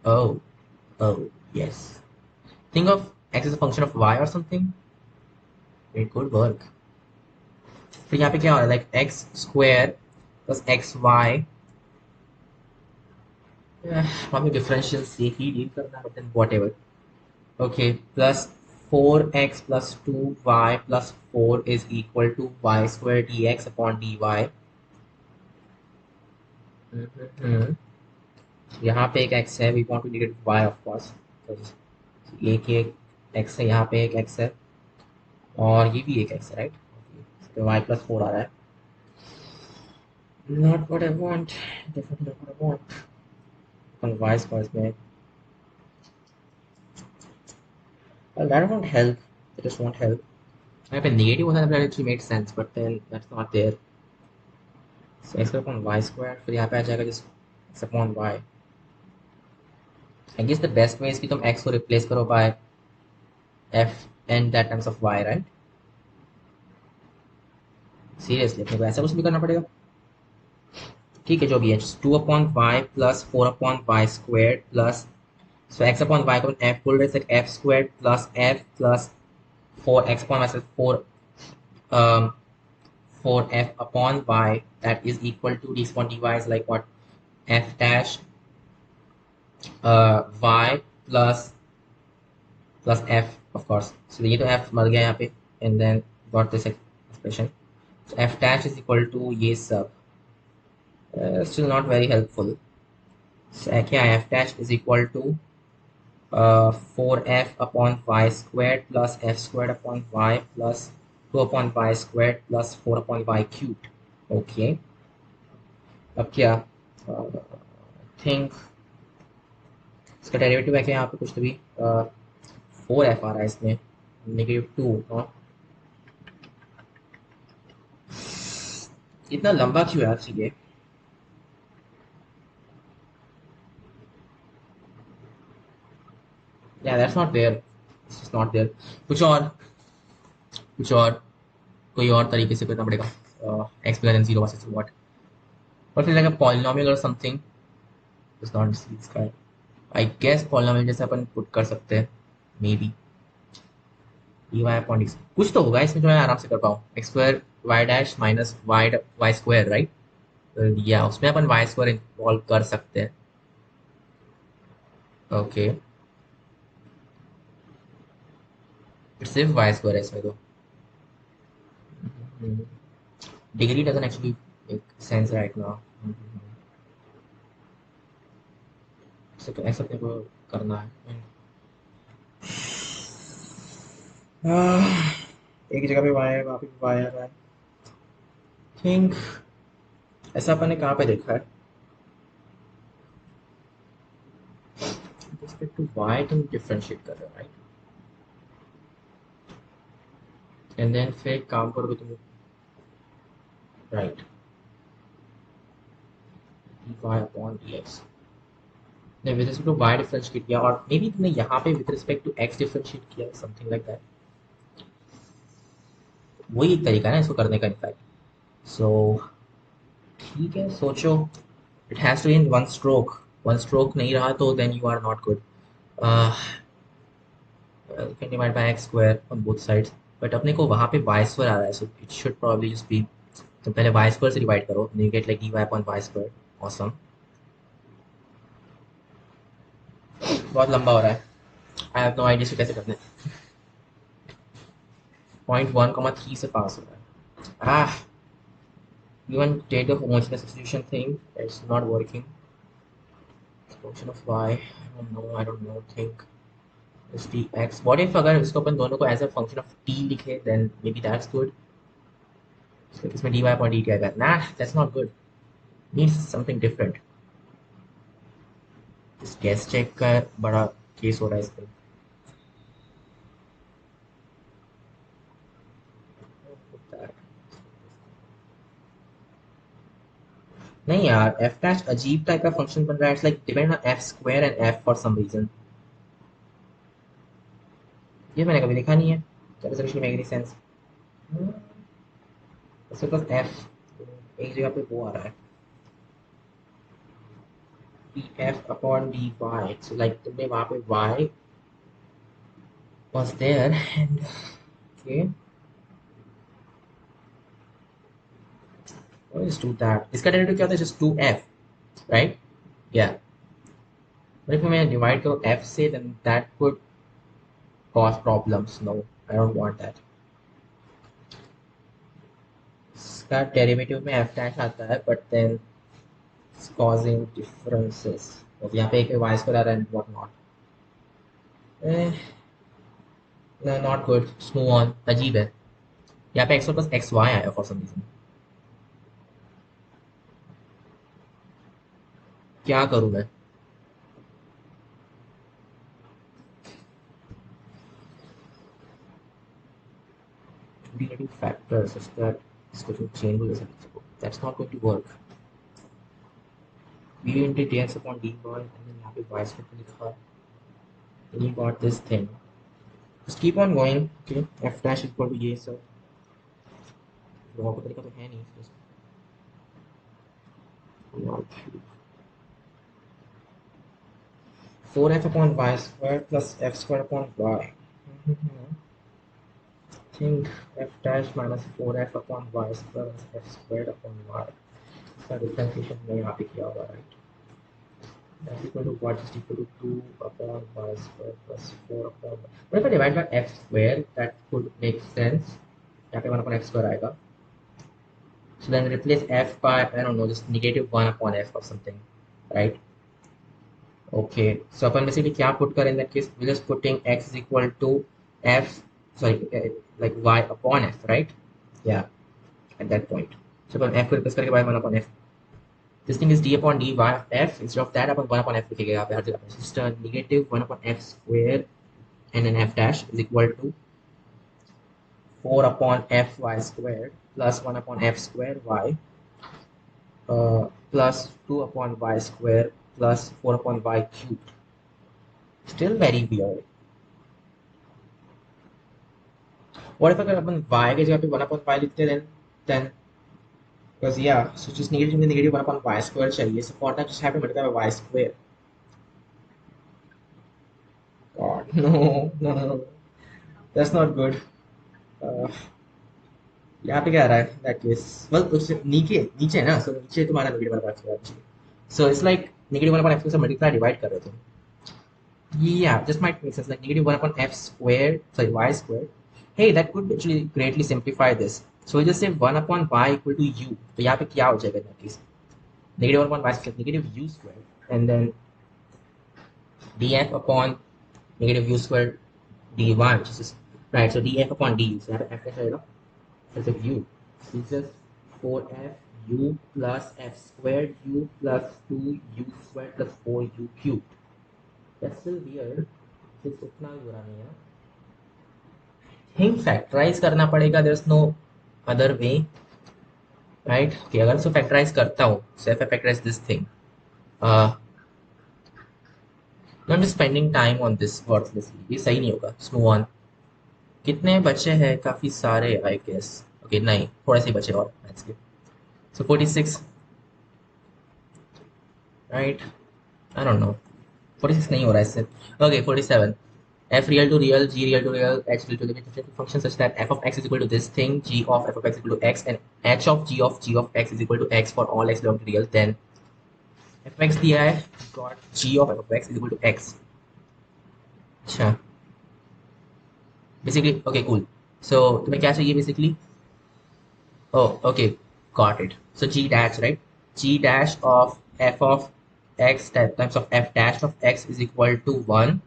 oh, yes. Think of x as a function of y or something. It could work. फिर यहाँ पे क्या हो रहा है, like x square plus xy. probably differential से ही deal करना, but then whatever. Okay, plus 4x plus 2y plus 4 is equal to y square dx upon dy. यहाँ पे एक x है, we want to negate y of course, एक x है, यहाँ पे एक x है, और ये भी एक x है, राइट? तो y plus 4 आ रहा है. Not what I want, definitely not what I want. On y squares में, well, that won't help. It just won't help. यहाँ पे negative होता है, that actually made sense, but then that's not there. So x upon y square, फिर यहाँ पे आ जाएगा just x upon y. I guess the best way is कि तुम x को replace करो by f and that times of y, right? Seriously, अपने को ऐसा कुछ भी करना पड़ेगा? ठीक है जो भी है, 2/y plus 4/y square plus, so x upon y को f बोल रहे हैं, f squared plus f plus 4x upon y, 4 4f upon y, that is equal to d upon dy is like what, f dash y plus f of course, so ये तो f मर गया यहाँ पे, and then got this expression, so f dash is equal to ये सब, still not very helpful, so क्या f dash is equal to 4f upon y squared plus f squared upon y plus 2 upon y squared plus 4 upon y cubed. Okay, अब क्या think इसका derivative है क्या यहाँ पे, कुछ तो भी 4f आ रहा है इसमें, -2, हाँ इतना लंबा क्यों है चीजें, yeah that's not there, it's just not there, कुछ और कोई और तरीके से करना पड़ेगा, x bigger than 0 versus what, or फिर like a polynomial or something, it's not this guy, I guess polynomial जैसे अपन पुट कर सकते हैं, may be dy upon D, कुछ तो होगा इसमें जो मैं आराम से कर पाऊँ, x square y dash minus y square right, या उसमें अपन वाई स्क्वायर इन्वॉल्व कर सकते हैं, ओके सिर्फ वाई स्क्वायर है इसमें तो, degree doesn't actually make sense right now, ऐसा अपने को करना है, एक जगह पे वाई है वहाँ पे वाई आ रहा है, थिंक ऐसा अपन ने कहाँ पे देखा है, रिस्पेक्ट टू वाई तुम डिफरेंशिएट कर रहे हो राइट, एंड देन फिर एक काम करोगे तुम राइट, dy अपॉन dx ने with respect to y differentiate किया, और मे बी तुमने यहाँ पे with respect to x differentiate किया, समथिंग लाइक दैट, वही एक तरीका है ना इसको करने का इनफैक्ट, सो ठीक है सोचो, it has to in one stroke नहीं रहा तो then you are not good, can divide by x square on both sides, but अपने को वहाँ पे y स्क्वायर आ रहा है, so it should probably just be, तो पहले y स्क्वायर से डिवाइड करो, you get like dy upon y square, awesome, बहुत लंबा हो रहा है, आई हैव नो आइडिया से कैसे करना है, 0.1, 3 से पास हो रहा है, even did the homogeneous substitution thing, it's not working, function of y, I don't know, think is dx, what if अगर इसको अपन दोनों को as a function of t लिखे, then maybe that's good, so इसमें dy upon dt आएगा, nah that's not good, needs something different, इस guess check का बड़ा केस हो रहा है इस पे, नहीं यार f dash अजीब टाइप का फंक्शन बन रहा है, it's like depend on f square and f for some reason, ये मैंने कभी देखा नहीं है, that doesn't actually make any sense, इसके पास f एक जगह पे वो आ रहा है df upon dy, so like तुमने वहाँ पे y was there and okay, let's do that, इसका डेरिवेटिव क्या होता है, just 2f right, yeah, but if मैं divide करूँ f से then that could cause problems, no I don't want that, इसका डेरिवेटिव में f dash आता है but then it's causing differences, तो यहाँ पे एक y स्क्वायर आ रहा है and what not, no not good, just move on, अजीब है, यहाँ पे x प्लस एक्स वाई आया फॉर सम रीजन, क्या करूँ मैं, negative factors such that इसको जो चेंज हो सकता है, that's not going to work, v into dx upon dy and then यहाँ पे y स्क्वायर पे लिखा, then you got this thing, just keep on going, okay, f dash equal to ये सब, और कोई तरीका तो है नहीं, just not 4f upon y squared plus f squared upon y. I think f dash minus 4f upon y squared plus f squared upon y. इसका differentiation मैं यहाँ पे किया हुआ है, right? That's equal to what is equal to 2 upon y square plus 4 upon y. But if I divide by f square, that could make sense. यहाँ पे 1 upon f square आएगा. So then replace f by, I don't know, just negative 1 upon f or something, right? Okay, so upon basically क्या put कर in that case? We're just putting x is equal to f, sorry, like y upon f, right? Yeah, at that point. So upon f को replace करके y 1 upon f. This thing is d upon dy of f. Instead of that, upon 1 upon f लिखेंगे यहाँ पे हर जगह पे. Just negative 1 upon f square and then f dash is equal to 4 upon f y squared plus 1 upon f square y plus 2 upon y square plus 4 upon y cubed. Still very weird. What if अगर अपन y के जगह पे 1 upon y लिखते हैं, then because yeah, so just negative 1 upon y square चाहिए. So for that, just have to multiply by y square. God, no, that's not good. Uh, यहाँ पे क्या आ रहा है that case? Well, उससे नीचे नीचे है ना, so नीचे तुम्हारा negative 1 upon x square चाहिए. So it's like negative 1 upon f से multiply divide कर रहे थे. Yeah, this might make sense, like negative 1 upon f squared, sorry, y squared. Hey, that could actually greatly simplify this. So we just say 1 upon y equal to u. तो यहाँ पे क्या हो जाएगा in that case? Negative 1 upon y squared, negative u squared, and then df upon negative u squared dy, which is right. So df upon du. So यहाँ पे f कैसे आएगा? As of u. So it's just 4f u plus f squared u plus 2u squared plus 4u cubed. That's still weird. It's उतना भी बुरा नहीं है. Think factorize करना पड़ेगा. There is no other way, right? Okay, अगर इसको factorize करता हूँ, so if I factorize this thing, not spending time on this worthlessly, ये सही नहीं होगा. Move on. कितने बचे हैं? काफी सारे, आई गेस. ओके, नहीं, थोड़े से बचे और मैथ्स के. सो 46, राइट? आई डोंट नो, 46 नहीं हो रहा है इससे. Okay, 47. F real to real, G real to real, H real to limit differential function such that f of x is equal to this thing, G of f of x is equal to x, and H of g of x is equal to x for all x belong to real. Then f of x दिया है, got G of f of x is equal to x. अच्छा, basically, okay, cool. So तुम्हें क्या चाहिए basically? Oh, okay, got it. So G dash, right? G dash of f of x times of f dash of x is equal to 1.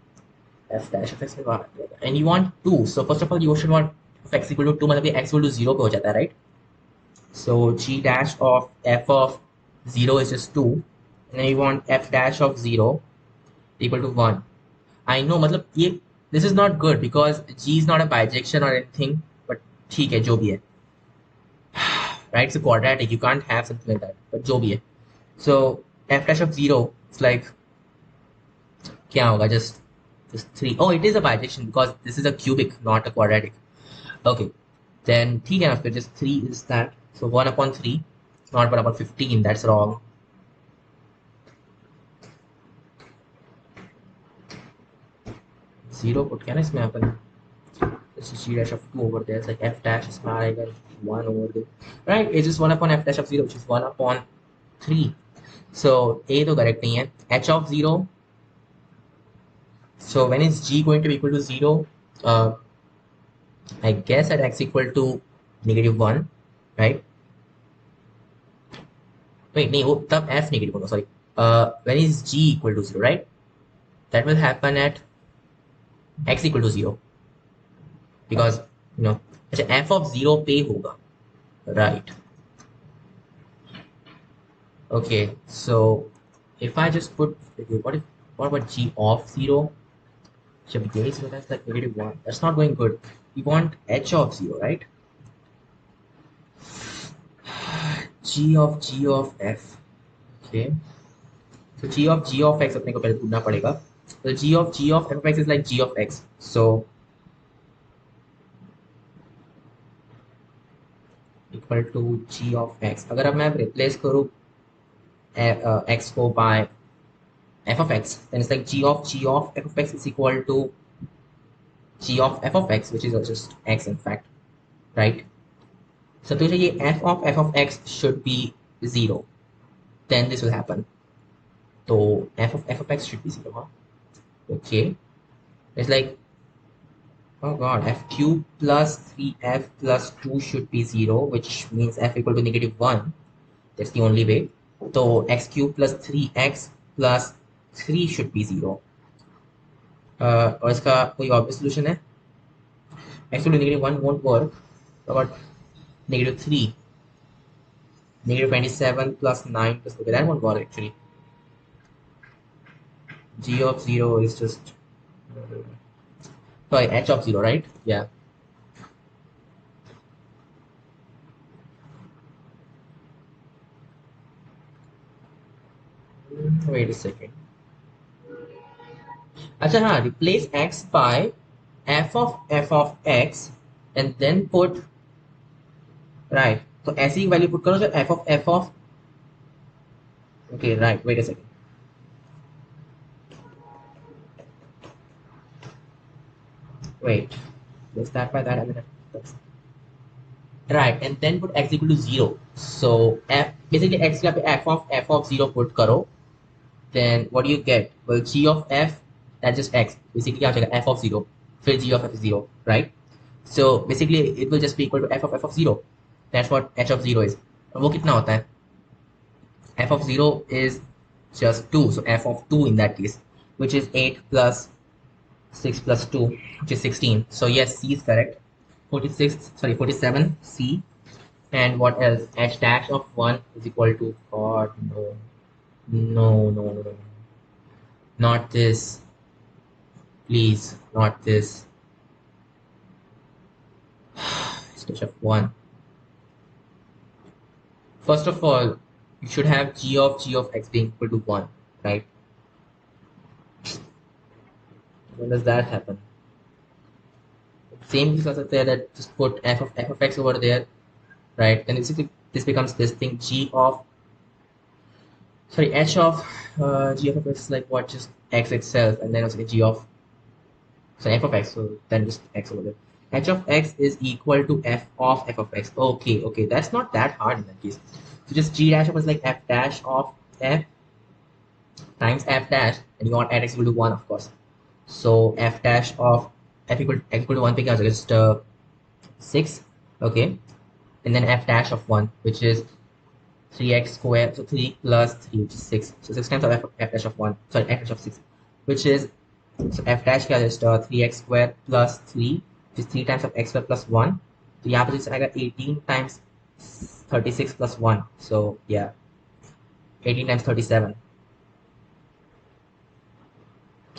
F dash of x में बाहर आ जाएगा. And you want 2. So first of all, you should want f x equal to 2, मतलब ये x equal to 0 पे हो जाता है, right? So g dash of f of 0 is just 2. And then you want f dash of 0 equal to 1. I know, मतलब ये this is not good because g is not a bijection or anything, but ठीक है, जो भी है, right? It's a quadratic. You can't have something like that, but जो भी है. So f dash of 0 is like क्या होगा? Just 3. Oh, it is a bijection because this is a cubic, not a quadratic. Okay, then ठीक है ना, फिर just 3 is that. So 1 upon 3, not 1 upon 15, that's wrong. Zero put क्या ना इसमें अपन, this is g dash of 2 over there. It's like f dash इसमें आएगा 1 over there, right? It's just 1 upon f dash of 0, which is 1 upon 3. So a तो correct नहीं है. h of 0. So when is g going to be equal to 0? I guess at x equal to -1, right? Wait, नहीं, वो तब f negative होगा, sorry. When is g equal to 0, right? That will happen at x equal to 0. Because, you know, अच्छा, f of 0 पे होगा, right? Okay, so if I just put, what about g of 0? Should be gay, so that's like -1. That's not going good. We want h of 0, right? g of f. Okay, so g of x अपने को पहले ढूंढना पड़ेगा. So g of f of x is like g of x. So equal to g of x. अगर अब मैं replace करूँ x go by f of x, then it's like g of f of x is equal to g of f of x, which is just x in fact, right? So to say f of x should be 0, then this will happen. So f of x should be 0, huh? Okay. It's like, oh god, f cube plus 3f plus 2 should be 0, which means f equal to -1. That's the only way. So x cube plus 3x plus 3 should be 0. और इसका कोई obvious solution है? X equal to -1 won't work. But -3, -27 plus 9 plus, okay, that won't work actually. G of 0 is just, sorry, h of 0, right? Yeah. Wait a second. Acha, हाँ, replace x by f of x and then put, right, so ऐसी value put करो जो f of, okay, right, wait a second. Wait, let's start by that. I mean, right, and then put x equal to 0. So basically x का f of 0 put करो, then what do you get? Well, g of f, that's just x. Basically क्या हो जाएगा f of 0, फिर g of f is 0, right? So basically it will just be equal to f of 0. That's what h of 0 is. और वो कितना होता है? F of 0 is just 2, so f of 2 in that case, which is 8 plus 6 plus 2, which is 16. So yes, C is correct. 47 C. And what else? H dash of 1 is equal to, god, no, not this, please, not this. Dash of 1. First of all, you should have g of x being equal to 1, right? When does that happen? Same thing also there, that just put f of x over there, right? And this becomes this thing, h of g of x is like what, just x itself, and then also g of, so f of x, so then just x over there. H of x is equal to f of x. Okay, that's not that hard in that case. So just g dash of is like f dash of f times f dash, and you want add x equal to 1, of course. So f dash of f equal to 1 पे क्या हो जाएगा? Just 6, okay, and then f dash of 1, which is 3x squared, so 3 plus 3, which is 6. So 6 times of f dash of 1, sorry, f dash of 6, which is, so f dash क्या है? Just 3x squared plus 3, which is 3 times of x squared plus 1. तो यहाँ पर जैसे आएगा 18 times 36 plus 1. So yeah, 18 times 37.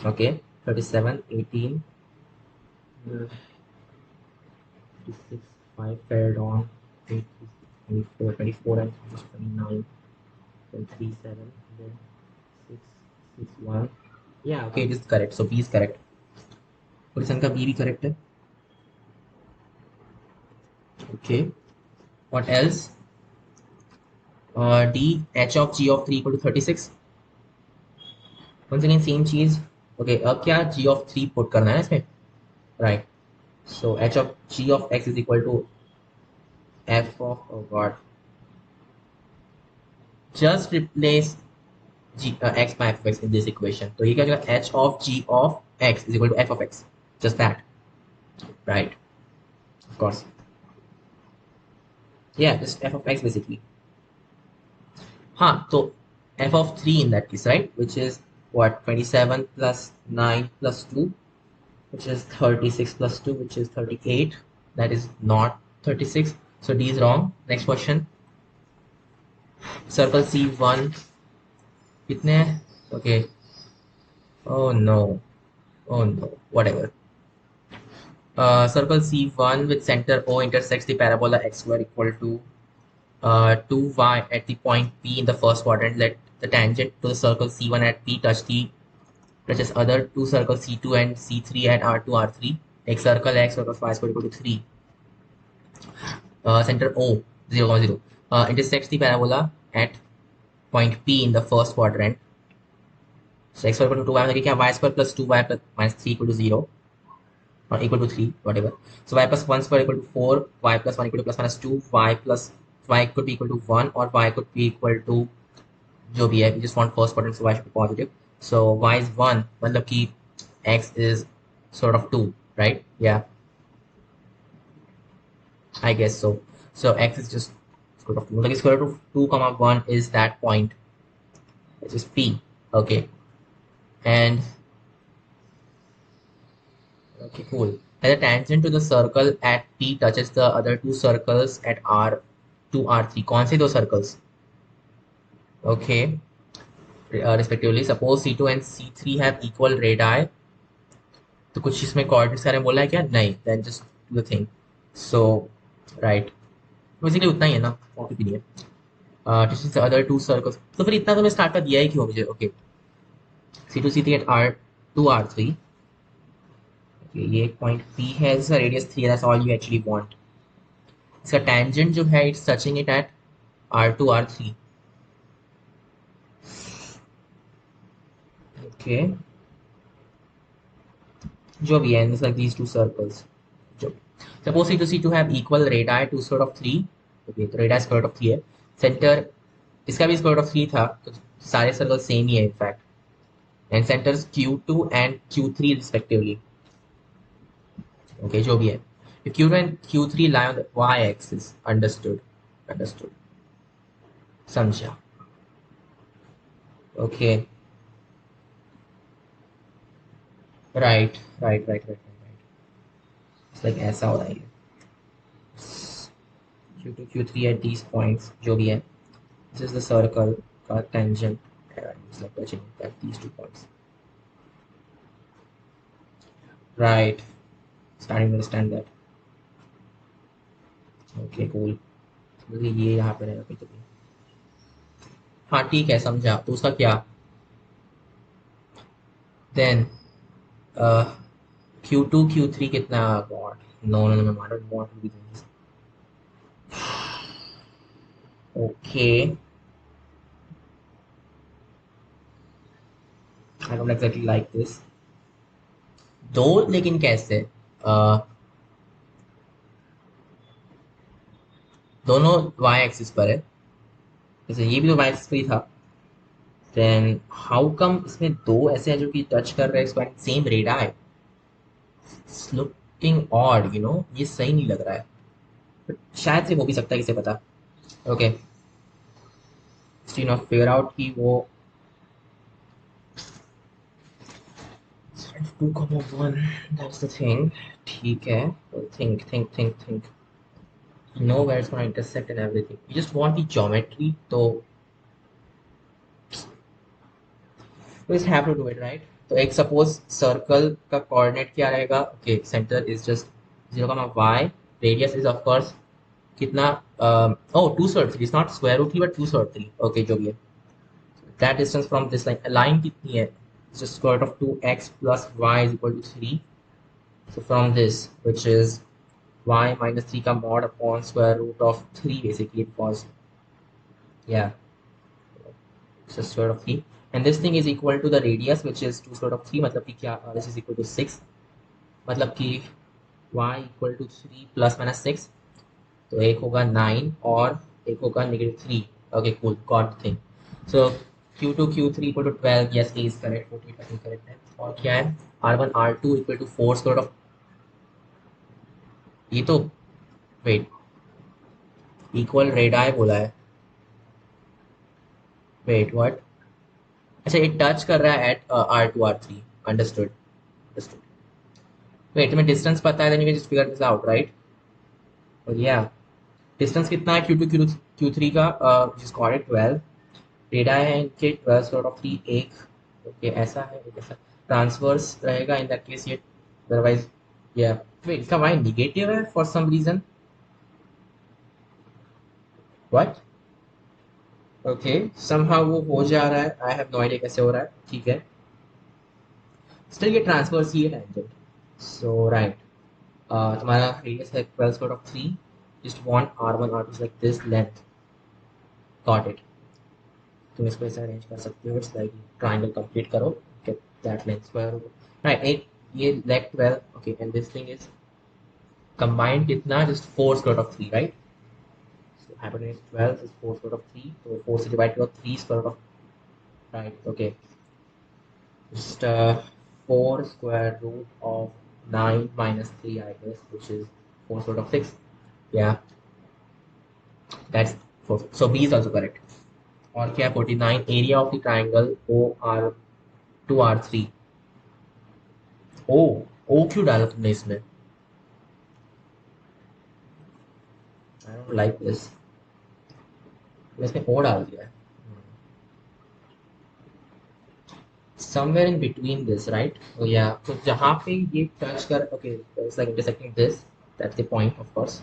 Okay, 37, 18, 56, 5 paired on, 8, 24, 24 and 29, then 3, 7, then 6, 6, 1. Yeah, okay, it is correct. So B is correct. Question का B भी correct है. Okay. What else? D, h of g of 3 equal to 36. Once again, same चीज. Okay, अब क्या g of 3 put करना है इसमें? Right. So h of g of x is equal to f of, oh god. Just replace x by f of x in this equation. So you get h of g of x is equal to f of x. Just that. Right. Of course. Yeah, just f of x basically. So f of 3 in that case, right? Which is what? 27 plus 9 plus 2, which is 36 plus 2, which is 38. That is not 36. So D is wrong. Next question. Circle C1. Kitne? Okay. Oh no. Whatever. Circle C1 with center O intersects the parabola x square equal to 2y at the point P in the first quadrant. Let the tangent to the circle C1 at P touches other two circles C2 and C3 at R2, R3. Make circle x circle y square equal to 3. Center O 0, 0 intersects the parabola at point P in the first quadrant. So x square equal to 2y मतलब क्या y square plus 2y plus minus 3 equal to 0 or equal to 3 whatever. So y plus 1 square equal to 4, y plus 1 equal to plus minus 2, y could be equal to 1 or y could be equal to जो भी है. We just want first quadrant, so y should be positive. So y is 1 मतलब कि x is sort of 2, right? Yeah, I guess so. So x is just square root of 2. Like square root of 2 comma 1 is that point, which is P. Okay. And okay, cool. And the tangent to the circle at P touches the other two circles at R2, R3. कौन से दो circles? Okay. Respectively, suppose C2 and C3 have equal radii. तो कुछ इसमें coordinates का बोला है क्या? नहीं. Then just do the thing. So, right. Basically उतना ही है ना. और कुछ भी नहीं है. This is the other two circles. तो फिर इतना तो मैं start का दिया ही क्यों मुझे? Okay. C2, C3 at R2, R3. Okay, ये एक point P है. इसका radius 3. That's all you actually want. इसका tangent जो है it's touching it at R2, R3. Okay. जो भी है, it's like these two circles. Suppose C2, C2 have equal radii to square root of 3. Okay, तो radii square root of 3 है. Center इसका भी square root of 3 था. तो सारे circles same ही है in fact. And centers Q2 and Q3 respectively. Okay, जो भी है. If Q2 and Q3 lie on the y-axis, understood. समझा. Okay. Right. It's like ऐसा हो रहा है. Q2, Q3 at these points, जो भी है. This is the circle का tangent. It's like touching at these 2 points. Right. Starting to understand that. Okay, cool. मुझे ये यहाँ पे रहेगा कहीं. हाँ ठीक है, समझा. तो उसका क्या? Then Q2, Q3 कितना? God. No, I don't want to be doing this. Okay. I don't exactly like this. दो लेकिन कैसे? दोनों y एक्सिस पर है. जैसे ये भी तो y एक्सिस पर ही था. Then how come इसमें दो ऐसे हैं जो कि टच कर रहे हैं सेम रेडा है? It's looking odd, you know. ये सही नहीं लग रहा है. But शायद से हो भी सकता है, किसे पता. Okay. Still not figure out कि वो 2,1. That's the thing. ठीक है. Think. You know where it's gonna intersect and everything. You just want the geometry, तो we just have to do it, right? तो एक सपोज सर्कल का coordinate क्या रहेगा? Okay, centre is just 0, radius is of course कितना? Oh 2/3. It's not square root 3 but 2/3. Okay, जो भी है. That distance from this line कितनी है? Just square root of 2x plus y is equal to 3. So from this, which is y minus 3 का mod upon square root of 3 basically, because yeah, so square root of 3. And this thing is equal to the radius, which is 2 square root of 3. मतलब कि क्या? This is equal to 6. मतलब कि y equal to 3 plus minus 6. तो एक होगा 9 और एक होगा -3. Okay, cool. Got the thing. So Q2, Q3 equal to 12. Yes, A is correct. 48 correct है. और क्या है? R1, R2 equal to 4 square root of. ये तो wait. Equal radii बोला है. Wait, what? अच्छा, ये टच कर रहा है at R2, R3. Understood. Wait, तुम्हें डिस्टेंस पता है, then you can just figure this out, right? और yeah, डिस्टेंस कितना है Q2, Q3 का? जिस कॉर्डिनेट 12. रेडा है इनके 12 sort of 3 एक. ओके, ऐसा है, एक ऐसा ट्रांसवर्स रहेगा इन दैट केस ये. अदरवाइज या वेट, इसका y नेगेटिव है for some reason. What? Okay, somehow वो हो जा रहा है. आई हैव नो आइडिया कैसे हो रहा है. ठीक है, स्टिल ये ट्रांसवर्स ही है टेंजेंट. सो राइट, तुम्हारा रेडियस है 12 square of 3. Just want R1, R2 like this length. Got it. तुम इसको ऐसे अरेंज कर सकते हो, इट्स लाइक ट्राइंगल कंप्लीट करो, get that length square right. एक ये leg 12 okay and this thing is combined कितना, just 4 square root of 3 right. So hypotenuse 12 is 4 square root of 3. So 4 से divide करो 3 square root of right. Okay. Just 4 square root of 9 minus 3 I guess, which is 4 square root of 6. Yeah, that's 4. So B is also correct. और क्या 49 area of the triangle OR2R3. O क्यों डाला तुमने इसमें? I don't like this. इसमें O डाल दिया है. Somewhere in between this, right? Oh yeah. So जहाँ पे ये touch कर, okay, it's like intersecting this. That's the point, of course.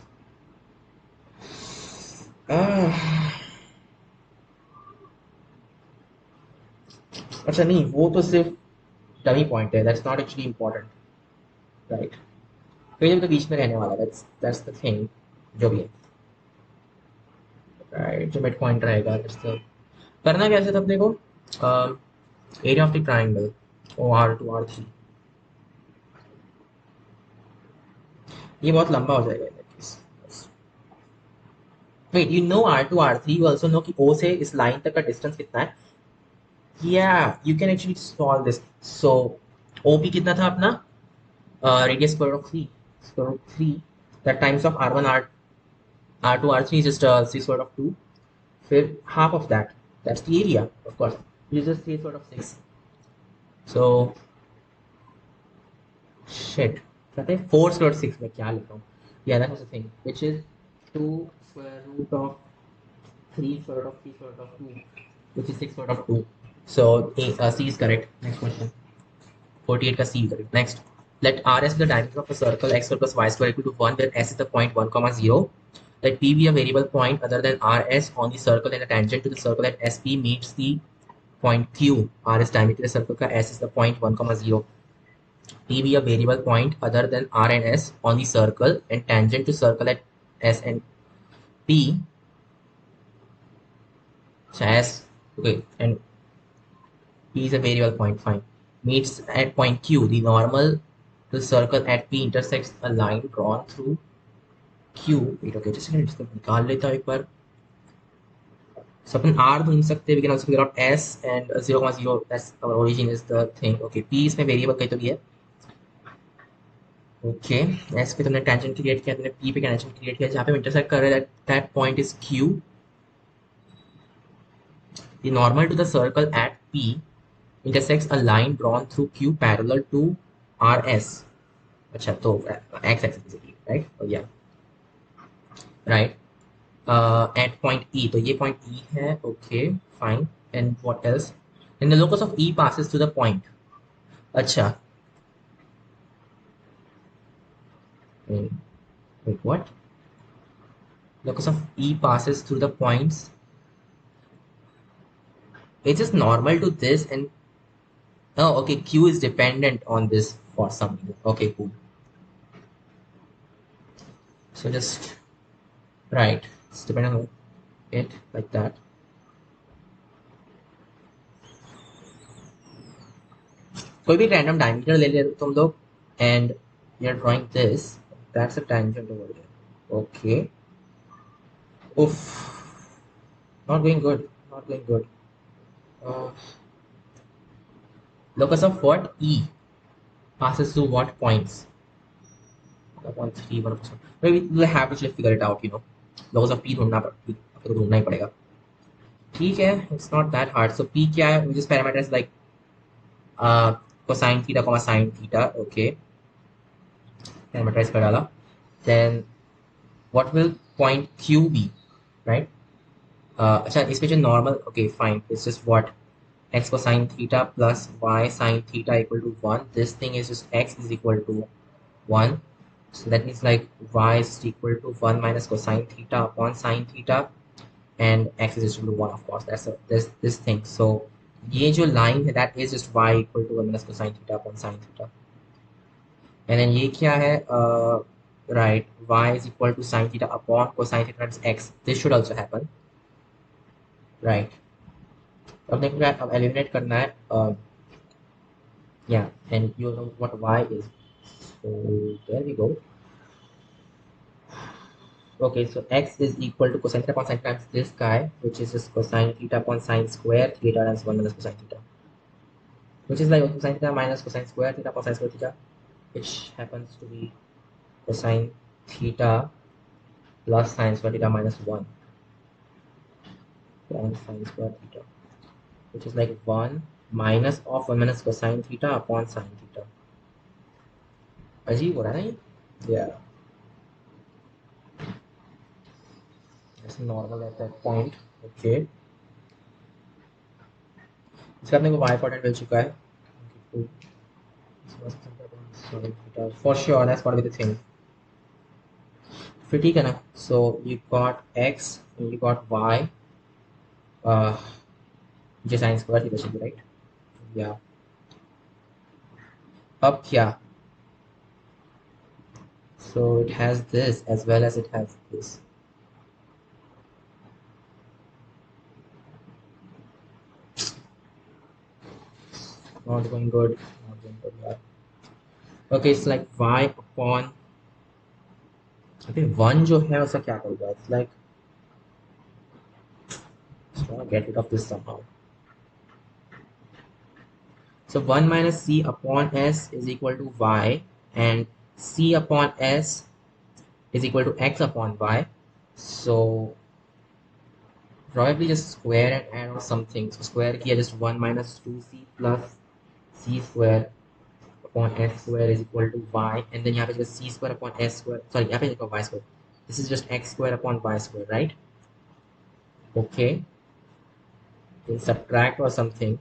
अच्छा नहीं, वो तो सिर्फ डमी पॉइंट है. That's not actually important, right? फिर तो बीच में रहने वाला. That's the thing. जो भी है, right? जो मिड पॉइंट रहेगा. करना कैसे था अपने को? Area of the triangle OR2R3. ये बहुत लंबा हो जाएगा. Wait, you know R2R3, you also know कि O से इस लाइन तक का डिस्टेंस कितना है. Yeah, you can actually solve this. So OP कितना था अपना? Radius square of 3. Square root 3. That times of R1, R2, R3 is just C square of 2. फिर half of that. That's the area, of course. You just C square of 6. So shit. कहते हैं 4 square root 6 मैं क्या लिख रहा हूँ? Yeah, that was the thing. Which is 2 square root of 3 square root of 3 square root of 2. Which is 6 square root of 2. So C is correct. Next question. 48 का C is correct. Next. Let RS be the diameter of a circle x square plus y square equal to 1 where S is the point 1, 0. Let P be a variable point other than RS on the circle and a tangent to the circle at SP meets the point Q. RS diameter of the circle का S is the point 1, 0. P be a variable point other than R and S on the circle and tangent to circle at S and P. So S, okay, and P is a variable point, fine. Meets at point Q. The normal to circle at P intersects a line drawn through Q. Wait, okay, just a minute. इसको निकाल लेता हूँ एक बार. So अपन R ढूंढ सकते हैं. We can also figure out S and 0, 0. That's our origin is the thing. Okay, P इसमें variable कहीं तो भी है. Okay, S पे तुमने tangent create किया, तुमने P पे tangent create किया. जहाँ पे intersect कर रहे हैं, that point is Q. The normal to the circle at P intersects a line drawn through Q parallel to RS. अच्छा तो x axis basically, right? Oh yeah, right. At point E, तो ये point E है. Okay, fine. And what else? And the locus of E passes to the point. अच्छा. Wait, what? Locus of E passes through the points. It's just normal to this and oh, okay. Q is dependent on this for some reason. Okay, cool. So just right. It's dependent on it like that. कोई भी random diameter ले ले तुम लोग and you're drawing this. That's a tangent over there. Okay. Oof. Not going good. Not going good. Uh, Locus of what? E passes through what points? 1.3, 1%. Maybe we'll have to figure it out, you know. Locus of P ढूंढना ही पड़ेगा. ठीक है. It's not that hard. So P क्या है? We just parameterize like cosine theta, sine theta. Okay. Parameterize कर डाला. Then what will point Q be? Right? अच्छा इसमें जो normal, okay fine, it's just what x cosine theta plus y sine theta equal to 1. This thing is just x is equal to 1. So that means like y is equal to 1 minus cosine theta upon sine theta and x is equal to 1, of course. That's this thing. So ये जो line है that is just y equal to 1 minus cosine theta upon sine theta. And then ये क्या है? Right, y is equal to sine theta upon cosine theta times x. This should also happen. Right. अब देखो क्या, अब eliminate करना है. Yeah, and you know what y is. So there we go. Okay, so x is equal to cosine theta upon sine times this guy, which is just cosine theta upon sine square theta times 1 minus cosine theta, which is like cosine theta minus cosine square theta upon sine square theta, which happens to be cosine theta plus sine square theta minus 1 times sine square theta, which is like 1 minus of 1 minus cosine theta upon sine theta. अजीब हो रहा है ना ये? Yeah, it's normal at that point. Okay, इसका अपने को y coordinate मिल चुका है. For sure, that's what be the thing. फिर ठीक है ना. So you got x and you got y, uh, j sin square theta should be right. Yeah. अब क्या? So it has this as well as it has this. Not going good. Not going good. Yeah. Okay, it's like y upon. अभी one जो है उसका क्या करूँगा? It's like just want to get rid of this somehow. So 1 minus c upon s is equal to y, and c upon s is equal to x upon y. So probably just square and add or something. So square here just 1 minus 2c plus c square upon s square is equal to y, and then you have just c square upon s square. Sorry, you have to y square. This is just x square upon y square, right? Okay. Then subtract or something.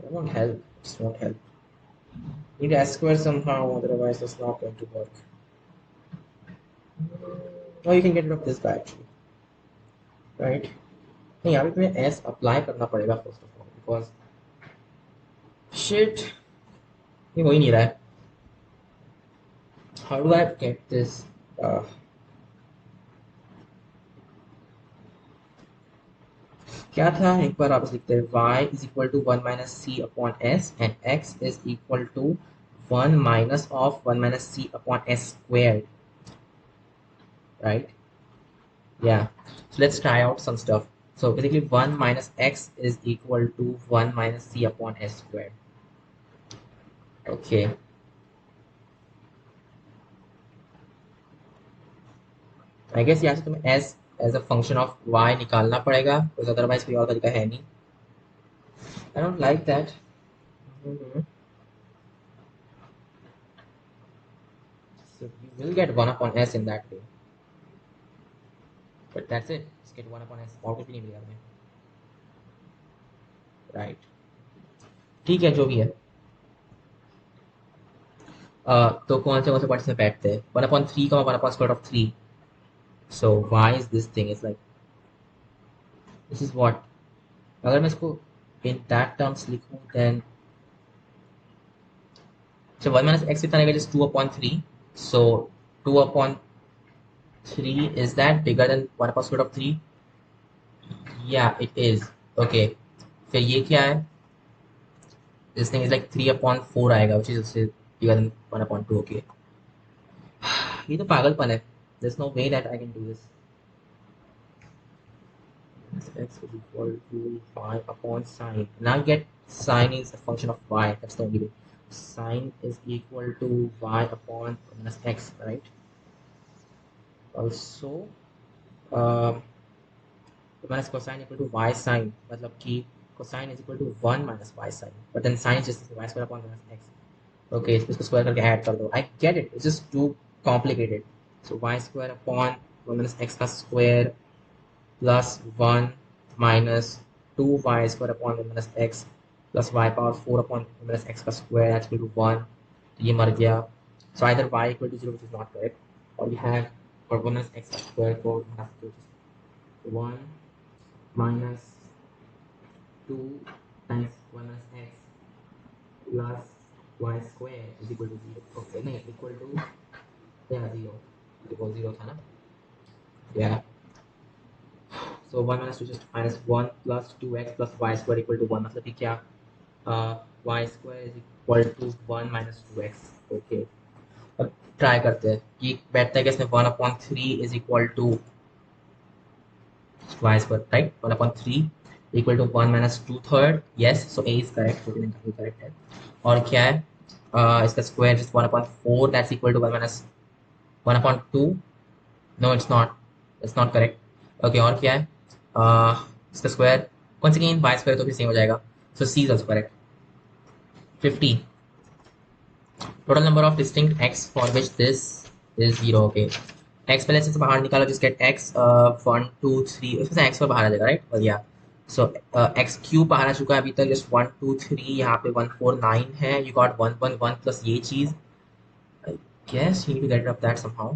It won't help. It won't help. Need s square somehow, otherwise it's not going to work. Or you can get rid of this guy actually, right? नहीं यहाँ पे तुम्हें s apply करना पड़ेगा first of all, because shit ये हो ही नहीं रहा है. How do I get this? Uh, क्या था एक बार आप लिखते हैं y is equal to 1 minus c upon s and x is equal to 1 minus of 1 minus c upon s squared, right? Yeah, so let's try out some stuff. So basically 1 minus x is equal to 1 minus c upon s squared. Okay, I guess यहाँ से तुम्हें s as a function of y निकालना पड़ेगा, because otherwise कोई और तरीका है नहीं. I don't like that. So you will get 1 upon s in that way, but that's it. Just get 1 upon s. और कुछ भी नहीं मिलेगा तुम्हें, right? ठीक है, जो भी है. तो कौन से पार्ट्स में बैठते हैं? 1 upon 3 का 1 upon square root of 3. So why is this thing? It's like this is what. अगर मैं इसको in that terms लिखूं, then so 1 minus x कितना रहेगा? Just 2 upon 3. So 2 upon 3, is that bigger than 1 upon square root of 3? Yeah, it is. Okay. फिर ये क्या है? This thing is like 3 upon 4 आएगा, which is bigger than 1 upon 2. Okay. ये तो पागलपन है. There's no way that I can do this. X is equal to 5 upon sine. Now you get sine is a function of y. That's the only way. Sine is equal to y upon minus x, right? Also, um, minus cosine equal to y sine. मतलब कि cosine is equal to 1 minus y sine. But then sine is just y square upon minus x. Okay, इसको square करके add कर दो. I get it. It's just too complicated. So y square upon 1 minus x का square plus 1 minus 2y square upon 1 minus x plus y power 4 upon 1 minus x का square that's equal to 1. तो ये मर गया. So either y equal to 0, which is not correct, or you have for 1 minus x square को you have to just 1 minus 2 times 1 minus x plus y square is equal to 0. Okay, नहीं equal to yeah 0. Because 0 था ना. Yeah. So 1 minus 2 just minus 1 plus 2x plus y square equal to 1. मतलब कि क्या y square is equal to 1 minus 2x. Okay. अब try करते हैं कि बैठता है कि इसमें 1/3 is equal to y square, right? 1/3 equal to 1 minus 2/3. Yes, so a is correct. So correct है. और क्या है इसका square just 1/4 that's equal to 1 minus 1/2. No, it's not correct. Okay, और क्या है इसका square once again y square तो भी सेम हो जाएगा. So c is also correct. 50. Total number of distinct x for which this is 0. Okay, x पहले से बाहर निकालो, just get x 1 2 3 उसमें से x पर बाहर आ जाएगा, right? और या so x क्यूब बाहर आ चुका है अभी तक, just 1 2 3 यहाँ पे 1 4 9 है. You got 1 1 1 plus ये चीज. I guess you need to get rid of that somehow.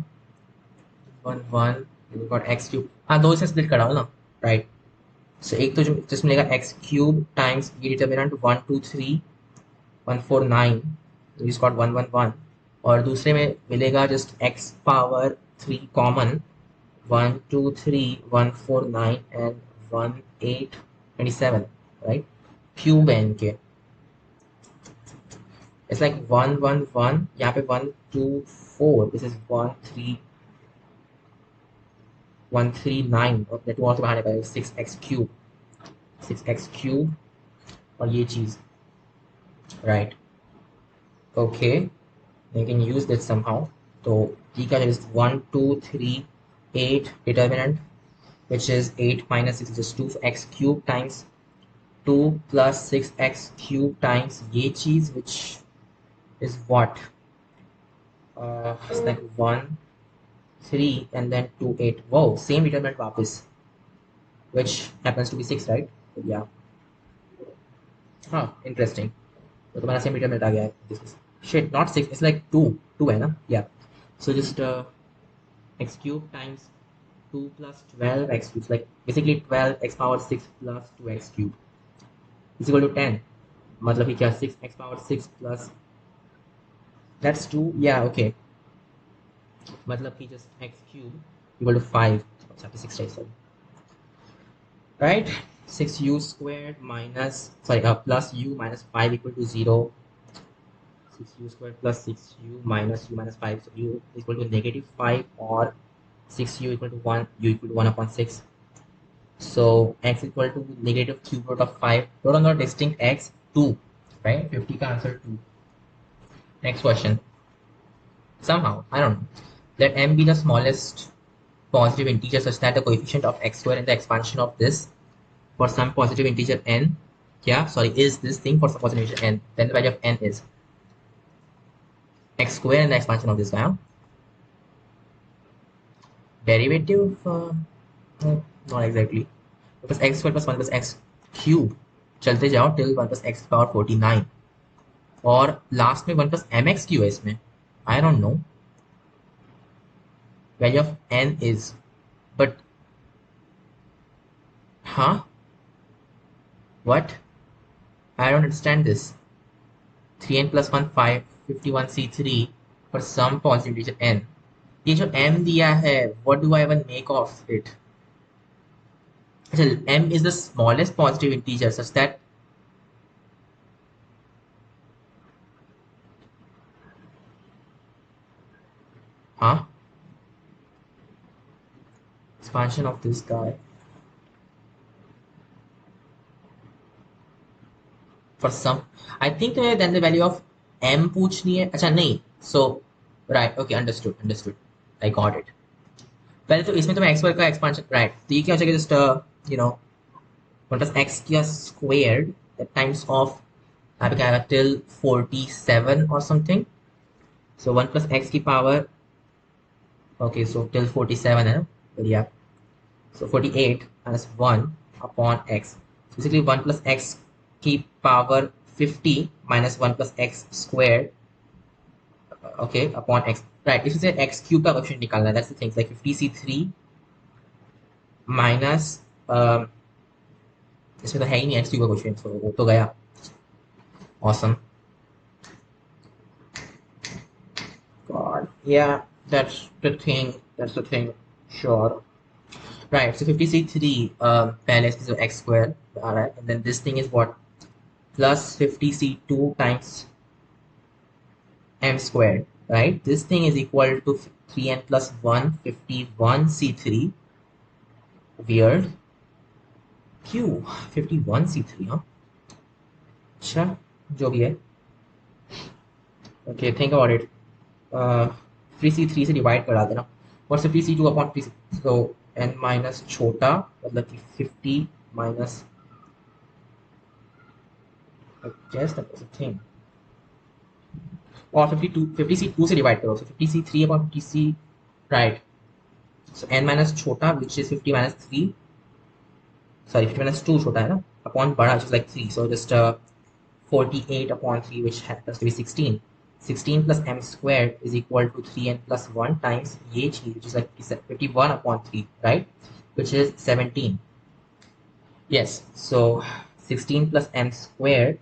1 1 you got x cube. हाँ, दो से स्प्लिट कराओ ना, right? So एक तो जो just मिलेगा x क्यूब टाइम्स ये डिटर्मिनेंट 1 2 3 1 4 9 you just got 1 1 1. और दूसरे में मिलेगा just x power 3 common 1 2 3 1 4 9 and 1 8 27, right? Cube है इनके. इट्स लाइक 1 1 1 यहाँ पे 1 2 4 दिस इज 1 3 1 3 9 और नेट और बाहर निकालेगा 6x क्यूब और ये चीज, right? Okay, you can use this somehow. So t का is 1 2 3 8 determinant which is 8 minus 6 is 2x cube times 2 plus 6x cube times ये चीज which is what it's like 1 3 and then 2 8. Wow, same determinant वापस which happens to be 6, right? So, yeah, हाँ, interesting. तो तुम्हारा same determinant आ गया है. This is shit, not 6, it's like 2 है ना? Yeah, so just x cube times 2 plus 12 x cube, like basically 12 x power 6 plus 2x cube is equal to 10. मतलब कि क्या 6 x power 6 plus that's 2. Yeah, okay, मतलब कि just x cube equal to 5. अच्छा, 6 times, sorry, right? 6u squared minus plus u minus 5 equal to 0. 6u squared plus 6u minus u minus 5, so u is equal to negative 5 or 6u equal to 1, u equal to 1/6. So x equal to negative cube root of 5. Total number of distinct x 2, right? 50 का answer 2. Next question. Somehow, I don't know, let m be the smallest positive integer such that the coefficient of x square in the expansion of this for some positive integer n, is this thing for some positive integer n, then the value of n is x square in the expansion of this guy. Derivative not exactly, because x square plus 1 plus x cube चलते जाओ till 1 plus x power 49 और last में 1 plus mx क्यों है इसमें? I don't know. Value of n is, but what? I don't understand this. 3n plus 1 5 51c3 for some positive integer n. ये जो m दिया है, what do I even make of it? m is the smallest positive integer such that expansion of this guy for some, I think then the value of m पूछनी है. अच्छा नहीं, so right, okay, understood, I got it. पहले तो इसमें तो मैं x वर्ग का एक्सपांशन, राइट? तो ये क्या हो जाएगा, just 1 plus x squared that times of यहाँ पे क्या आएगा till 47 or something. So 1 plus x की power, okay, so till 47 है ना, बढ़िया. So 48 minus 1 upon x. So basically 1 plus x की power 50 minus 1 plus x squared, okay, upon x. Right, if you say x cube का coefficient निकालना है, that's the thing, like 50c3 minus इसमें तो है ही नहीं x cube का coefficient, so वो तो गया. Awesome. God, yeah, that's the thing, sure. right? So 50c3 पहले इसकी जो x square आ रहा है, and then this thing is what, plus 50c2 times m squared, right? This thing is equal to 3n plus 1 51c3. Weird. Q 51c3, हाँ. अच्छा, जो भी है. Okay, think about it. 3c3 से डिवाइड करा देना. What's 50c2 upon 3c? So n minus छोटा मतलब कि 50 minus, I guess that was a thing. और 50c2 से डिवाइड करो. So 50c3 upon 50c, right? So n minus छोटा, which is 50 minus 3. Sorry, 50 minus 2 छोटा है ना, upon बड़ा, which is like 3. So just 48 upon 3, which happens to be 16. 16 plus m squared is equal to 3n plus 1 times ye cheese, which is like 51 upon 3, right? Which is 17. Yes, so 16 plus m squared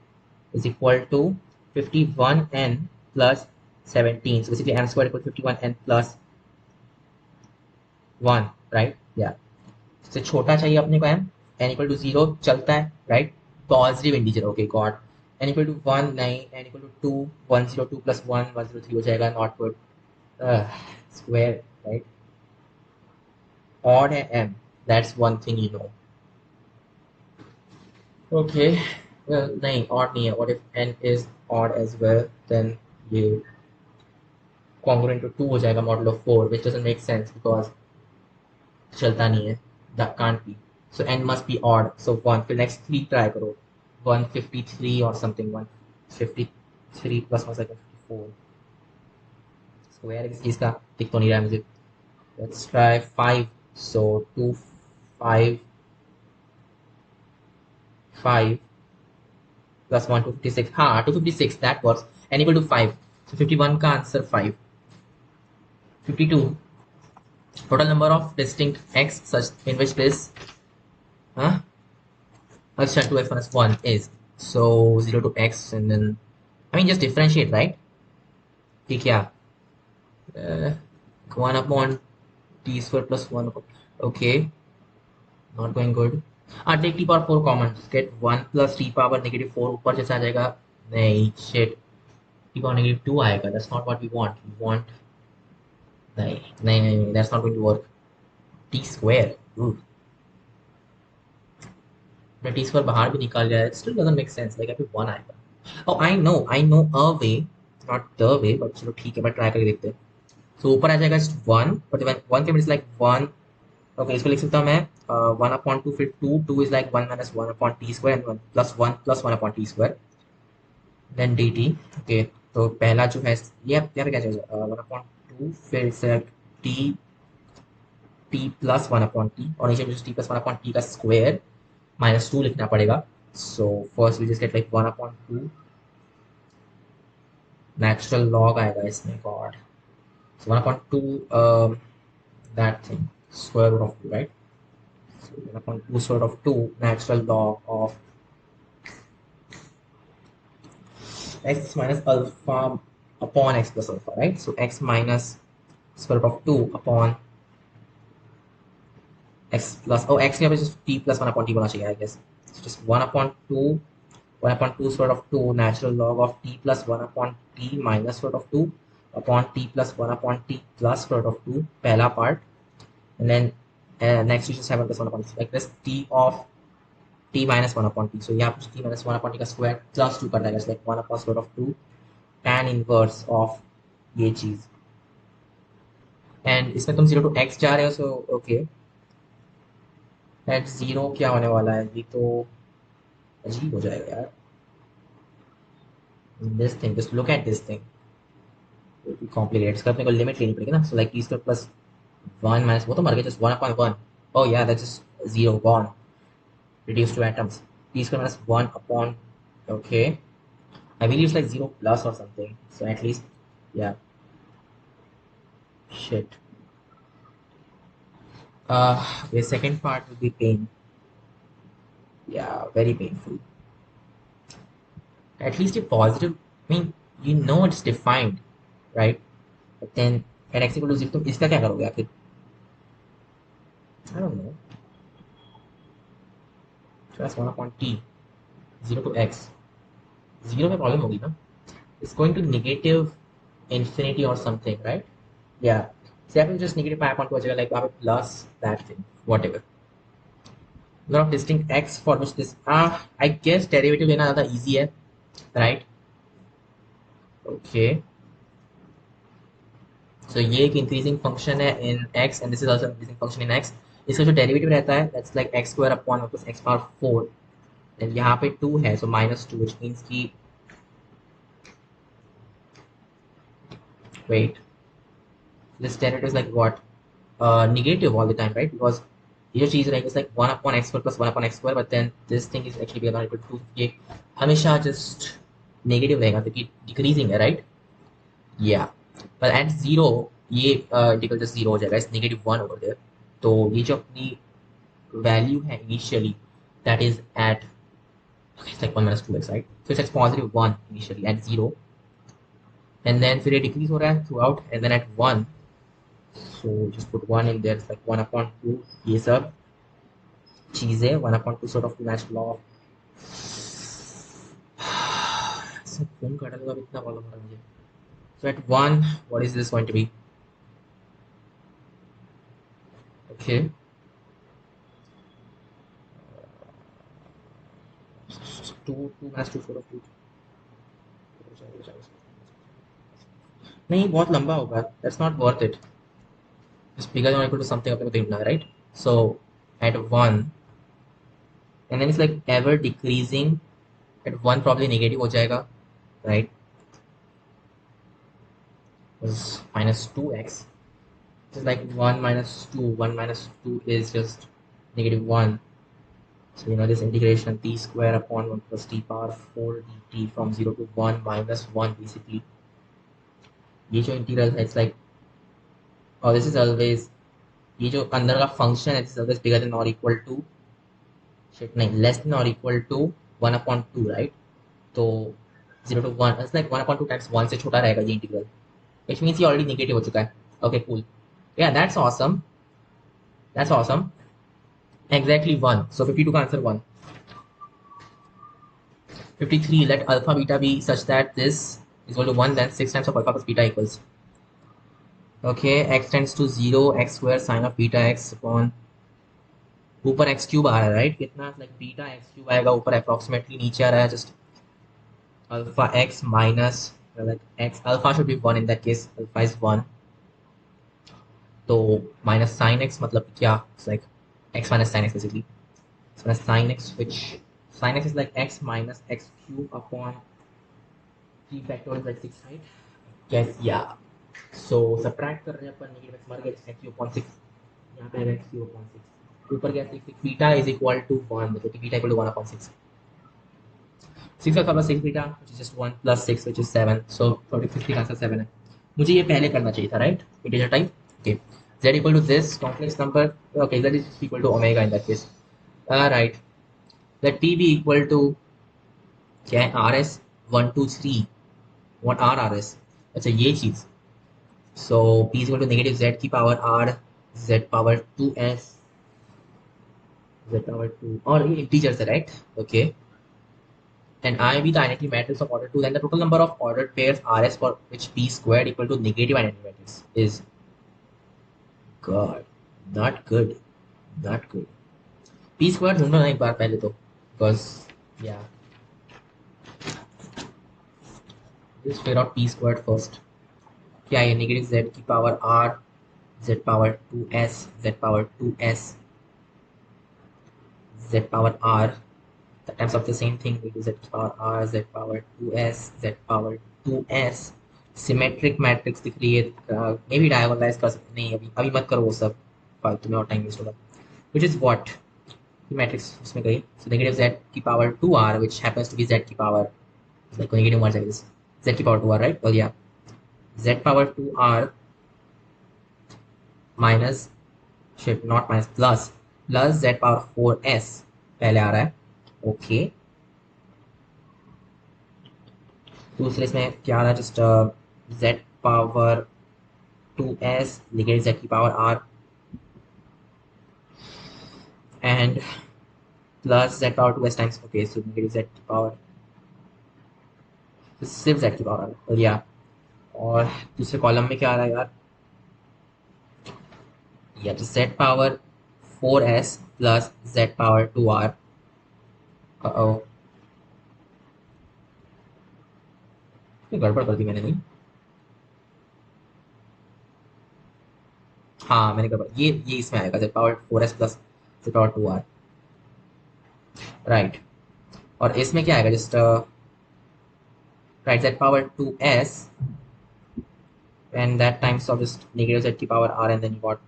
is equal to 51n plus 17. So basically m squared equal to 51n plus 1, right? Yeah. इससे छोटा चाहिए अपने को m, n equal to 0 चलता है, right? Positive integer, okay, got. n equal to 1 नहीं, n equal to 2, 102 plus 1, 103 हो जाएगा, not good. Square, right? Odd है m, that's one thing you know. Okay, well, नहीं, odd नहीं है. What if n is odd as well? Then ये congruent to 2 हो जाएगा modulo 4, which doesn't make sense because चलता नहीं है. That can't be. So n must be odd. So 1. फिर next 3 try करो. 153 or something. 153 plus 1 second 54. Square इस चीज का दिख तो नहीं रहा है मुझे. Let's try 5. So 2 5 5 plus 1 256. हाँ 256, that works. n equal to 5. So 51 का answer 5. 52. Total number of distinct x such in which this x 2 x minus 1 is. So 0 to x, and then I mean just differentiate, right? कि क्या 1 upon t square plus 1 upon, okay, not going good. take t power 4 common, get 1 plus t power negative 4 ऊपर जैसा आ जाएगा. नहीं, shit, t power negative 2 आएगा. That's not what we want. We want, नहीं नहीं नहीं, that's not going to work. t square, the t square बाहर भी निकाल जाए, it still doesn't make sense. Like अभी 1 आएगा. Oh, I know a way, not the way, but चलो ठीक है, मैं ट्राई करके देखते हैं. So ऊपर आ जाएगा 1, but when 1 के is like 1. Okay, इसको लिख सकता हूँ मैं 1 upon 2, फिर 2 is like 1 minus 1 upon t square, and 1 plus 1 upon t square, then dt. Okay, तो पहला जो है ये यहाँ पे क्या चाहिए, 1 upon 2, फिर से t t plus 1 upon t, और नीचे मुझे t plus 1 upon t का स्क्वायर minus 2 लिखना पड़ेगा. So first we just get like 1 upon 2 natural log आएगा इसमें, god. So 1 upon 2 that thing, square root of 2, right? So 1 upon 2 square root of 2 natural log of x minus alpha upon x plus alpha, right? So x minus square root of 2 upon x plus, oh, x here is just t plus 1 upon t होना चाहिए, I guess. So just 1 upon 2 square root of 2 natural log of t plus 1 upon t minus square root of 2 upon t plus 1 upon t plus square root of 2, पहला part. And then next we just have 1 plus 1 upon t, like this, t of t minus 1 upon t. So यहाँ पर t minus 1 upon t का square plus 2 कर देगा, like 1 upon square root of 2 tan inverse of ये चीज. And इसमें तुम 0 to x जा रहे हो, so okay. At 0 क्या होने वाला है, ये तो अजीब हो जाएगा यार. This thing, just look at this thing. Complicated. इसका अपने को लिमिट लेनी पड़ेगी ना. So like t square plus 1 minus, वो तो मर गया, just 1 upon 1. Oh yeah, that's just 0, gone. Reduced to atoms. T square minus 1 upon, okay, I believe it's like 0 plus or something. So at least, yeah. Shit. The second part will be pain. Yeah, very painful. At least a positive, I mean, you know it's defined, right? But then at x equal to 0, तो इसका क्या करोगे आखिर? I don't know. Plus 1 upon T 0 to x, 0 में problem होगी ना, it's going to negative infinity or something, right? Yeah. So you have to just negative pi upon 2 हो जाएगा, like वहाँ पे plus that thing, whatever. Now distinct x for which this I guess derivative लेना ज़्यादा easy है, right? Okay. So ये एक increasing function है in x and this is also increasing function in x. इसका जो derivative रहता है that's like x square upon 1 plus x power 4. And यहाँ पे 2 है, so minus 2, which means कि wait, this derivative is like what? Negative all the time, right? Because ये जो चीज रहेगी it's like 1 upon x square plus 1 upon x square, but then this thing is actually bigger than or equal to 2. ये हमेशा just negative रहेगा क्योंकि decreasing है, right? Yeah. But at 0 ये इंटीग्रल just 0 हो जाएगा, it's -1 over there. तो ये जो अपनी value है initially, that is at okay, it's like 1 minus 2x, right? So it's at positive 1 initially at 0, and then फिर ये decrease हो रहा है throughout, and then at 1, so just put 1 in there, it's like 1 upon 2 ये सब चीजें 1 upon 2 sort of natural law सब phone काटा तो अब इतना प्रॉब्लम हो रहा है मुझे. So at 1, what is this going to be? Okay. 2 minus 2 sort of 2. नहीं बहुत लंबा होगा, that's not worth it. It's bigger than or equal to something अपने को देखना है, right? So at 1, and then it's like ever decreasing. At 1 probably negative हो जाएगा, right? Is minus 2x. It's like 1 minus 2. 1 minus 2 is just -1. So you know this integration t square upon 1 plus t power 4 dt from 0 to 1 minus 1 basically. ये जो integral है, it's like, oh this is always, ये जो अंदर का function है, this is always bigger than or equal to, shit नहीं, less than or equal to 1 upon 2, right? तो 0 to 1, it's like 1 upon 2 times 1 से छोटा रहेगा ये integral, which means ये already negative हो चुका है. Okay, cool. Yeah, that's awesome. That's awesome. Exactly 1. So 52 का answer 1. 53, let alpha beta be such that this is equal to 1, then 6 times of alpha plus beta equals. Okay, x tends to 0, x square sine of beta x upon, ऊपर x cube आ रहा है, right? कितना, like beta x cube आएगा ऊपर approximately, नीचे आ रहा है just alpha x minus, like x, alpha should be 1 in that case, alpha is 1. तो minus sin x मतलब क्या? It's like x minus sin x basically. So minus sin x, which sin x is like x minus x cube upon 3 factorial by 6, right? Yes, yeah. So subtract कर रहे हैं अपन, negative x मर गया, x cube upon 6, यहाँ पे आएगा x cube upon 6, ऊपर गया 6, बीटा is equal to 1, मतलब कि बीटा equal to 1 upon 6. 6 का plus 6 beta, which is just 1 plus 6, which is 7. So 50 का आंसर 7 है. मुझे ये पहले करना चाहिए था, right? Integer type. Okay. Z equal to this complex number. Okay, Z is equal to omega in that case. Right. Let P be equal to क्या है, RS 1 2 3. What are RS? अच्छा ये चीज. So P is equal to negative Z की power R, Z power 2S, Z power 2, और ये integers है, right? Okay. And I be the identity matrix of order 2, then the total number of ordered pairs RS for which P squared equal to negative identity matrix is, God, not good, not good. P squared ढूंढना ना एक बार पहले तो, because yeah, just figure out P squared first. क्या ये negative Z की power R, Z power 2S, Z power 2S, Z power R, the times of the same thing, we do Z power R, Z power 2S, Z power 2S. Symmetric matrix दिख रही है, maybe diagonalize कर सकते, नहीं अभी अभी मत करो वो सब, फालतू में और टाइम वेस्ट होगा. Which is what? मैट्रिक्स उसमें गई, so negative z की power 2r, which happens to be z की power, like negative 1 z की power 2r, right? Well yeah, z power 2r minus, shit not minus, plus z power 4s पहले आ रहा है. Okay, दूसरे इसमें क्या आ रहा है, just z power 2s negative z की power r, and plus z power 2s times, okay so negative z की पावर, सिर्फ z की पावर, और या और दूसरे कॉलम में क्या आ रहा है यार, या तो z power 4s plus z power 2r, गड़बड़ कर दी मैंने, नहीं हाँ मैंने गड़बड़, ये इसमें आएगा z power 4s plus z power 2r, right. और इसमें क्या आएगा, just right z power 2s and that times of just negative z की power r and then you got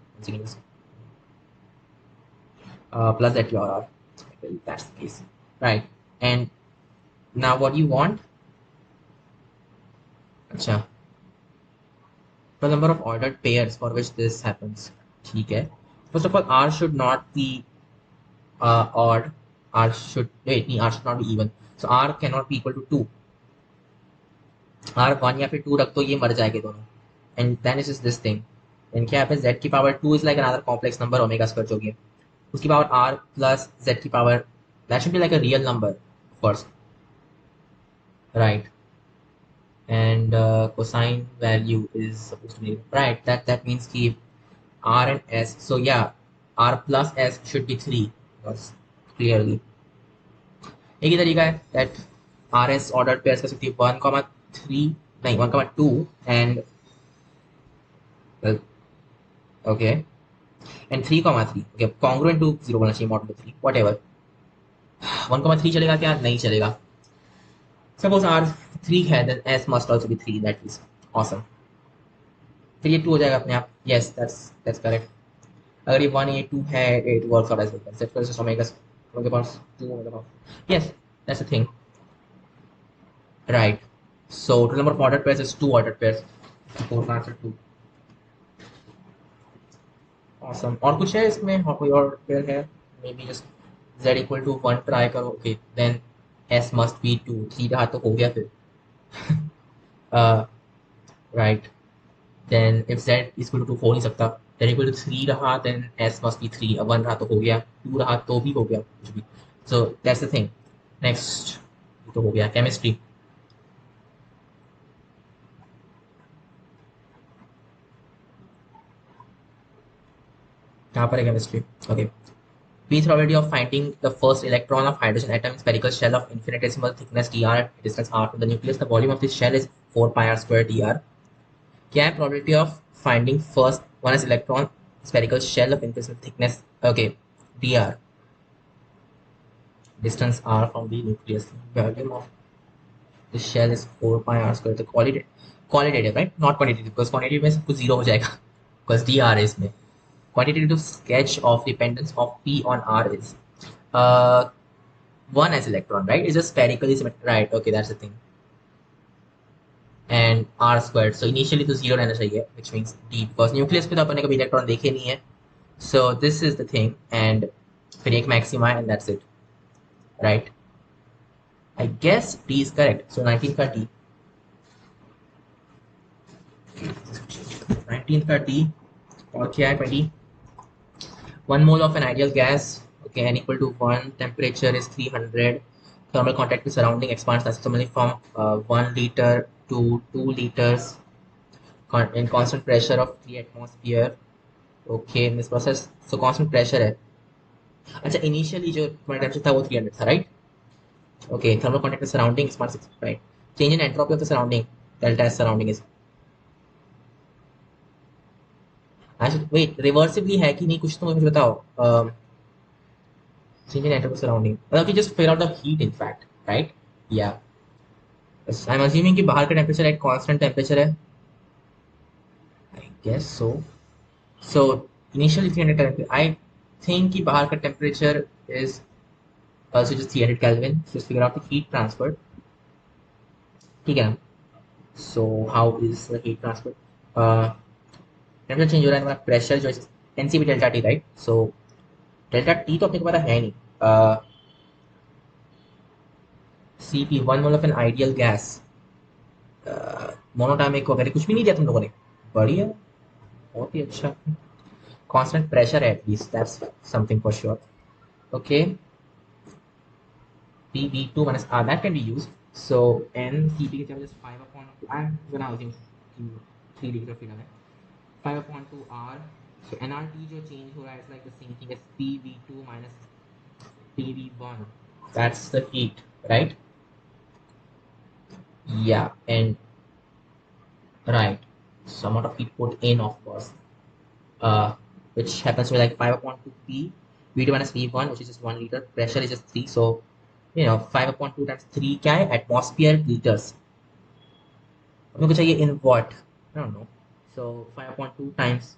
plus z की power r, well, that's the case, right? And now what you want, अच्छा, the number of ordered pairs for which this happens, ठीक है। first of all r should not be odd, r should wait नहीं, r should not be even, so r cannot be equal to 2, r 1 या फिर 2 रख तो ये मर जाएंगे दोनों, and then is just this thing, then क्या happens, z की power 2 is like another complex number omega square जो भी है, उसकी पावर r प्लस z की power, that should be like a real number of course, right? And cosine value is supposed to be right, that means ki r and s, so yeah, r plus s should be 3, because clearly एक ही तरीका है that r s ordered pairs का सकती है 1,3 नहीं 1,2 and well, okay and 3,3, okay congruent to 0 बोलना चाहिए, mod 3 whatever, 1,3 चलेगा क्या, नहीं चलेगा, suppose r 3 है then s must also be 3, that is awesome, फिर ये 2 हो जाएगा अपने आप, yes that's correct, अगर ये 1 ये 2 है it works out as well, set for system omega omega pass 2 omega pass, yes that's the thing, right? So total number of ordered pairs is 2 ordered pairs, 4 का आंसर 2, awesome। और कुछ है इसमें, हाँ कोई और पेयर है, maybe just z equal to 1 try करो, okay then s must be 2, 3 रहा तो हो गया फिर, right, then if z is equal to 2 हो नहीं सकता, then equal to 3 रहा then s must be 3, अब 1 रहा तो हो गया, 2 रहा तो भी हो गया कुछ भी, so that's the thing। next तो हो गया केमिस्ट्री, कहाँ पर है chemistry, okay. p probability of finding the first electron of hydrogen atom in spherical shell of infinitesimal thickness dr at distance r from the nucleus, the volume of this shell is 4 pi r square dr, क्या है probability of finding first one is electron spherical shell of infinitesimal thickness, okay dr, distance r from the nucleus, volume of the shell is 4 pi r square, तो qualitative right, not quantitative, because quantitative में सब कुछ zero हो जाएगा, because dr है इसमें, quantitative sketch of dependence of p on r is uh, 1 as electron, right? It's just spherically symmetric, right? Okay, that's the thing. And r squared, so initially तो zero रहना चाहिए, which means d, because nucleus पे तो अपन ने कभी electron देखे नहीं है, so this is the thing, and फिर एक maxima and that's it, right? I guess d is correct, so 19 का d, 19 का d, और क्या है 20, 1 mole of an ideal gas, okay, n equal to 1, temperature is 300, thermal contact with surrounding expands substantially from 1 liter to 2 liters in constant pressure of 3 atmosphere, okay in this process, so constant pressure है, अच्छा initially जो तुम्हारा temperature था वो 300 था, right? okay thermal contact with surrounding expands, right? change in entropy of the surrounding, delta S surrounding is, actually wait reversibly है कि नहीं कुछ तो मुझे बताओ, change in entropy surrounding मतलब कि just figure out the heat in fact, right? yeah I'm assuming कि बाहर का टेम्परेचर एक कांस्टेंट टेम्परेचर है, I guess so, so initially 300 Kelvin, I think कि बाहर का temperature is also just 300 Kelvin, so just figure out the heat transfer, ठीक है ना? so how is the heat transfer, temperature change हो रहा है, हमारा प्रेशर जो है NCV delta T, right? So delta T तो अपने को पता है नहीं, CP 1 mole of an ideal gas, monoatomic वगैरह कुछ भी नहीं दिया तुम लोगों ने, बढ़िया, बहुत ही अच्छा, कांस्टेंट प्रेशर है at least, that's something for sure, okay PV2 minus R, that can be used. So N CP के just 5 upon 2. I'm gonna assume 3 degrees of freedom है. 5 upon 2 R. So NRT जो change हो रहा है is like the same thing as PV2 minus PV1. That's the heat, right? Yeah, and right. So amount of heat put in, of course, which happens to be like 5 upon 2 P, V2 minus V1, which is just 1 liter. Pressure is just 3. So, 5 upon 2 times 3 क्या है? Atmosphere liters. अपने को चाहिए in what? I don't know. So 5 upon 2 times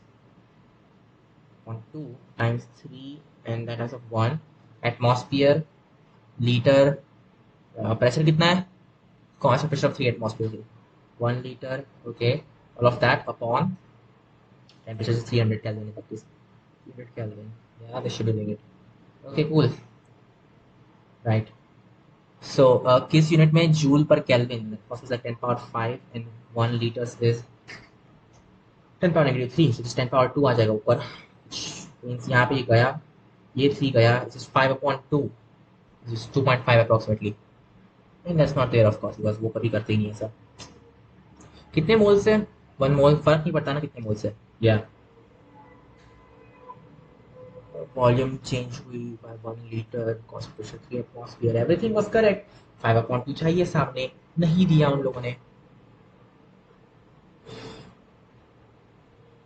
2 times 3, and that has of 1 atmosphere liter. Pressure कितना है? Constant pressure of 3 atmosphere. 1 liter. Okay. All of that upon temperature is 300 Kelvin. 300 Kelvin. Yeah, this should be doing it. Okay, cool. Right. So किस unit में joule पर kelvin? Is like 10 power 5 and 1 liters is 10 power negative 3. So just 10 power 2 आ जाएगा ऊपर. Means यहाँ पे ये गया, ये 3 गया. This is 5 upon 2. This is 2.5 approximately. And that's not there of course because वो कभी करते ही नहीं है सब. कितने मोल से? 1 मोल. फर्क नहीं पड़ता ना कितने मोल से. Yeah. Volume change हुई by 1 liter, concentration 3 atmosphere, everything was correct. 5 upon 2 चाहिए सामने, नहीं दिया उन लोगों ने.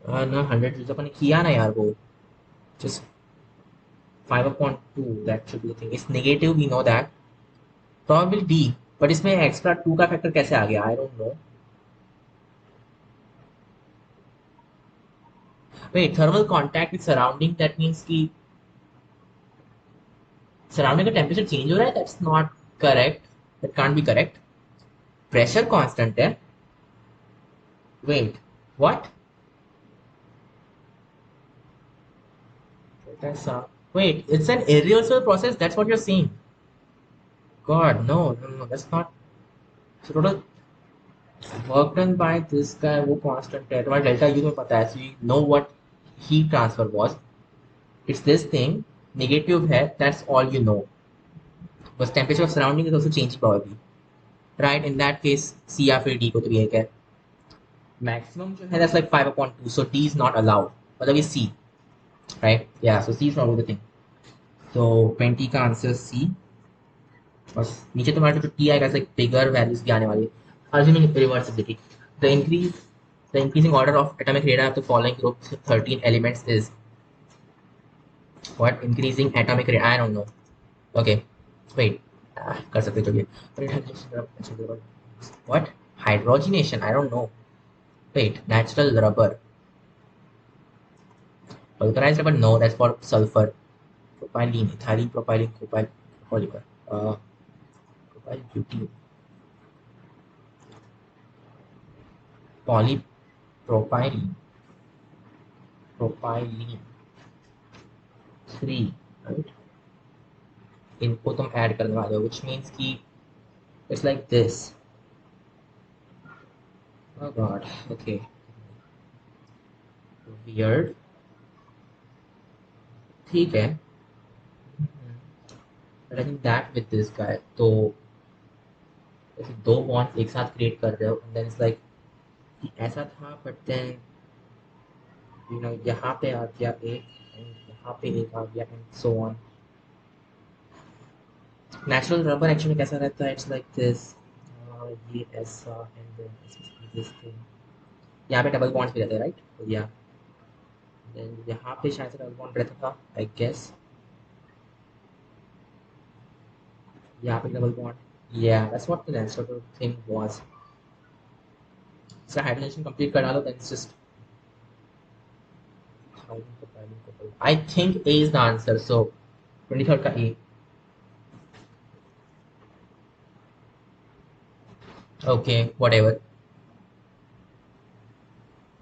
ना 100 यूज अपन ने किया ना यार वो. Just 5 upon 2, that should be the thing. It's negative, we know that. Probably D, but इसमें extra 2 का factor कैसे आ गया? I don't know. Wait, thermal contact with surrounding, that means कि surrounding का temperature change हो रहा है? That's not correct. That can't be correct. Pressure constant है. Wait, what? Wait, it's an irreversible process? That's what you're saying? God, no, that's not. So total work done by this guy, वो constant है. तुम्हारा delta U में पता है, so you know what heat transfer was. It's this thing, negative है, that's all you know. Because temperature of surrounding is also changing probably. Right, in that case, C या फिर D को तो भी एक है. Maximum जो है, that's like 5 upon 2, so D is not allowed. मतलब ये C, right? Yeah, so C is probably the thing. So 20 का आंसर C. बस नीचे तुम्हारे जो टी आएगा लाइक बिगर वैल्यूज भी आने वाली है. Assuming reversibility, the increasing order of atomic radar of the following group 13 elements is what? Increasing atomic radar, I don't know. Okay, wait, कर सकते जो भी है. What? Hydrogenation, I don't know. Wait, natural rubber, vulcanized rubber, no, that's for sulfur. Propylene, ethylene, propylene, propyl, polymer, propyl butene, polypropylene, propylene 3, right? इनको तुम add करने वाले हो, which means कि it's like this. Oh god, okay, weird. ठीक है, but I think that with this guy, तो ऐसे दो बॉन्ड एक साथ क्रिएट कर रहे हो, and then it's like ऐसा था, but then यहाँ पे आ गया एक, and यहाँ पे एक आ गया, and so on. Natural rubber actually कैसा रहता है? It's like this. ये ऐसा, and then this thing. यहाँ पे डबल बॉन्ड्स भी रहते हैं, राइट? तो या देन यहाँ पे शायद से डबल बॉन्ड रहता था, आई गेस. यहाँ पे डबल बॉन्ड. या that's what the natural thing was. So hydrogen complete कर डालो, then it's just I think A is the answer. So 23rd का ए. Okay, whatever.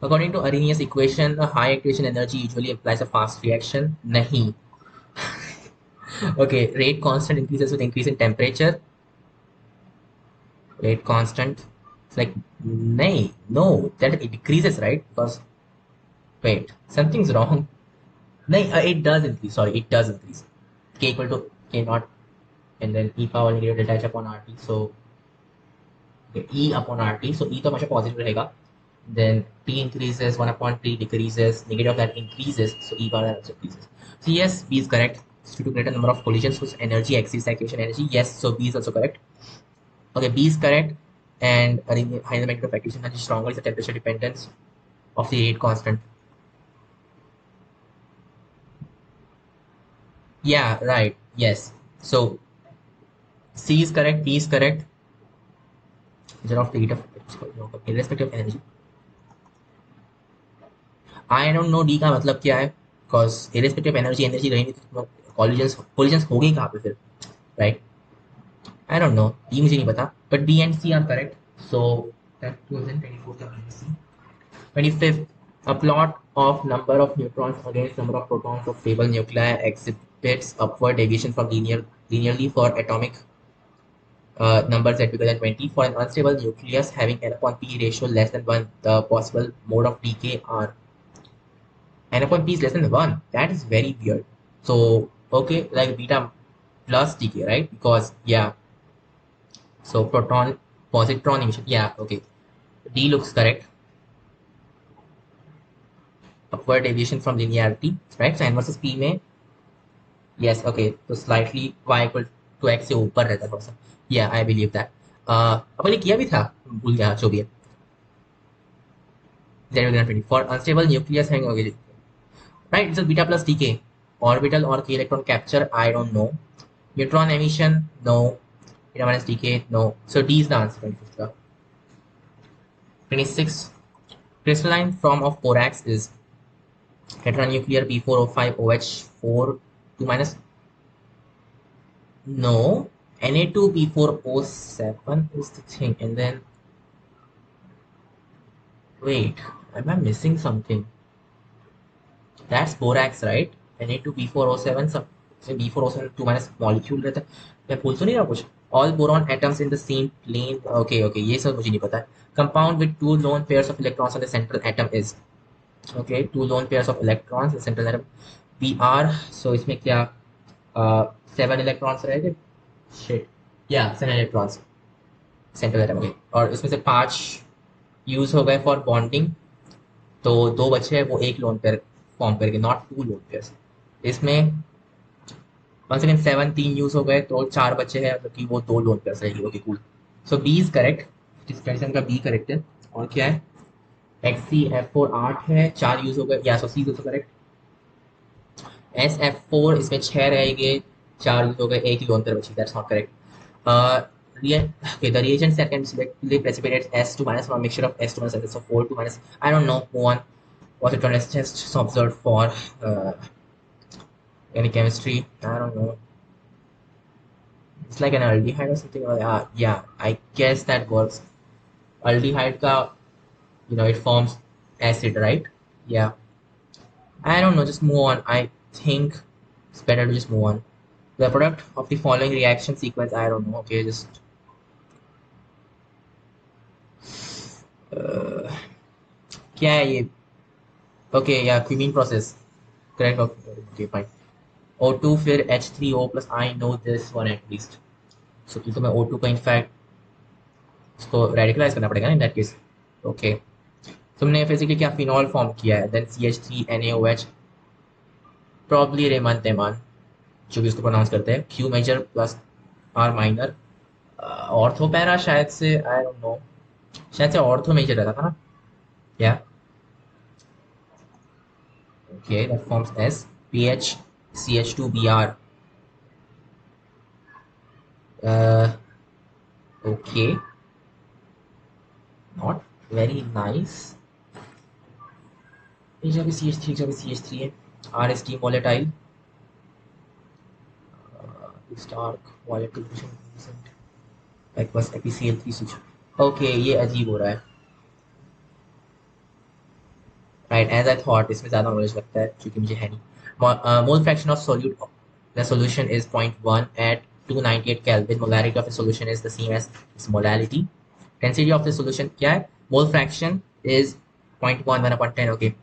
According to Arrhenius equation, a high activation energy usually implies a fast reaction. Nahi. Okay, rate constant increases with increase in temperature. Rate constant. It's like, nahi, no, that it decreases, right? Because, wait, something's wrong. Nahi, it does increase. Sorry, it does increase. K equal to K naught. and then e power negative delta h upon RT. So okay, E upon RT. So E तो हमेशा positive रहेगा. Then T increases, 1 upon T decreases, negative of that increases, so E power also increases. So yes, B is correct. So to greater number of collisions whose energy exceeds the equation energy, yes, so B is also correct. Okay, B is correct. And higher the magnitude of equation energy, stronger is the temperature dependence of the rate constant. Yeah, right, yes. So C is correct, B is correct. Measure of the rate of irrespective of energy. I don't know D का मतलब क्या है, because irrespective of energy रहेंगी तो collisions होगी कहाँ पे फिर, right? I don't know. D मुझे नहीं पता. But B and C are correct. So that 2024 का C. 25th, a plot of number of neutrons against number of protons of stable nuclei exhibits upward deviation from linearly for atomic numbers at bigger than 20. For an unstable nucleus having n upon p ratio less than 1, the possible mode of decay are n upon p is less than 1. That is very weird. So, okay, like beta plus decay, right? Because, yeah, so proton, positron emission. Yeah, okay. D looks correct. Upward deviation from linearity, right? So n versus p में yes, okay. So slightly y equal to x से ऊपर रहता है थोड़ा सा. Yeah, I believe that. अपन ने किया भी था, भूल गया जो भी है. 0 for unstable nucleus having okay, right? So beta plus decay, orbital or k electron capture. I don't know. Neutron emission, no. Beta minus decay, no. So D is the answer. 26. Crystalline form of borax is tetranuclear B4O5 OH4 2 minus. No, Na2B4O7 is the thing, and then wait, am I missing something? That's borax, right? Na2B4O7 सब B4O7 2 minus molecule रहता है. मैं भूल तो नहीं रहा कुछ? All boron atoms in the same plane. Okay, okay, ये सब मुझे नहीं पता है. Compound with 2 lone pairs of electrons on the central atom is okay. 2 lone pairs of electrons in the central atom. Br. So इसमें क्या 7 electrons रहेंगे? Shit. Yeah, 7 electrons. Central atom के, और इसमें से 5 यूज हो गए फॉर बॉन्डिंग, तो 2 बचे हैं वो एक लोन पेयर फॉर्म करके, नॉट 2 लोन पेयर्स. इसमें वन सेकेंड 7 3 यूज हो गए तो 4 बचे हैं, मतलब कि वो 2 लोन पेयर्स रहेगी. Okay cool. So B is correct. जिस कंडीशन का बी करेक्ट है. और क्या है? XCF4 8 है, 4 यूज हो गए. या सो सी इज करेक्ट. SF4 इसमें 6 रहेंगे, 4 यूज हो गए, एक ही लोन पेयर बची. That's not correct. Okay, the reagents that can selectively precipitate S2 minus from a mixture of S2 minus S, so 4 2 minus. I don't know. Move on. Was it just observed for any chemistry? I don't know. It's like an aldehyde or something. Yeah, I guess that works. Aldehyde ka, it forms acid, right? Yeah. I don't know. Just move on. I think it's better to just move on. The product of the following reaction sequence. I don't know. Okay, just. क्या है ये? Okay या cumene process correct. Okay fine. O2 फिर H3O plus. I know this one at least. So तो मैं O2 का in fact इसको radicalize करना पड़ेगा इन दैट केस. ओके, तुमने फिजिकली क्या फिनॉल फॉर्म किया है. Then CH3NaOH probably Ramon Teman जो भी उसको प्रोनाउंस करते हैं. Q major plus R minor. Ortho para शायद से. आई डोंट नो, शायद से ऑर्थो मेजर रहता था ना. या okay, that forms S. pH CH2Br. Okay, not very nice. जहाँ पे CH3 जहाँ पे CH3 है. RST volatile. Stark volatile like बस FeCl3 switch. Okay, ये अजीब हो रहा है. Right, as I thought, इसमें ज़्यादा नॉलेज लगता है क्योंकि मुझे है नहीं. Mole fraction of solute the solution is 0.1 at 298 Kelvin. Molarity of the solution is the same as its molality. Density of the solution क्या है? Mole fraction is 0.1 1 upon 10. Okay,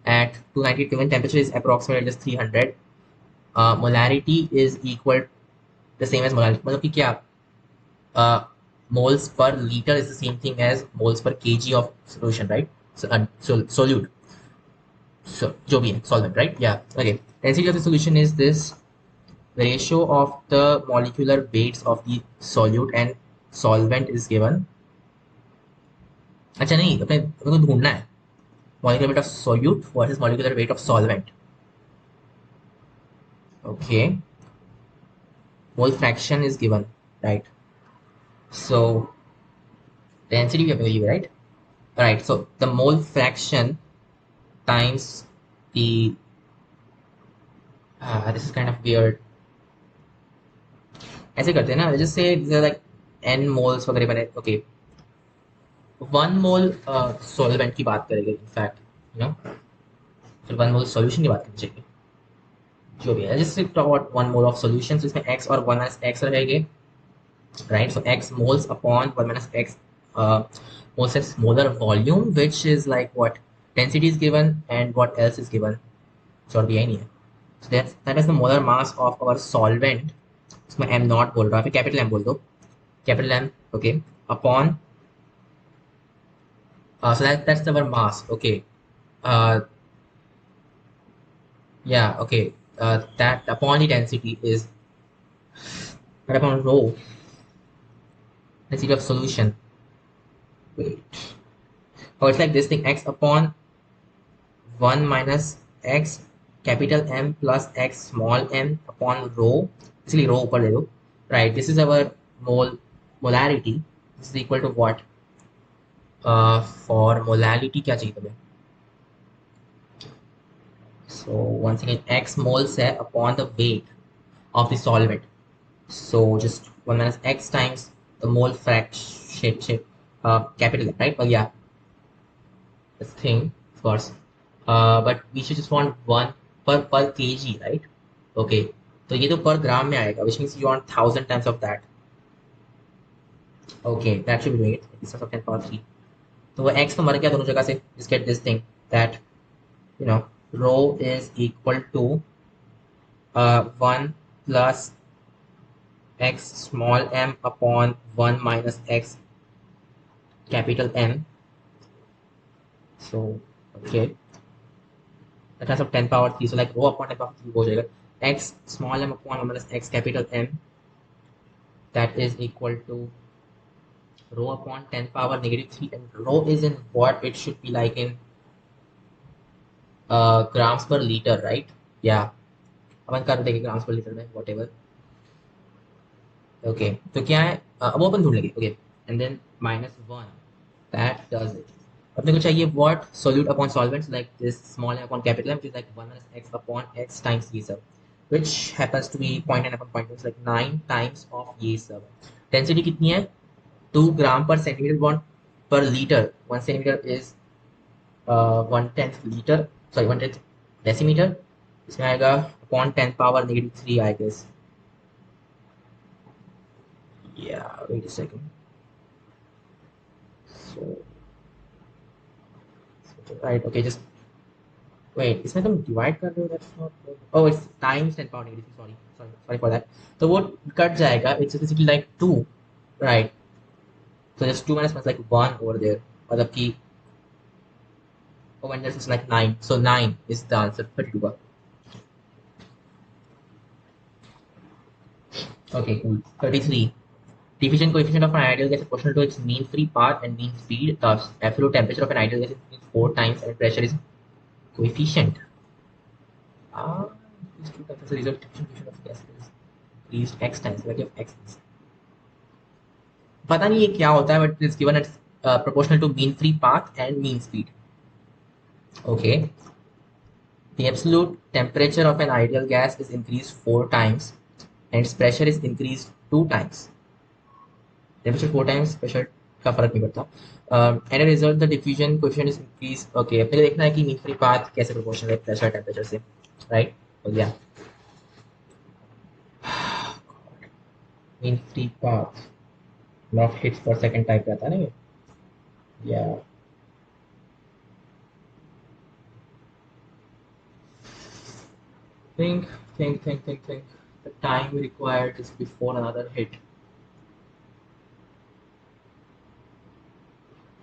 at 298 Kelvin, temperature is approximately just 300. Molarity is equal the same as molarity, मतलब कि क्या moles per liter is the same thing as moles per kg of solution, right? So solute, so जो भी है solvent, right? Yeah, okay. Density of the solution is this: the ratio of the molecular weights of the solute and solvent is given. अच्छा नहीं, अपने को ढूंढना है molecular weight of solute versus molecular weight of solvent. Okay, mole fraction is given, right? So density we have to give, right? Right. So the mole fraction times the this is kind of weird. ऐसे करते हैं ना, just say these are like n moles वगैरह बने. Okay, 1 mole solvent की बात करेंगे in fact, you know, फिर 1 mole सॉल्यूशन की बात करनी चाहिए, जो भी है. Just talk about 1 mole of solution, इसमें x और 1 x रहेंगे, right? So x moles upon 1 minus x moles of molar volume, which is like what density is given and what else is given, so भी नहीं है. So that is the molar mass of our solvent. इसमें m not बोल रहा है, फिर capital m बोल दो, capital M, okay, upon so that's our mass, okay. uh, yeah, okay, that upon the density is that upon rho, density of solution. Wait, oh, it's like this thing: x upon 1 minus x capital M plus x small m upon rho, इसलिए rho ऊपर ले दो, right? This is our molarity. This is equal to what? For molality क्या चाहिए तुम्हें? So once again x moles है upon the weight of the solvent. So just 1 minus x times the mole fraction capital, right? Well, yeah, this thing, of course. But we should just want 1 per kg, right? Okay, तो ये तो per gram में आएगा, which means you want 1000 times of that. Okay, that should be doing it. It's of 10 power 3. तो वो x तो मर गया दोनों जगह से. Just get this thing that, you know, rho is equal to 1 plus x small m upon 1 minus x capital M. So okay, that has of 10 power 3. So like rho upon 10 power 3 हो जाएगा x small m upon 1 minus x capital M, that is equal to rho upon 10 power negative 3, and rho is in what it should be like in grams per liter, right? Yeah, अपन कर देंगे grams per liter में, whatever. Okay, तो क्या है, अब वो अपन ढूंढ लेंगे. Okay, and then -1, that does it. अपने को चाहिए what solute upon solvents, like this small m upon capital M, which is like 1 minus x upon x times ये सब, which happens to be 0.9 upon 0.2, like 9 times of ये सब. Density कितनी है? 2 gram per centimeter bond per liter. 1 centimeter is 1/10 liter, sorry 1/10 decimeter. इसमें आएगा upon 10 power negative 3, I guess. Yeah, wait a second. So right, okay, just wait, इसमें तुम divide कर रहे हो, that's not, oh it's times 10 power negative 3, sorry for that. तो वो cut जाएगा, it's basically like 2, right? So just 2 minus 1 is like 1 over there, मतलब कि oh, and this is like 9, so 9 is the answer. 32 का. Okay, cool. 33. Diffusion coefficient of an ideal gas is proportional to its mean free path and mean speed. The absolute temperature of an ideal gas is 4 times, and pressure is coefficient. These two times the result diffusion coefficient of gas is increased x times, value of x is. पता नहीं ये क्या होता है, but it's given as proportional to mean free path and mean speed. Okay. The absolute temperature of an ideal gas is increased 4 times, and its pressure is increased 2 times. Temperature 4 times, pressure का फर्क नहीं पड़ता. And a result, the diffusion coefficient is increased. Okay, अपने को देखना है कि mean free path कैसे proportional है pressure temperature से, right? तो yeah, mean free path not hits per second type रहता है ना ये. Yeah. Think. time required just before another hit.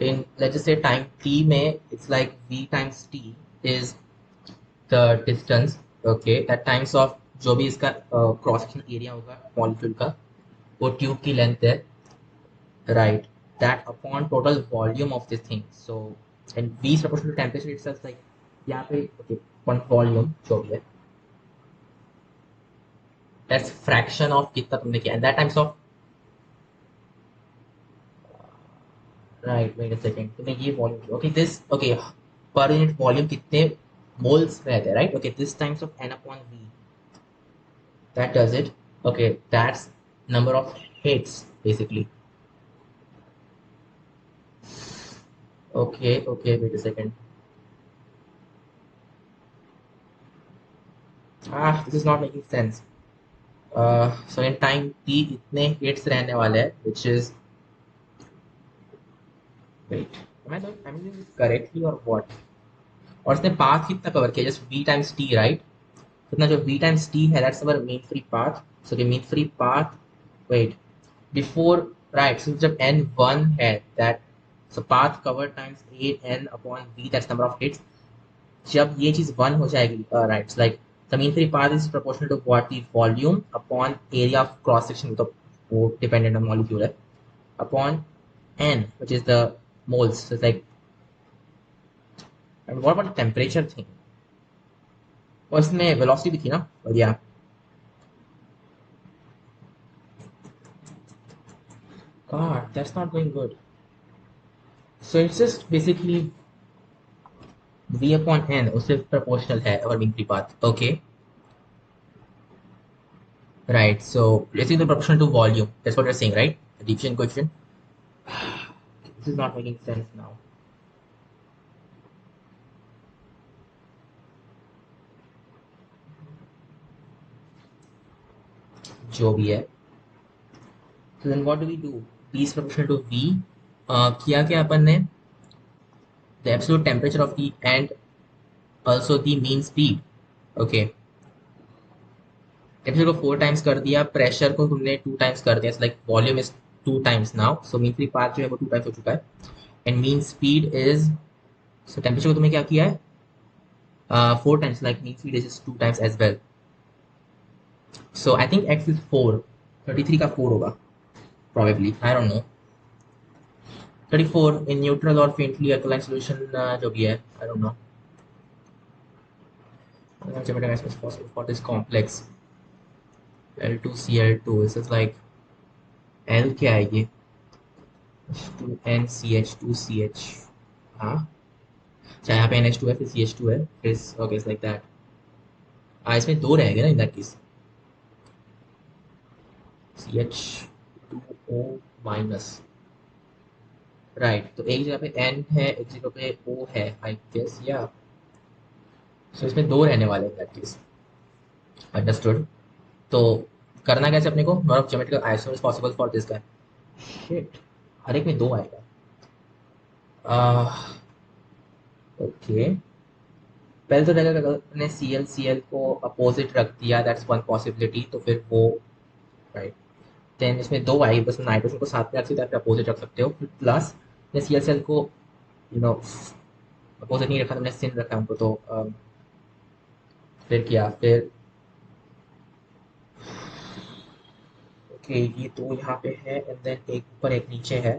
In, let's just say, time t में it's like v times t is the distance, okay, at times of जो भी इसका cross section area होगा molecule का, वो ट्यूब की length है, right, that upon total volume of this thing. So and v is proportional to temperature itself, like यहाँ पे okay, one volume जो भी है, that's fraction of कितना तुमने किया, and that times of, right, wait a second, तुमने ये volume, okay, this, okay, per unit volume कितने moles रहते हैं, right, okay, this times of n upon v, that does it, okay, that's number of hits basically. Okay, wait a second. This is not making sense. So in time t इतने hits रहने वाले हैं, which is, wait, am I doing this correctly or what? और इसने path कितना cover किया? Just v times t, right? So इतना जो v times t है, that's our mean free path. So the mean free path, wait, before, right? So जब n1 है, that, so path cover times a n upon v, that's number of hits. जब ये चीज 1 हो जाएगी, right, like the mean free path is proportional to what, the volume upon area of cross section, तो वो dependent on molecule है, upon n, which is the moles. So it's like, and what about the temperature thing? और इसमें velocity भी थी ना, but yeah, god, that's not going good. So it's just basically v upon n उससे proportional है our mean free path, okay, right. So let's say the proportional to volume, that's what you're saying, right? The diffusion coefficient. This is not making sense now. जो भी है, so then what do we do? P is proportional to V. किया क्या अपन ने? The absolute temperature of the and also the mean speed. Okay. Temperature को 4 times कर दिया, pressure को तुमने 2 टाइम्स कर दिया, like volume is 2 times now, so mean free path जो है वो 2 टाइम्स हो चुका है, and mean speed is, so temperature को तुमने क्या किया है, 4 times, like mean speed is 2 times as well. So I think x is 4, 33 का 4 होगा probably, I don't know. 34 in neutral or faintly alkaline solution, जो भी है, I don't know. Parameterization is possible for this complex L2Cl2. This is like L क्या है ये, 2NCH2CH, हाँ, चाहे यहाँ पे NH2 है फिर CH2 है फिर, okay, it's like that. इसमें 2 रहेंगे ना in that case, CH2O minus, right, तो एक जगह पे N है, एक जगह पे O है, आई गेस, या सो इसमें 2 रहने वाले इन दैट केस, अंडरस्टूड. तो करना कैसे अपने को, not of geometrical isomers possible for this guy, shit, हर एक में 2 आएगा, ओके. पहले तो अगर अपने Cl को अपोजिट रख दिया, दैट्स वन पॉसिबिलिटी, तो फिर वो, राइट, देन इसमें 2 आएगी, बस नाइट्रोजन को साथ में रख सकते हो, फिर अपोजिट रख सकते हो, फिर प्लस ने Cl को, यू नो, अपोजिट नहीं रखा, तुमने सिन रखा उनको, तो फिर क्या, फिर ओके, ये 2 यहाँ पे है, एंड देन एक ऊपर एक नीचे है,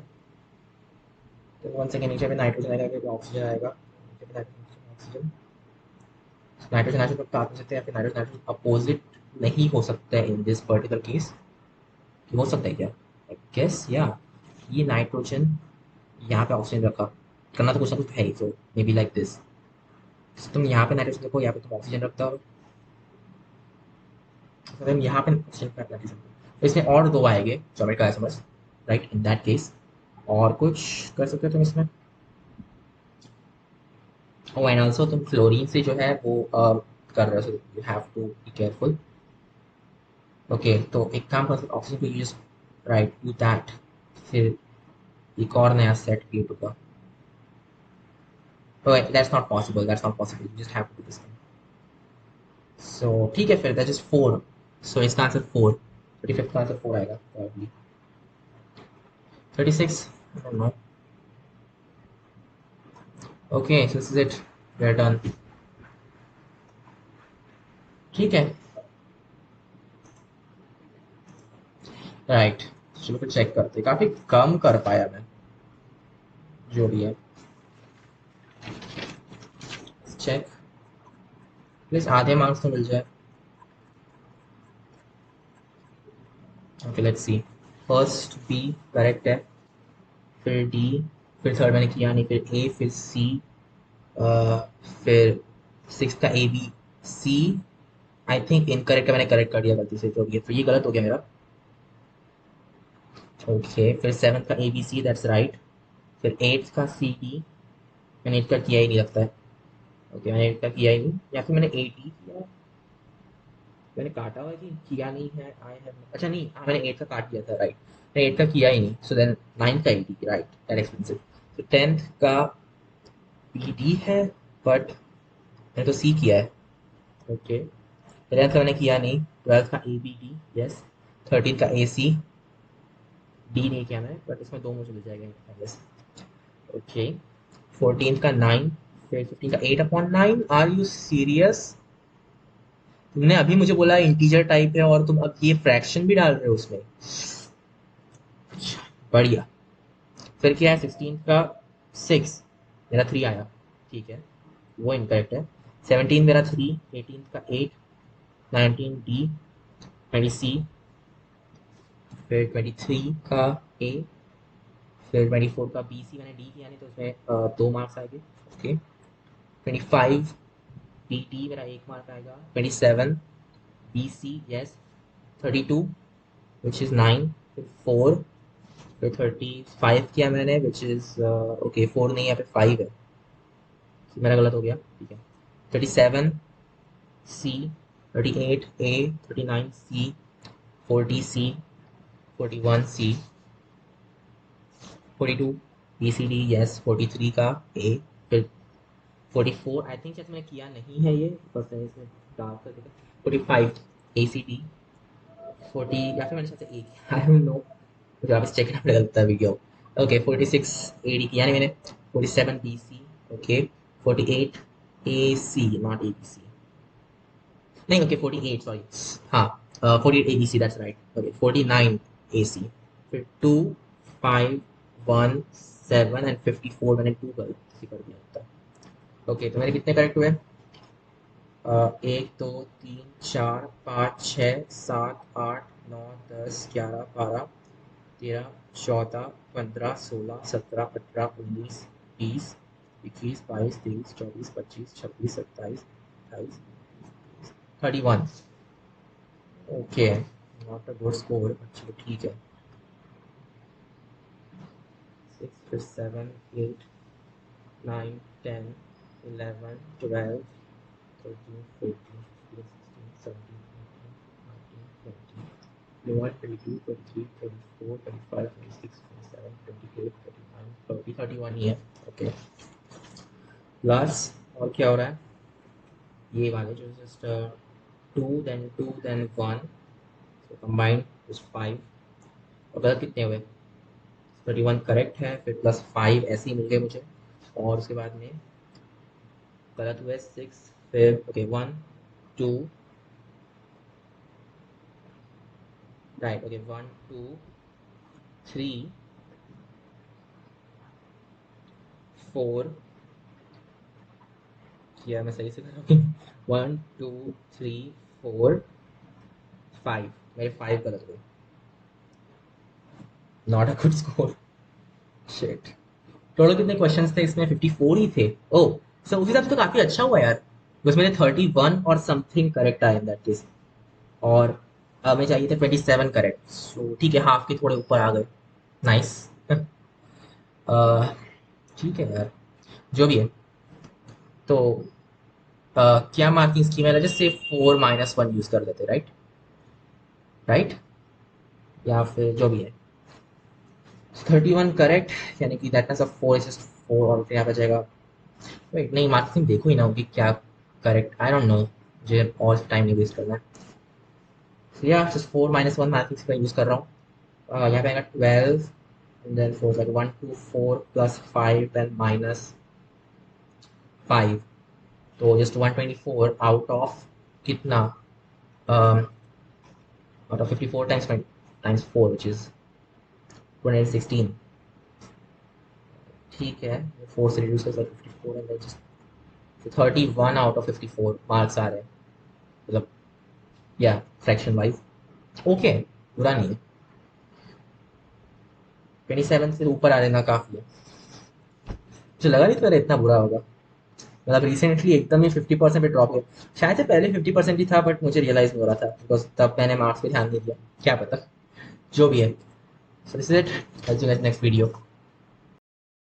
तो वन सेकेंड, नीचे पे नाइट्रोजन आएगा, फिर ऑक्सीजन आएगा, नीचे पे नाइट्रोजन, ऑक्सीजन, नाइट्रोजन नाइट्रोजन साथ में सकते हैं, फिर नाइट्रोजन नाइट्रोजन अपोजिट नहीं हो सकता है इन दिस पर्टिकुलर केस, हो सकता है क्या, आई गेस, या ये नाइट्रोजन यहाँ पे ऑक्सीजन रखा, करना तो कुछ ना कुछ है ही, सो मे बी लाइक दिस, तुम यहाँ पे नाइट्रोजन रखो, यहाँ पे तुम ऑक्सीजन रखता हो, तो यहाँ पे ऑक्सीजन पे नाइट्रोजन, इसमें और 2 आएंगे geometrical isomers, right, in that case, और कुछ कर सकते हो तुम इसमें, ओ एंड ऑल्सो तुम फ्लोरीन से जो है वो कर रहे हो, you have to be careful, okay. तो एक काम कर सकते, ऑक्सीजन को यूज, राइट, डू दैट, फिर एक और नया सेट क्रिएट होगा, that's not possible, you just have to do this thing, so ठीक है, फिर दैट इज 4, सो इसका आंसर 4, 35 का आंसर 4 आएगा probably. 36, I don't know. Okay, so this is it, we are done. ठीक है, राइट। चलो फिर चेक करते, काफी कम कर पाया मैं, जो भी है। चेक, प्लीज आधे मार्क्स तो मिल जाए। Okay let's see. First B correct है, फिर डी, फिर थर्ड मैंने किया नहीं, फिर ए, फिर सी, फिर सिक्स का A B C. I think incorrect है, मैंने करेक्ट कर दिया गलती से, जो भी है, फिर ये गलत हो गया मेरा। ओके, फिर सेवन का A B C, that's right. फिर एट का सी डी, मैंने एट का किया ही नहीं लगता है। ओके, मैंने एट का किया ही नहीं, या फिर मैंने एट ही किया, मैंने काटा हुआ है कि किया नहीं है। आई हैव, अच्छा नहीं, हाँ मैंने एट का काट दिया था, राइट। मैंने एट का किया ही नहीं, सो देन नाइन्थ का एटी, राइट, दैट एक्सपेंसिव। तो टेंथ का बी डी है, बट मैंने तो सी किया है। ओके, इलेवंथ का मैंने किया नहीं, ट्वेल्थ का A B D, yes. Thirteen का ए सी, डी नहीं किया मैंने, बट इसमें दो मुझे मिल जाएगा आई गेस। ओके, फोर्टीन का नाइन, फिर फिफ्टीन का eight upon nine. Are you serious? तुमने अभी मुझे बोला इंटीजर टाइप है और तुम अब ये फ्रैक्शन भी डाल रहे हो उसमें। बढ़िया। फिर क्या है, सिक्सटीन का सिक्स, मेरा थ्री आया, ठीक है, वो इनकरेक्ट है। सेवनटीन मेरा थ्री, एटीन का eight, nineteen D, twenty C, फिर ट्वेंटी थ्री का ए, फिर ट्वेंटी फोर का बी सी, मैंने डी किया नहीं तो उसमें दो मार्क्स आएंगे। Okay, twenty five B D, मेरा एक मार्क आएगा। Twenty seven B C, yes. Thirty two which is nine, फिर फोर, फिर थर्टी फाइव किया मैंने विच इज़ ओके, फोर नहीं है, फिर फाइव है, मेरा गलत हो गया, ठीक है। Thirty seven C, thirty eight A, thirty nine C, forty C, forty one C, forty two B C D, yes. Forty three का ए, फिर फोर्टी फोर, आई थिंक शायद मैंने किया नहीं है ये, बस मैंने इसमें डाल कर देखा। फोर्टी फाइव ए सी डी, फोर्टी, या फिर मैंने शायद से ए किया, आई डोंट नो, मुझे वापस चेक करना पड़ेगा video. Okay, forty six A D किया नहीं मैंने। Forty seven B C, okay. Forty eight A C, not A B C, नहीं, ओके, फोर्टी एट, सॉरी, हाँ, forty eight A B C, that's right. Okay, forty nine A C, फिर two, five, one, seven and fifty four, मैंने two गलती कर दिया होता है। Okay, तो मेरे कितने करेक्ट हुए? एक, दो, तीन, चार, पाँच, छः, सात, आठ, नौ, 10, 11, 12, 13, 14, 15, 16, 17, 18, 19, 20, 21, 22, 23, 24, 25, 26, 27, 28, 31। Okay, not a good score, चलो ठीक है। 6, फिर 7, 8, 9, 10, 11, 12, 13, 14, 15, 16, 17, 18, 19, 20, 21, 22, 23, 24, 25, 26, 27, 28, 29, 30, 31 ही है। ओके, प्लस और क्या हो रहा है, ये वाले जो just two then one, so combined is five. और गलत कितने हुए? 31 करेक्ट है, फिर प्लस फाइव ऐसे ही मिल गए मुझे, और उसके बाद में गलत हुए सिक्स, फिर okay one, two, right, okay one, two, three, four, किया मैं सही से कर रहा हूँ, one, two, three, four, five, मेरे फाइव गलत हुए, not a good score, shit. Total कितने क्वेश्चंस थे इसमें? 54 ही थे। ओह, सो उस हिसाब से तो काफी अच्छा हुआ यार, बिकॉज मेरे 31 और समथिंग करेक्ट आए इन दैट केस, और हमें चाहिए थे 27 करेक्ट, सो ठीक है, हाफ के थोड़े ऊपर आ गए, नाइस। ठीक है यार, जो भी है। तो क्या मार्किंग स्कीम है, जस्ट से 4 - 1 यूज कर देते, राइट, राइट, या फिर जो भी है। 31 करेक्ट, यानी कि that means of 4 is just 4, और फिर यहाँ पे जाएगा, वेट नहीं, मार्किंग देखो ही ना होगी क्या करेक्ट, आई डोंट नो, मुझे और टाइम नहीं वेस्ट करना है। So yeah, just 4 minus 1 mathematics का यूज कर रहा हूँ। यहाँ पे आएगा 12 and then 4 like 1 2 4 plus 5 then minus 5, तो just 124 out of कितना, um, out of 54 times 20 times 4 which is 216। ठीक है, 4 से reduce कर 54 and then just 31 out of 54 marks आ रहे हैं, मतलब या फ्रैक्शन वाइज ओके, बुरा नहीं है। 27 से ऊपर आ लेना काफी है। मुझे लगा नहीं था इतना बुरा होगा, मतलब रिसेंटली एकदम ही 50% पे ड्रॉप गया। शायद से पहले 50% ही था बट मुझे रियलाइज नहीं हो रहा था बिकॉज तब मैंने मार्क्स पे ध्यान नहीं दिया, क्या पता, जो भी है। सो this is it, next video.